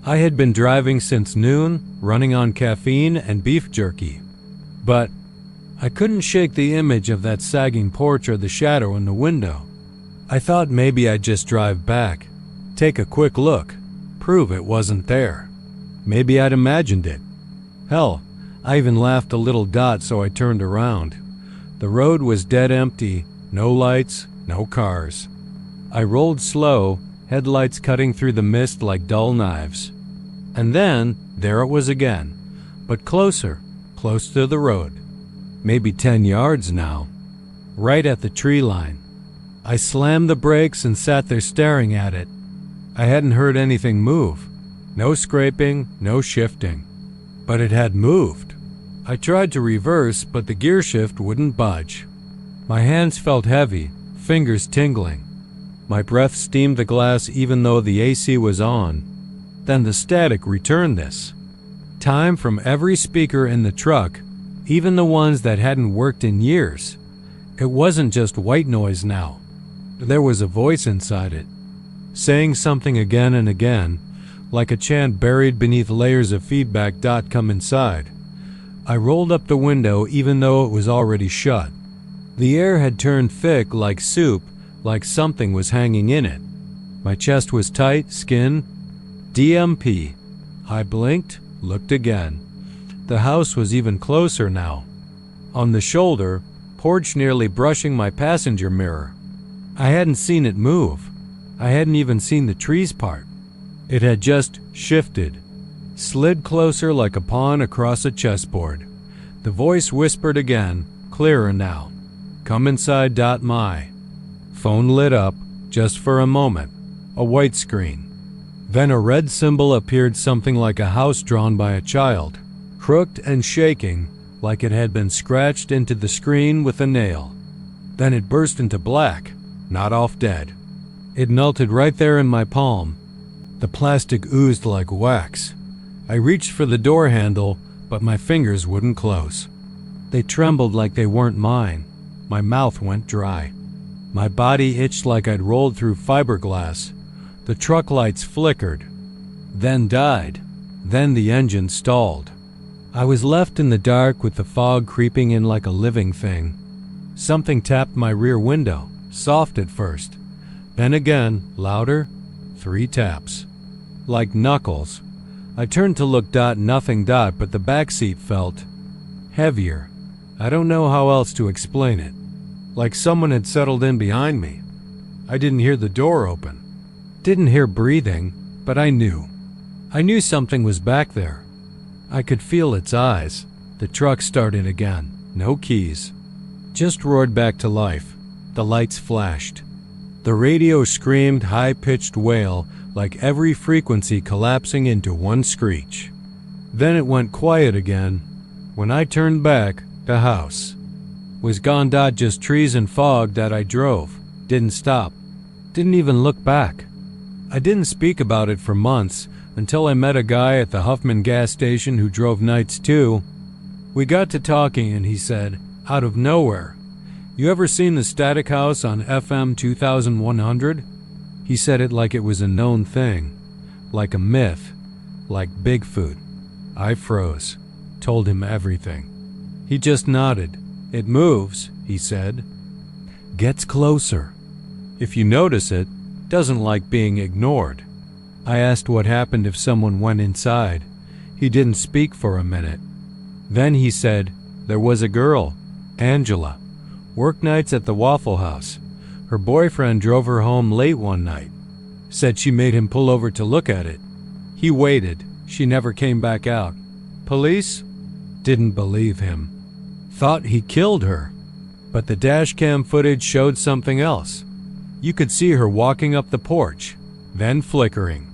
I had been driving since noon, running on caffeine and beef jerky. But I couldn't shake the image of that sagging porch or the shadow in the window. I thought maybe I'd just drive back, take a quick look, prove it wasn't there. Maybe I'd imagined it. Hell, I even laughed a little dot, so I turned around. The road was dead empty, no lights, no cars. I rolled slow, headlights cutting through the mist like dull knives. And then, there it was again, but closer, close to the road. Maybe 10 yards now, right at the tree line. I slammed the brakes and sat there staring at it. I hadn't heard anything move. No scraping, no shifting. But it had moved. I tried to reverse, but the gear shift wouldn't budge. My hands felt heavy, fingers tingling. My breath steamed the glass even though the AC was on. Then the static returned this time from every speaker in the truck, even the ones that hadn't worked in years. It wasn't just white noise now. There was a voice inside it, saying something again and again, like a chant buried beneath layers of feedback. Come inside. I rolled up the window even though it was already shut. The air had turned thick like soup, like something was hanging in it. My chest was tight, skin DMP. I blinked, looked again. The house was even closer now. On the shoulder, porch nearly brushing my passenger mirror. I hadn't seen it move. I hadn't even seen the trees part. It had just shifted, slid closer like a pawn across a chessboard. The voice whispered again, clearer now. Come inside. My phone lit up, just for a moment, a white screen. Then a red symbol appeared, something like a house drawn by a child, crooked and shaking, like it had been scratched into the screen with a nail. Then it burst into black, not off dead. It melted right there in my palm. The plastic oozed like wax. I reached for the door handle, but my fingers wouldn't close. They trembled like they weren't mine. My mouth went dry. My body itched like I'd rolled through fiberglass. The truck lights flickered, then died. Then the engine stalled. I was left in the dark with the fog creeping in like a living thing. Something tapped my rear window, soft at first. Then again, louder, 3 taps. Like knuckles. I turned to look. Nothing. But the backseat felt heavier. I don't know how else to explain it. Like someone had settled in behind me. I didn't hear the door open. Didn't hear breathing, but I knew. I knew something was back there. I could feel its eyes. The truck started again. No keys. Just roared back to life. The lights flashed. The radio screamed, high-pitched wail, like every frequency collapsing into one screech. Then it went quiet again. When I turned back, the house was gone. Just trees and fog that I drove. Didn't stop. Didn't even look back. I didn't speak about it for months until I met a guy at the Huffman gas station who drove nights too. We got to talking and he said, out of nowhere, "You ever seen the Static House on FM 2100? He said it like it was a known thing, like a myth, like Bigfoot. I froze, told him everything. He just nodded. "It moves," he said. "Gets closer. If you notice it, doesn't like being ignored." I asked what happened if someone went inside. He didn't speak for a minute. Then he said, there was a girl, Angela, worked nights at the Waffle House. Her boyfriend drove her home late one night. Said she made him pull over to look at it. He waited. She never came back out. Police? Didn't believe him. Thought he killed her. But the dashcam footage showed something else. You could see her walking up the porch, then flickering.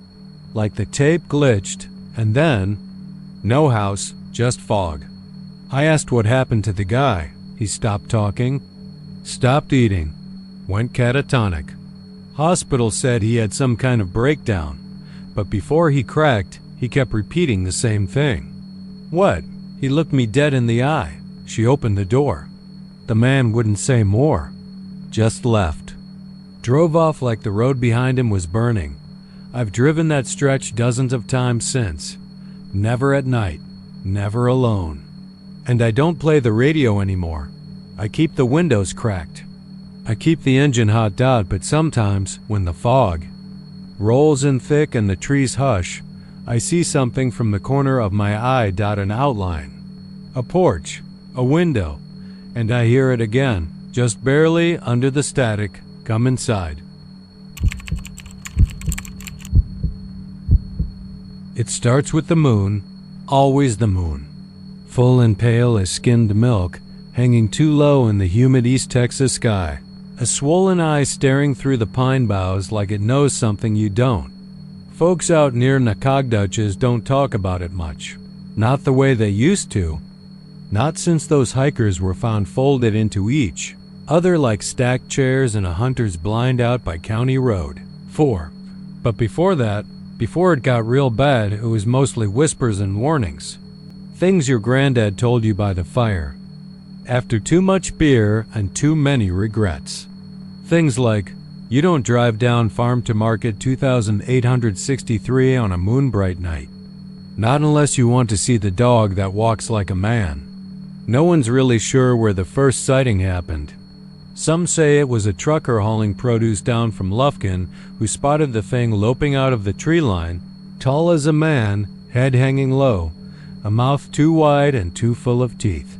Like the tape glitched, and then, no house, just fog. I asked what happened to the guy. He stopped talking, stopped eating, went catatonic. Hospital said he had some kind of breakdown, but before he cracked, he kept repeating the same thing. What? He looked me dead in the eye. She opened the door. The man wouldn't say more, just left. Drove off like the road behind him was burning. I've driven that stretch dozens of times since. Never at night, never alone. And I don't play the radio anymore. I keep the windows cracked. I keep the engine hot, but sometimes, when the fog rolls in thick and the trees hush, I see something from the corner of my eye, an outline. A porch, a window, and I hear it again, just barely under the static. Come inside. It starts with the moon, always the moon. Full and pale as skinned milk, hanging too low in the humid East Texas sky. A swollen eye staring through the pine boughs like it knows something you don't. Folks out near Nacogdoches don't talk about it much. Not the way they used to. Not since those hikers were found folded into each other like stacked chairs in a hunter's blind out by County Road 4. But before that, before it got real bad, it was mostly whispers and warnings. Things your granddad told you by the fire. After too much beer and too many regrets. Things like, you don't drive down Farm to Market 2863 on a moonbright night. Not unless you want to see the dog that walks like a man. No one's really sure where the first sighting happened. Some say it was a trucker hauling produce down from Lufkin who spotted the thing loping out of the tree line, tall as a man, head hanging low, a mouth too wide and too full of teeth.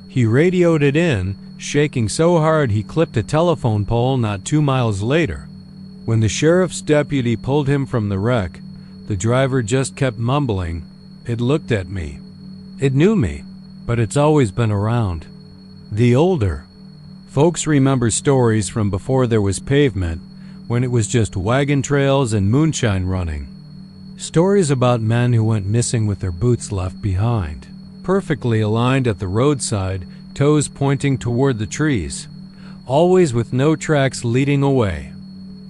He radioed it in, shaking so hard he clipped a telephone pole not 2 miles later. When the sheriff's deputy pulled him from the wreck, the driver just kept mumbling, "It looked at me. It knew me, but it's always been around." The older folks remember stories from before there was pavement, when it was just wagon trails and moonshine running. Stories about men who went missing with their boots left behind, perfectly aligned at the roadside, toes pointing toward the trees, always with no tracks leading away,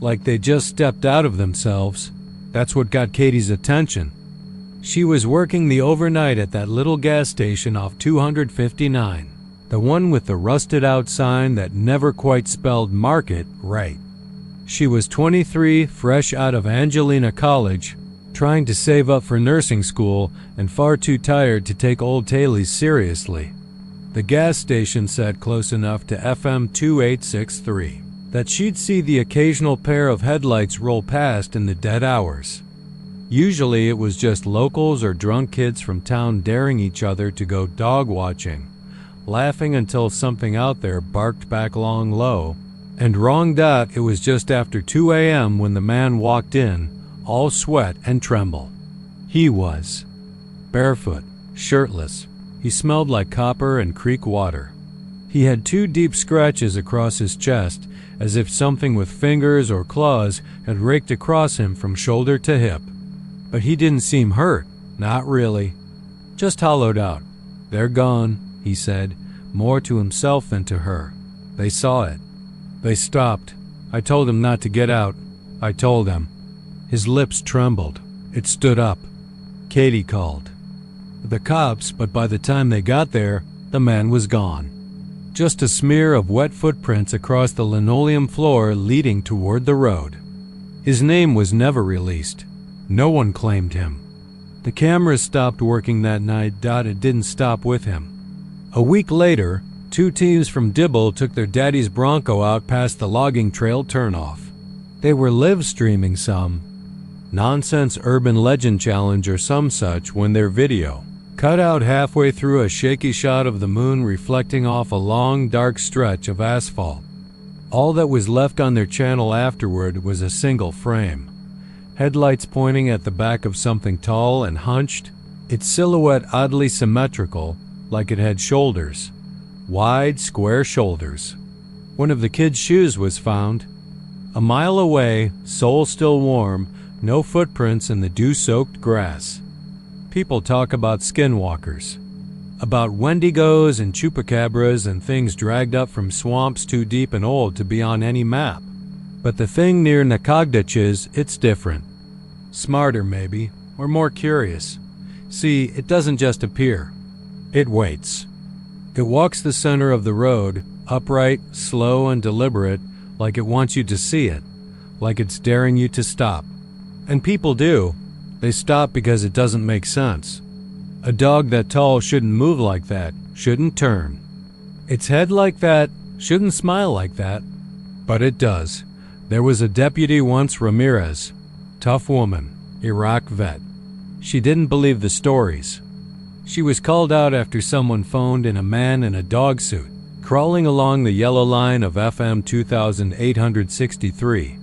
like they just stepped out of themselves. That's what got Katie's attention. She was working the overnight at that little gas station off 259, the one with the rusted out sign that never quite spelled market right. She was 23, fresh out of Angelina College, trying to save up for nursing school and far too tired to take old tailies seriously. The gas station sat close enough to FM 2863 that she'd see the occasional pair of headlights roll past in the dead hours. Usually it was just locals or drunk kids from town daring each other to go dog watching, laughing until something out there barked back long low. And wrong. It was just after 2 a.m. when the man walked in, all sweat and tremble. He was barefoot, shirtless. He smelled like copper and creek water. He had 2 deep scratches across his chest, as if something with fingers or claws had raked across him from shoulder to hip. But he didn't seem hurt, not really. Just hollowed out. "They're gone," he said, more to himself than to her. "They saw it. They stopped. I told them not to get out. I told them." His lips trembled. It stood up. Katie called the cops, but by the time they got there, the man was gone. Just a smear of wet footprints across the linoleum floor leading toward the road. His name was never released. No one claimed him. The cameras stopped working that night. It didn't stop with him. A week later, 2 teams from Dibble took their daddy's Bronco out past the logging trail turnoff. They were live streaming some nonsense urban legend challenge or some such when their video cut out halfway through a shaky shot of the moon reflecting off a long, dark stretch of asphalt. All that was left on their channel afterward was a single frame. Headlights pointing at the back of something tall and hunched, its silhouette oddly symmetrical, like it had shoulders. Wide, square shoulders. One of the kids' shoes was found. A mile away, sole still warm, no footprints in the dew-soaked grass. People talk about skinwalkers, about wendigos and chupacabras and things dragged up from swamps too deep and old to be on any map. But the thing near Nacogdoches, it's different. Smarter, maybe, or more curious. See, it doesn't just appear. It waits. It walks the center of the road, upright, slow, and deliberate, like it wants you to see it, like it's daring you to stop. And people do. They stop because it doesn't make sense. A dog that tall shouldn't move like that, shouldn't turn. Its head like that, shouldn't smile like that. But it does. There was a deputy once, Ramirez. Tough woman, Iraq vet. She didn't believe the stories. She was called out after someone phoned in a man in a dog suit, crawling along the yellow line of FM 2863.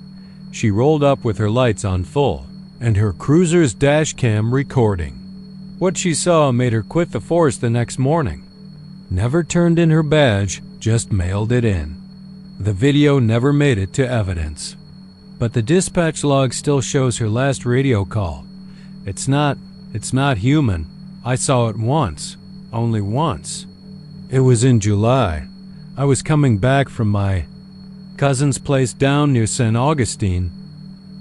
She rolled up with her lights on full, and her cruiser's dash cam recording. What she saw made her quit the force the next morning. Never turned in her badge, just mailed it in. The video never made it to evidence. But the dispatch log still shows her last radio call. It's not human. I saw it once. Only once. It was in July. I was coming back from my cousin's place down near St. Augustine.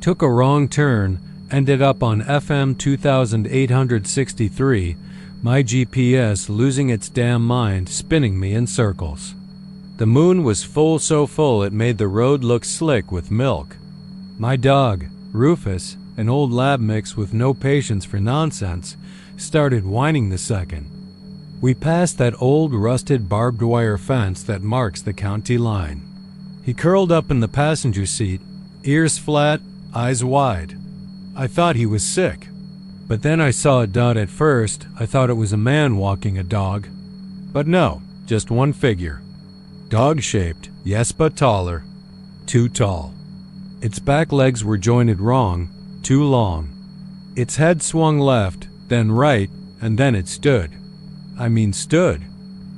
Took a wrong turn, ended up on FM 2863, my GPS losing its damn mind, spinning me in circles. The moon was full, so full it made the road look slick with milk. My dog, Rufus, an old lab mix with no patience for nonsense, started whining the second. We passed that old rusted barbed wire fence that marks the county line. He curled up in the passenger seat, ears flat, eyes wide. I thought he was sick. But then I saw it. At first, I thought it was a man walking a dog. But no, just one figure. Dog-shaped, yes, but taller. Too tall. Its back legs were jointed wrong, too long. Its head swung left, then right, and then it stood. Stood.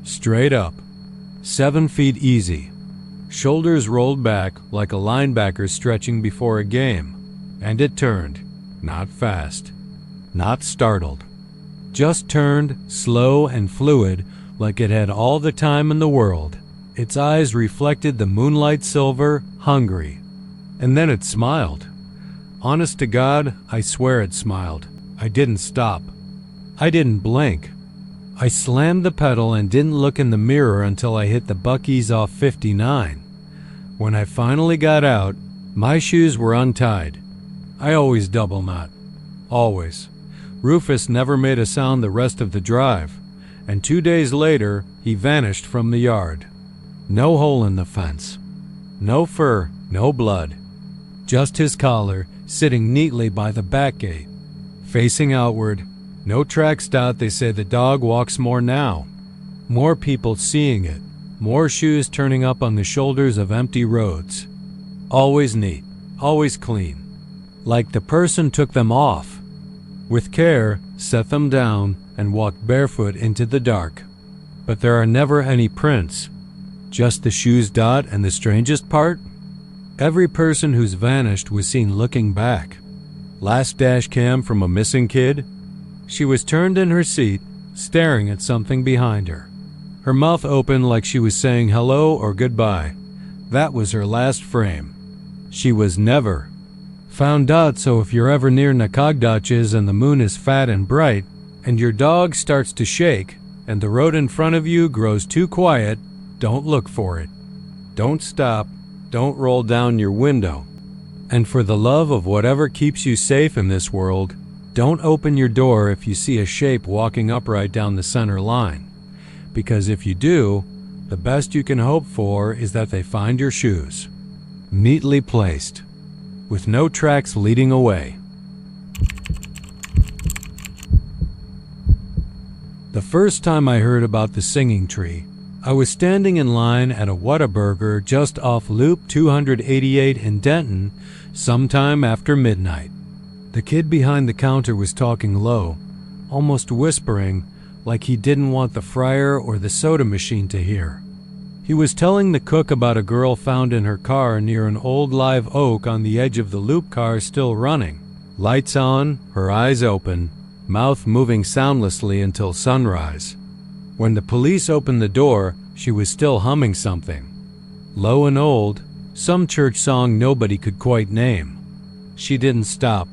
Straight up. 7 feet easy. Shoulders rolled back like a linebacker stretching before a game. And it turned. Not fast. Not startled. Just turned, slow and fluid, like it had all the time in the world. Its eyes reflected the moonlight silver, hungry. And then it smiled. Honest to God, I swear it smiled. I didn't stop. I didn't blink. I slammed the pedal and didn't look in the mirror until I hit the Buc-ee's off 59. When I finally got out, my shoes were untied. I always double knot. Always. Rufus never made a sound the rest of the drive, and 2 days later, he vanished from the yard. No hole in the fence. No fur, no blood. Just his collar, sitting neatly by the back gate. Facing outward. No tracks. They say the dog walks more now. More people seeing it. More shoes turning up on the shoulders of empty roads. Always neat. Always clean. Like the person took them off. With care, set them down, and walked barefoot into the dark. But there are never any prints. Just the shoes. And the strangest part? Every person who's vanished was seen looking back. Last dash cam from a missing kid? She was turned in her seat, staring at something behind her. Her mouth open like she was saying hello or goodbye. That was her last frame. She was never found out, so if you're ever near Nakagdaches and the moon is fat and bright, and your dog starts to shake, and the road in front of you grows too quiet, don't look for it. Don't stop. Don't roll down your window. And for the love of whatever keeps you safe in this world, don't open your door if you see a shape walking upright down the center line. Because if you do, the best you can hope for is that they find your shoes, neatly placed, with no tracks leading away. The first time I heard about the singing tree, I was standing in line at a Whataburger just off Loop 288 in Denton sometime after midnight. The kid behind the counter was talking low, almost whispering, like he didn't want the fryer or the soda machine to hear. He was telling the cook about a girl found in her car near an old live oak on the edge of the loop car still running. Lights on, her eyes open, mouth moving soundlessly until sunrise. When the police opened the door, she was still humming something. Low and old, some church song nobody could quite name. She didn't stop,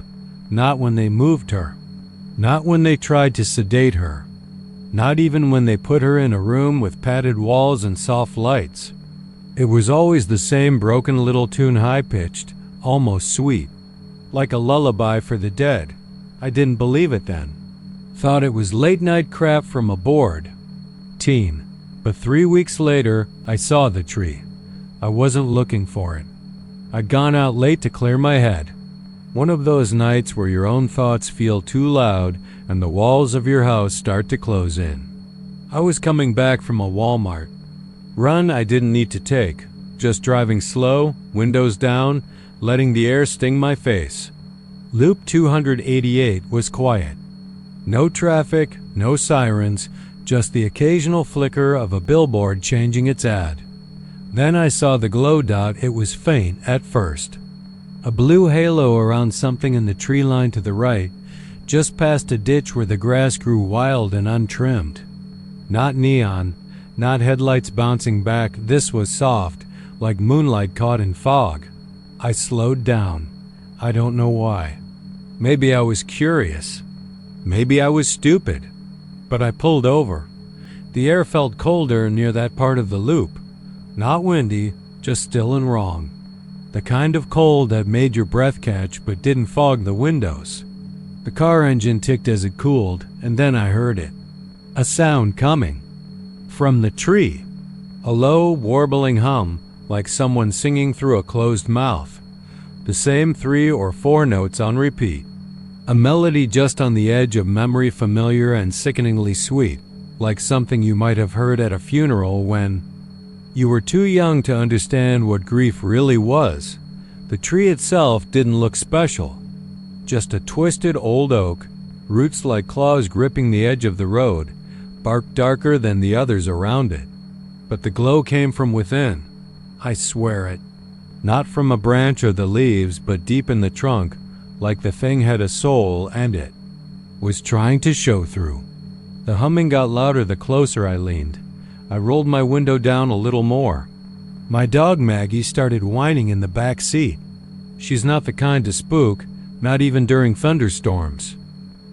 not when they moved her, not when they tried to sedate her, not even when they put her in a room with padded walls and soft lights. It was always the same broken little tune, high-pitched, almost sweet, like a lullaby for the dead. I didn't believe it then. Thought it was late-night crap from a bored teen. But 3 weeks later, I saw the tree. I wasn't looking for it. I'd gone out late to clear my head. One of those nights where your own thoughts feel too loud and the walls of your house start to close in. I was coming back from a Walmart run I didn't need to take, just driving slow, windows down, letting the air sting my face. Loop 288 was quiet. No traffic, no sirens, just the occasional flicker of a billboard changing its ad. Then I saw the glow dot. It was faint at first. A blue halo around something in the tree line to the right, just past a ditch where the grass grew wild and untrimmed. Not neon, not headlights bouncing back. This was soft, like moonlight caught in fog. I slowed down. I don't know why. Maybe I was curious. Maybe I was stupid. But I pulled over. The air felt colder near that part of the loop. Not windy, just still and wrong. The kind of cold that made your breath catch but didn't fog the windows. The car engine ticked as it cooled, and then I heard it. A sound coming. From the tree. A low, warbling hum, like someone singing through a closed mouth. The same 3 or 4 notes on repeat. A melody just on the edge of memory, familiar and sickeningly sweet, like something you might have heard at a funeral when you were too young to understand what grief really was. The tree itself didn't look special. Just a twisted old oak, roots like claws gripping the edge of the road, bark darker than the others around it. But the glow came from within. I swear it. Not from a branch or the leaves, but deep in the trunk, like the thing had a soul and it was trying to show through. The humming got louder the closer I leaned. I rolled my window down a little more. My dog Maggie started whining in the back seat. She's not the kind to spook, not even during thunderstorms.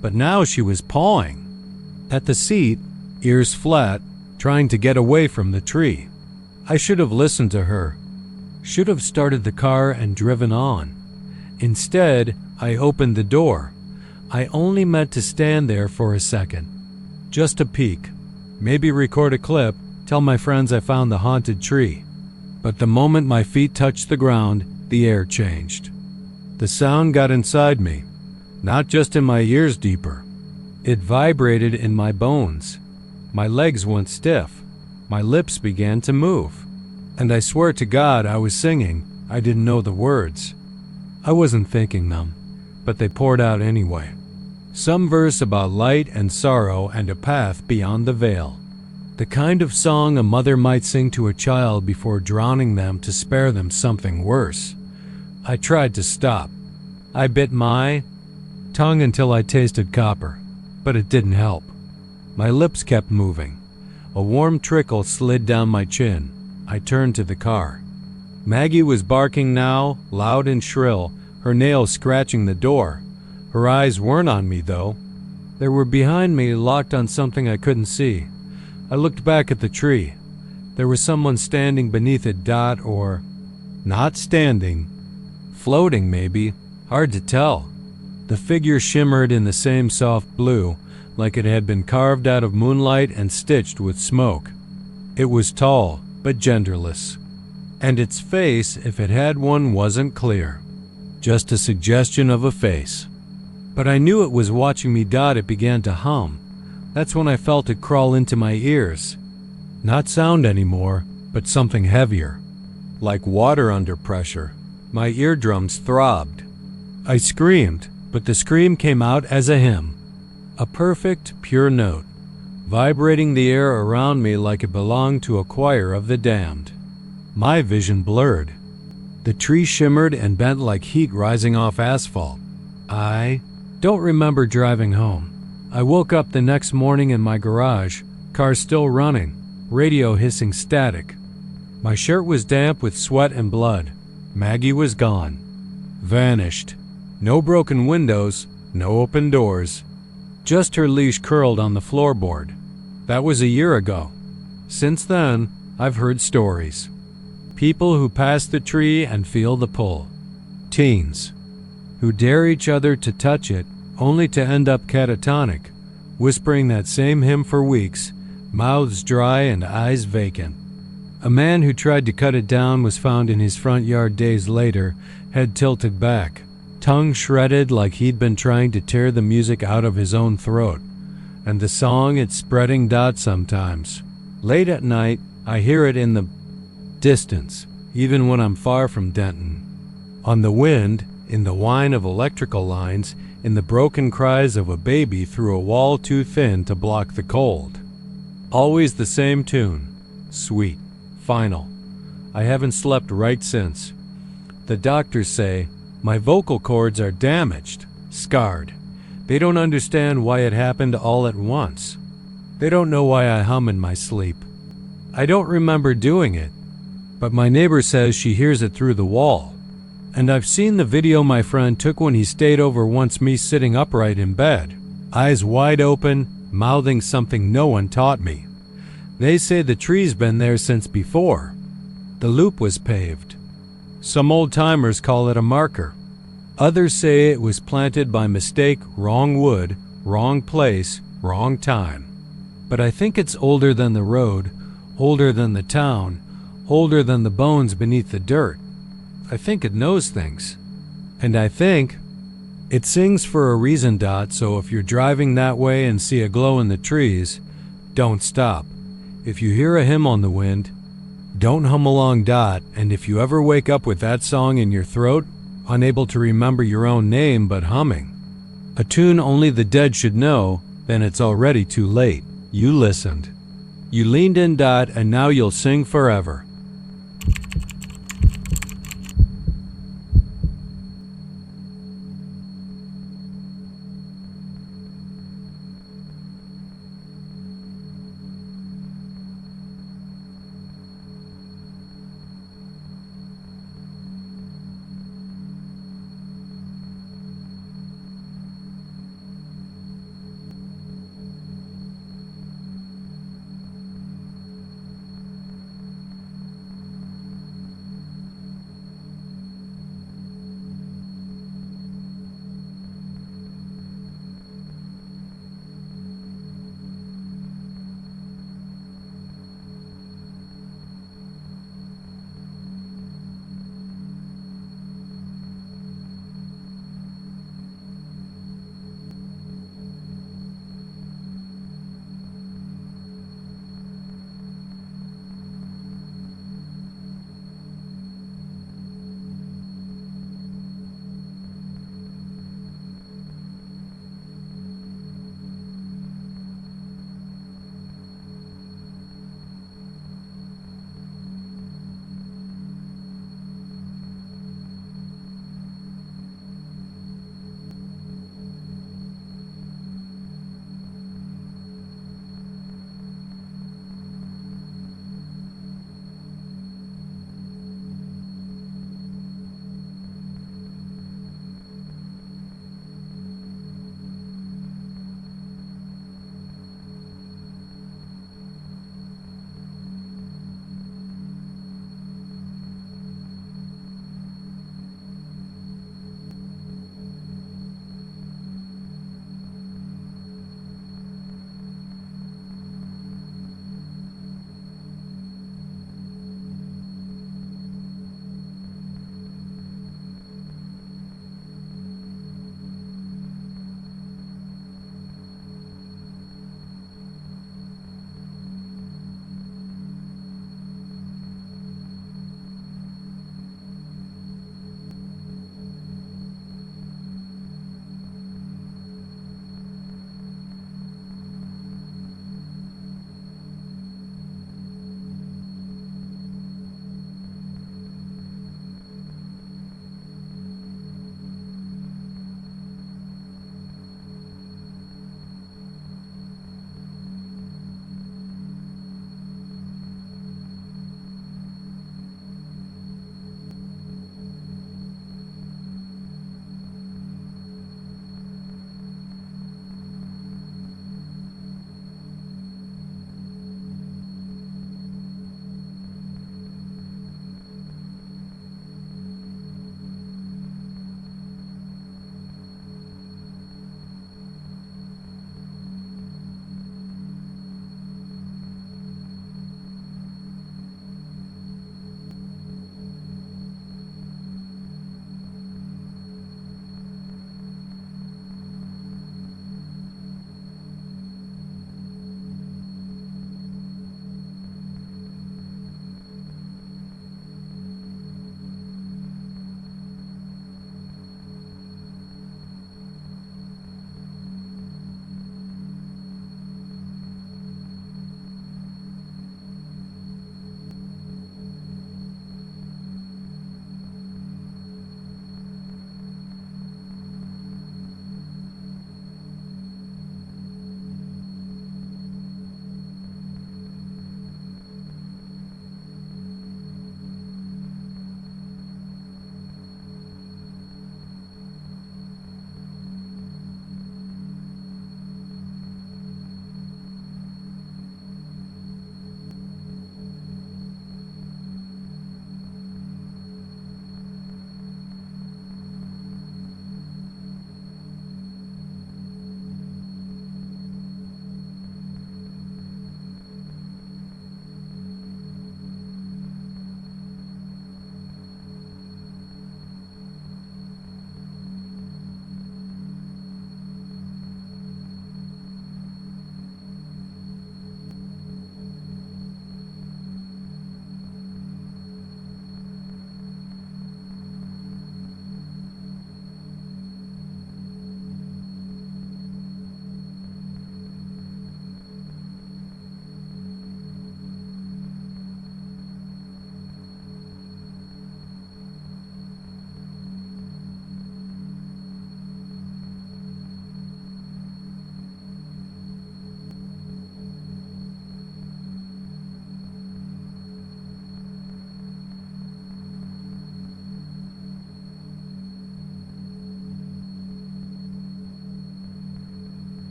But now she was pawing at the seat, ears flat, trying to get away from the tree. I should have listened to her. Should have started the car and driven on. Instead, I opened the door. I only meant to stand there for a second. Just a peek. Maybe record a clip, tell my friends I found the haunted tree. But the moment my feet touched the ground, the air changed. The sound got inside me, not just in my ears deeper. It vibrated in my bones. My legs went stiff. My lips began to move. And I swear to God I was singing. I didn't know the words. I wasn't thinking them, but they poured out anyway. Some verse about light and sorrow and a path beyond the veil. The kind of song a mother might sing to a child before drowning them to spare them something worse. I tried to stop. I bit my tongue until I tasted copper, but it didn't help. My lips kept moving. A warm trickle slid down my chin. I turned to the car. Maggie was barking now, loud and shrill, her nails scratching the door. Her eyes weren't on me, though. They were behind me, locked on something I couldn't see. I looked back at the tree. There was someone standing beneath it, or not standing. Floating, maybe. Hard to tell. The figure shimmered in the same soft blue, like it had been carved out of moonlight and stitched with smoke. It was tall, but genderless. And its face, if it had one, wasn't clear. Just a suggestion of a face. But I knew it was watching me. It began to hum. That's when I felt it crawl into my ears. Not sound anymore, but something heavier. Like water under pressure. My eardrums throbbed. I screamed, but the scream came out as a hymn. A perfect, pure note, vibrating the air around me like it belonged to a choir of the damned. My vision blurred. The tree shimmered and bent like heat rising off asphalt. I don't remember driving home. I woke up the next morning in my garage, car still running, radio hissing static. My shirt was damp with sweat and blood. Maggie was gone. Vanished. No broken windows, no open doors. Just her leash curled on the floorboard. That was a year ago. Since then, I've heard stories. People who pass the tree and feel the pull. Teens who dare each other to touch it, only to end up catatonic, whispering that same hymn for weeks, mouths dry and eyes vacant. A man who tried to cut it down was found in his front yard days later, head tilted back, tongue shredded like he'd been trying to tear the music out of his own throat. And the song, it's spreading. Sometimes. Late at night, I hear it in the distance, even when I'm far from Denton. On the wind, in the whine of electrical lines, in the broken cries of a baby through a wall too thin to block the cold. Always the same tune. Sweet. Final. I haven't slept right since. The doctors say my vocal cords are damaged, scarred. They don't understand why it happened all at once. They don't know why I hum in my sleep. I don't remember doing it, but my neighbor says she hears it through the wall. And I've seen the video my friend took when he stayed over once, me sitting upright in bed, eyes wide open, mouthing something no one taught me. They say the tree's been there since before. The loop was paved. Some old-timers call it a marker. Others say it was planted by mistake, wrong wood, wrong place, wrong time. But I think it's older than the road, older than the town, older than the bones beneath the dirt. I think it knows things. And I think it sings for a reason. So if you're driving that way and see a glow in the trees, don't stop. If you hear a hymn on the wind, don't hum along. And if you ever wake up with that song in your throat, unable to remember your own name but humming, a tune only the dead should know, then it's already too late. You listened. You leaned in. And now you'll sing forever.